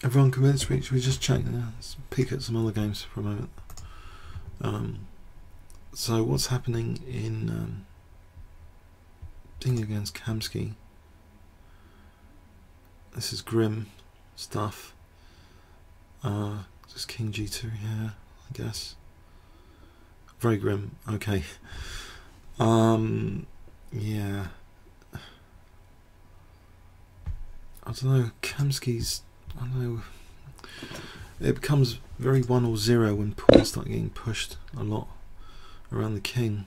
Everyone convinced? We just check. Let's peek at some other games for a moment. So what's happening in Ding against Kamsky? This is grim stuff. Just King G2 here, I guess. Very grim. Okay. Yeah. I don't know. Kamsky's. I don't know. It becomes very 1 or 0 when pawns start getting pushed a lot around the king.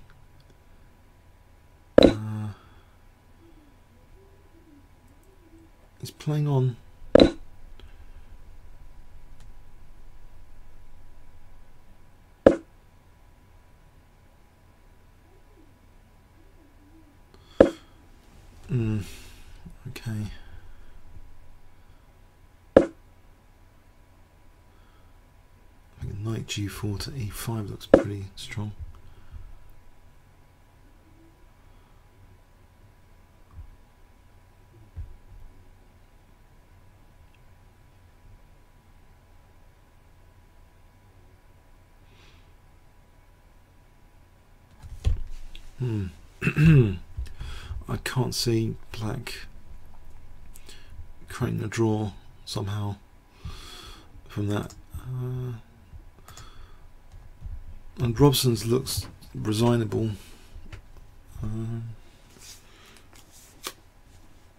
He's playing on. Okay. I think knight G4 to E5 looks pretty strong. I can't see black creating a draw somehow from that. And Robson's looks resignable.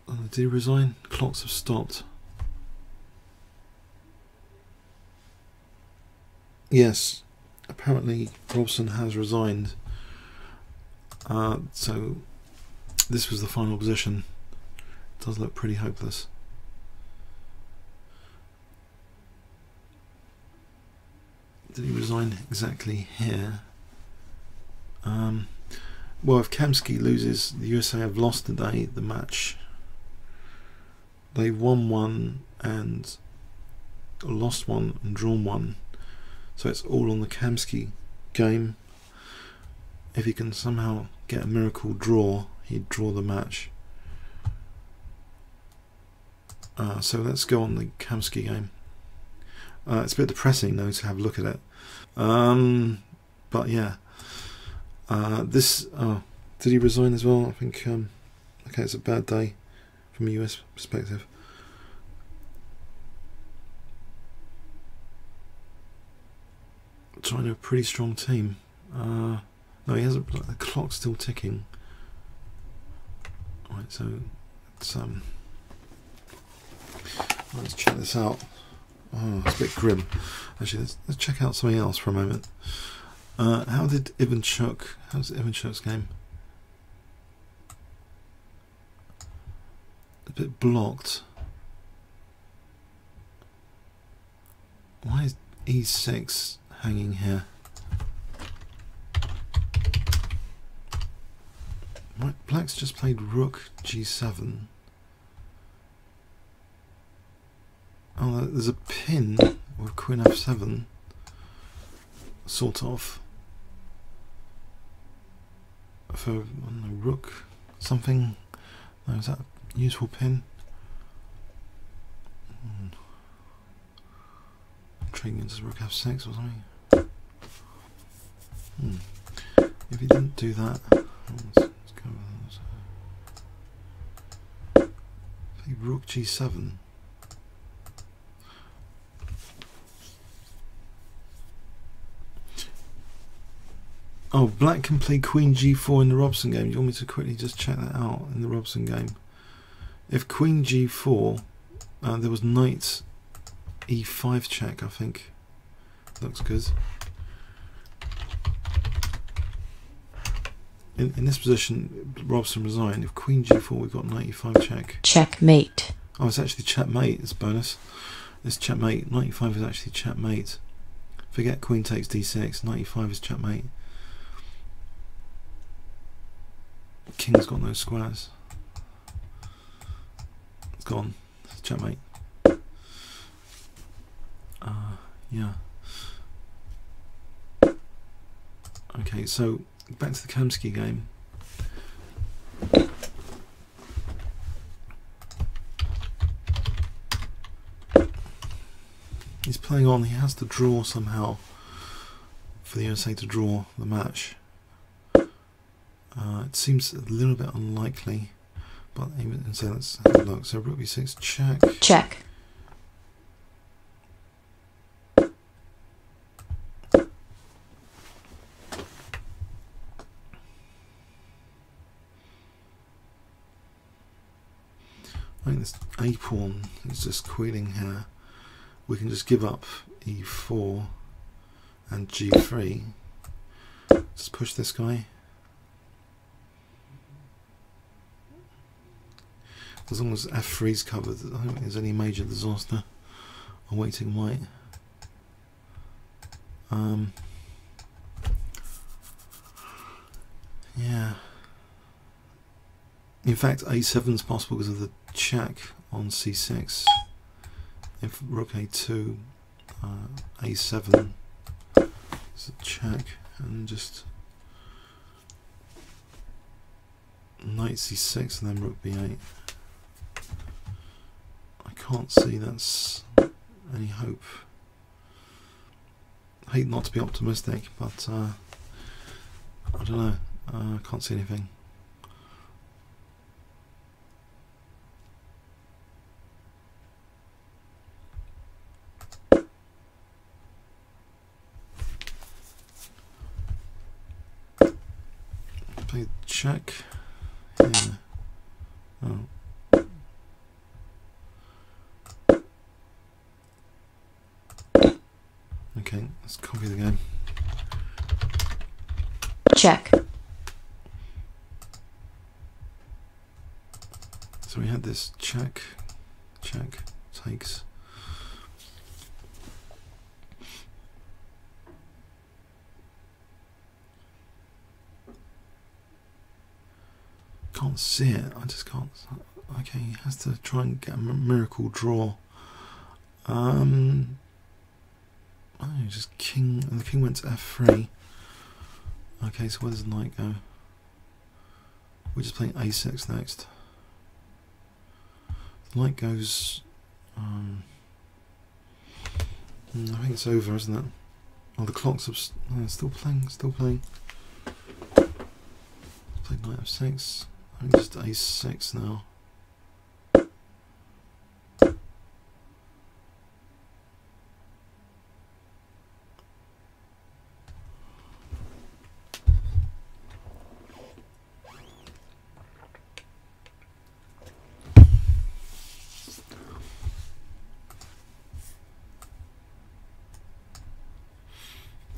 Did he resign? Clocks have stopped. Yes, apparently Robson has resigned. So this was the final position. It does look pretty hopeless. Did he resign exactly here? Well, if Kamsky loses, the USA have lost today the match. They've won one and lost one and drawn one. So it's all on the Kamsky game. If he can somehow get a miracle draw, he'd draw the match. So let's go on the Kamsky game. It's a bit depressing though to have a look at it. But yeah. This did he resign as well? I think okay, it's a bad day from a US perspective. China a pretty strong team. No, he hasn't. The clock's still ticking. Right, so let's check this out. Oh, it's a bit grim. Actually, let's check out something else for a moment. How's Ivanchuk's game? A bit blocked. Why is E6 hanging here? Right, black's just played rook G7. Oh, there's a pin with Queen F7, sort of, for I don't know, rook something. No, is that a useful pin? Trading into rook F6 or something. If he didn't do that, let's go with that. Rook G7. Oh, black can play Queen G4 in the Robson game. You want me to quickly just check that out in the Robson game? If Queen G4, there was knight E5 check, I think. Looks good. In this position, Robson resigned. If Queen G4, we've got knight E5 check. Checkmate. Oh, it's actually checkmate. It's a bonus. It's checkmate. Knight E5 is actually checkmate. Forget Queen takes D6. Knight E5 is checkmate. King's got no squares. It's gone. It's checkmate. Yeah. Okay, so back to the Kamsky game. He's playing on. He has to draw somehow for the USA to draw the match. It seems a little bit unlikely, but even so, let's have a look. So rook b6, check. Check. I think this a pawn is just queening here. We can just give up e4 and g3. Just push this guy. As long as f3 is covered, I don't think there's any major disaster awaiting white. Yeah. In fact, a7 is possible because of the check on c6. If rook a2, a7 is a check, and just knight c6 and then rook b8. I can't see that's any hope. I hate not to be optimistic, but I don't know. I can't see anything. Play check here. Oh. Okay, let's copy the game. Check. So we had this check, check, takes. Can't see it, I just can't. Okay, he has to try and get a miracle draw. Oh, just king, and the king went to f3. Okay, so where does the knight go? We're just playing a6 next. The knight goes. I think it's over, isn't it? Oh, the clock's still playing, still playing. Play knight f6. I think just a6 now.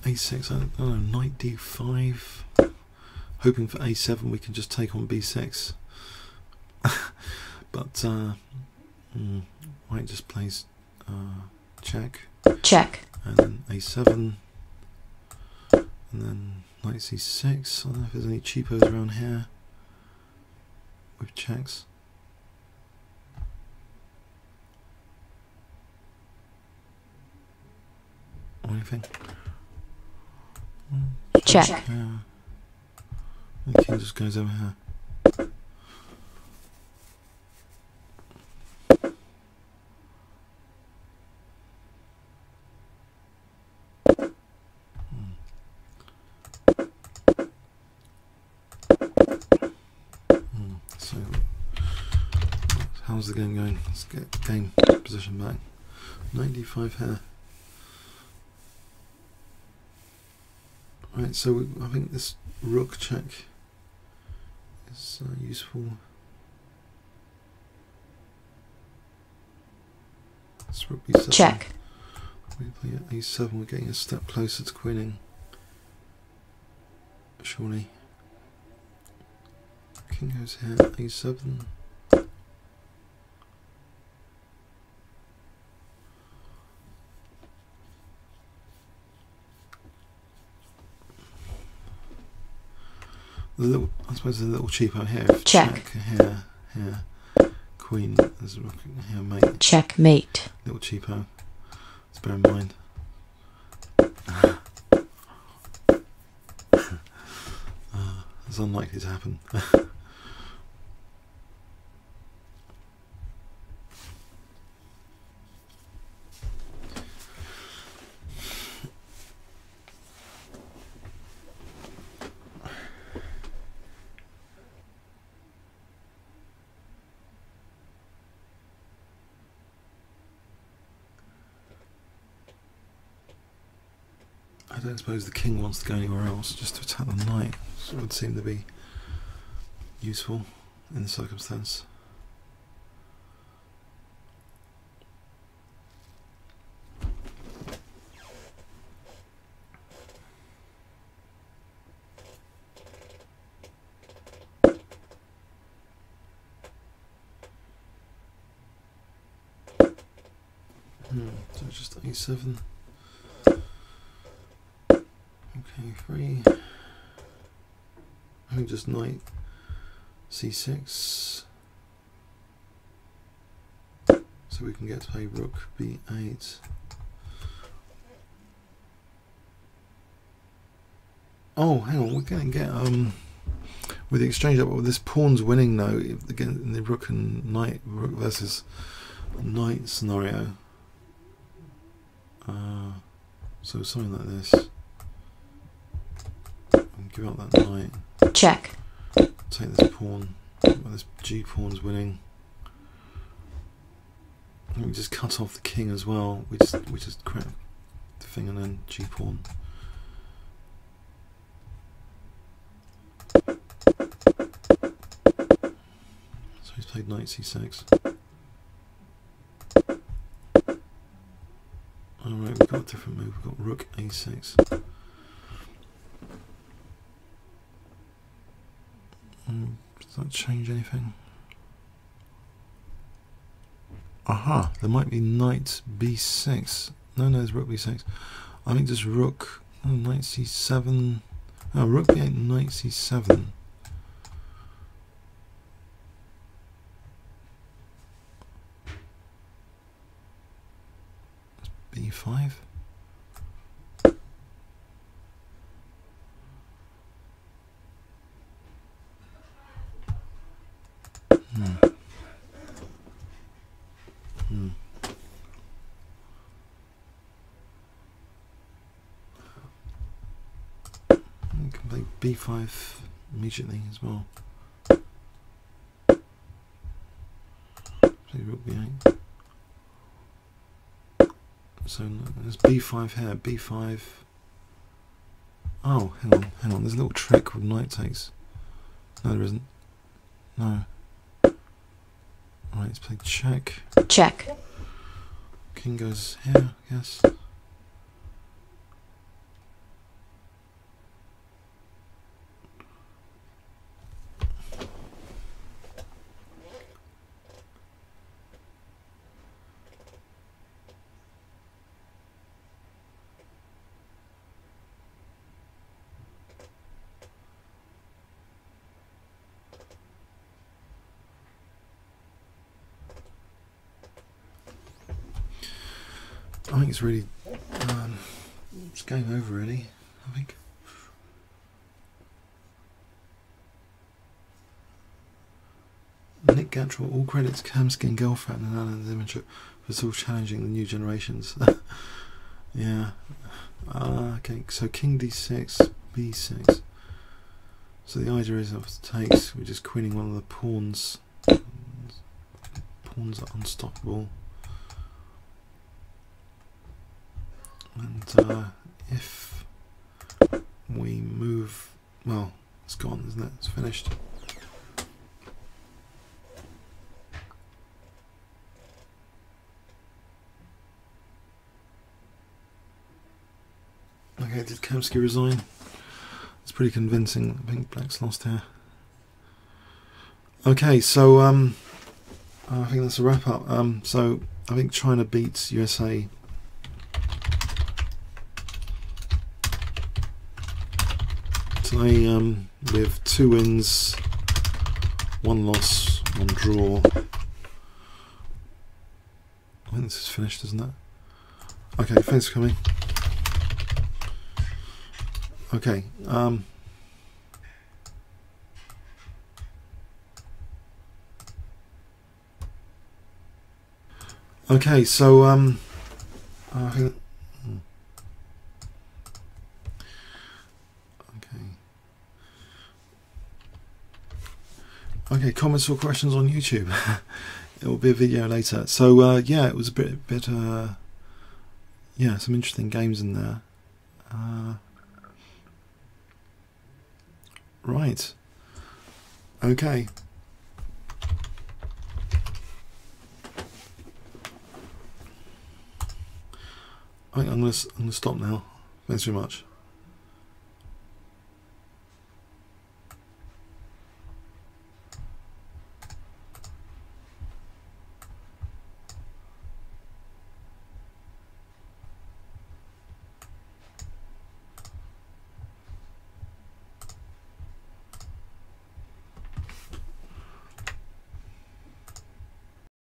a6, I don't know, knight d5. Hoping for a7 we can just take on b6. But white just plays check. Check. And then a7. And then knight c6. I don't know if there's any cheapos around here with checks. Or anything. Check. Yeah. The king just goes over here. So, how's the game going? Let's get game position back. 95 here. Right, so I think this rook check is useful. Let's rook b7. Check. We play at a7, we're getting a step closer to queening. Surely. King goes here, a7. I suppose there's a little cheapo here. Check. Here, here. Queen, there's a rook here, mate. Checkmate. Little cheapo. Let's bear in mind. It's unlikely to happen. don't suppose the king wants to go anywhere else, just to attack the knight. So it would seem to be useful in the circumstance. So just a7. Okay, 3. I think just knight c6. So we can get to play rook b8. Oh, hang on, we're going to get with the exchange up. Well, this pawn's winning now. Again, in the rook and knight, rook versus knight scenario. So something like this. Give up that knight. Check. Take this pawn. Well, this g pawn's winning. And we just cut off the king as well. We just crack the thing and then g pawn. So he's played knight c6. Alright, we've got a different move. We've got rook a6. Does that change anything? Aha, there might be knight b6. No, there's rook b6. I think just rook, knight c7. Oh, rook b8, knight c7. b5. You can play b5 immediately as well. Play rook b8. So there's b5 here, b5. Oh, hang on, there's a little trick with knight takes. No, there isn't. No. Alright, let's play check. Check. King goes here, I guess. I think it's really, it's game over really, I think. Nick Gattrell, all credits Kamsky and Gelfrat and Alan Zimmerchuk for still challenging the new generations. Yeah. Okay, so king d6, b6. So the idea is after takes, we're just queening one of the pawns. Pawns are unstoppable. And if we move, well, it's gone, isn't it? It's finished. Okay, did Kamsky resign? It's pretty convincing. I think Black's lost here. Okay, so I think that's a wrap up. So I think China beats USA. Today, with 2 wins, 1 loss, 1 draw. I think this is finished, isn't it? Okay, thanks for coming. Okay, okay, so I think, okay, comments or questions on YouTube. It will be a video later. So yeah, it was a bit yeah, some interesting games in there. Right. Okay. I think I'm gonna stop now. Thanks very much.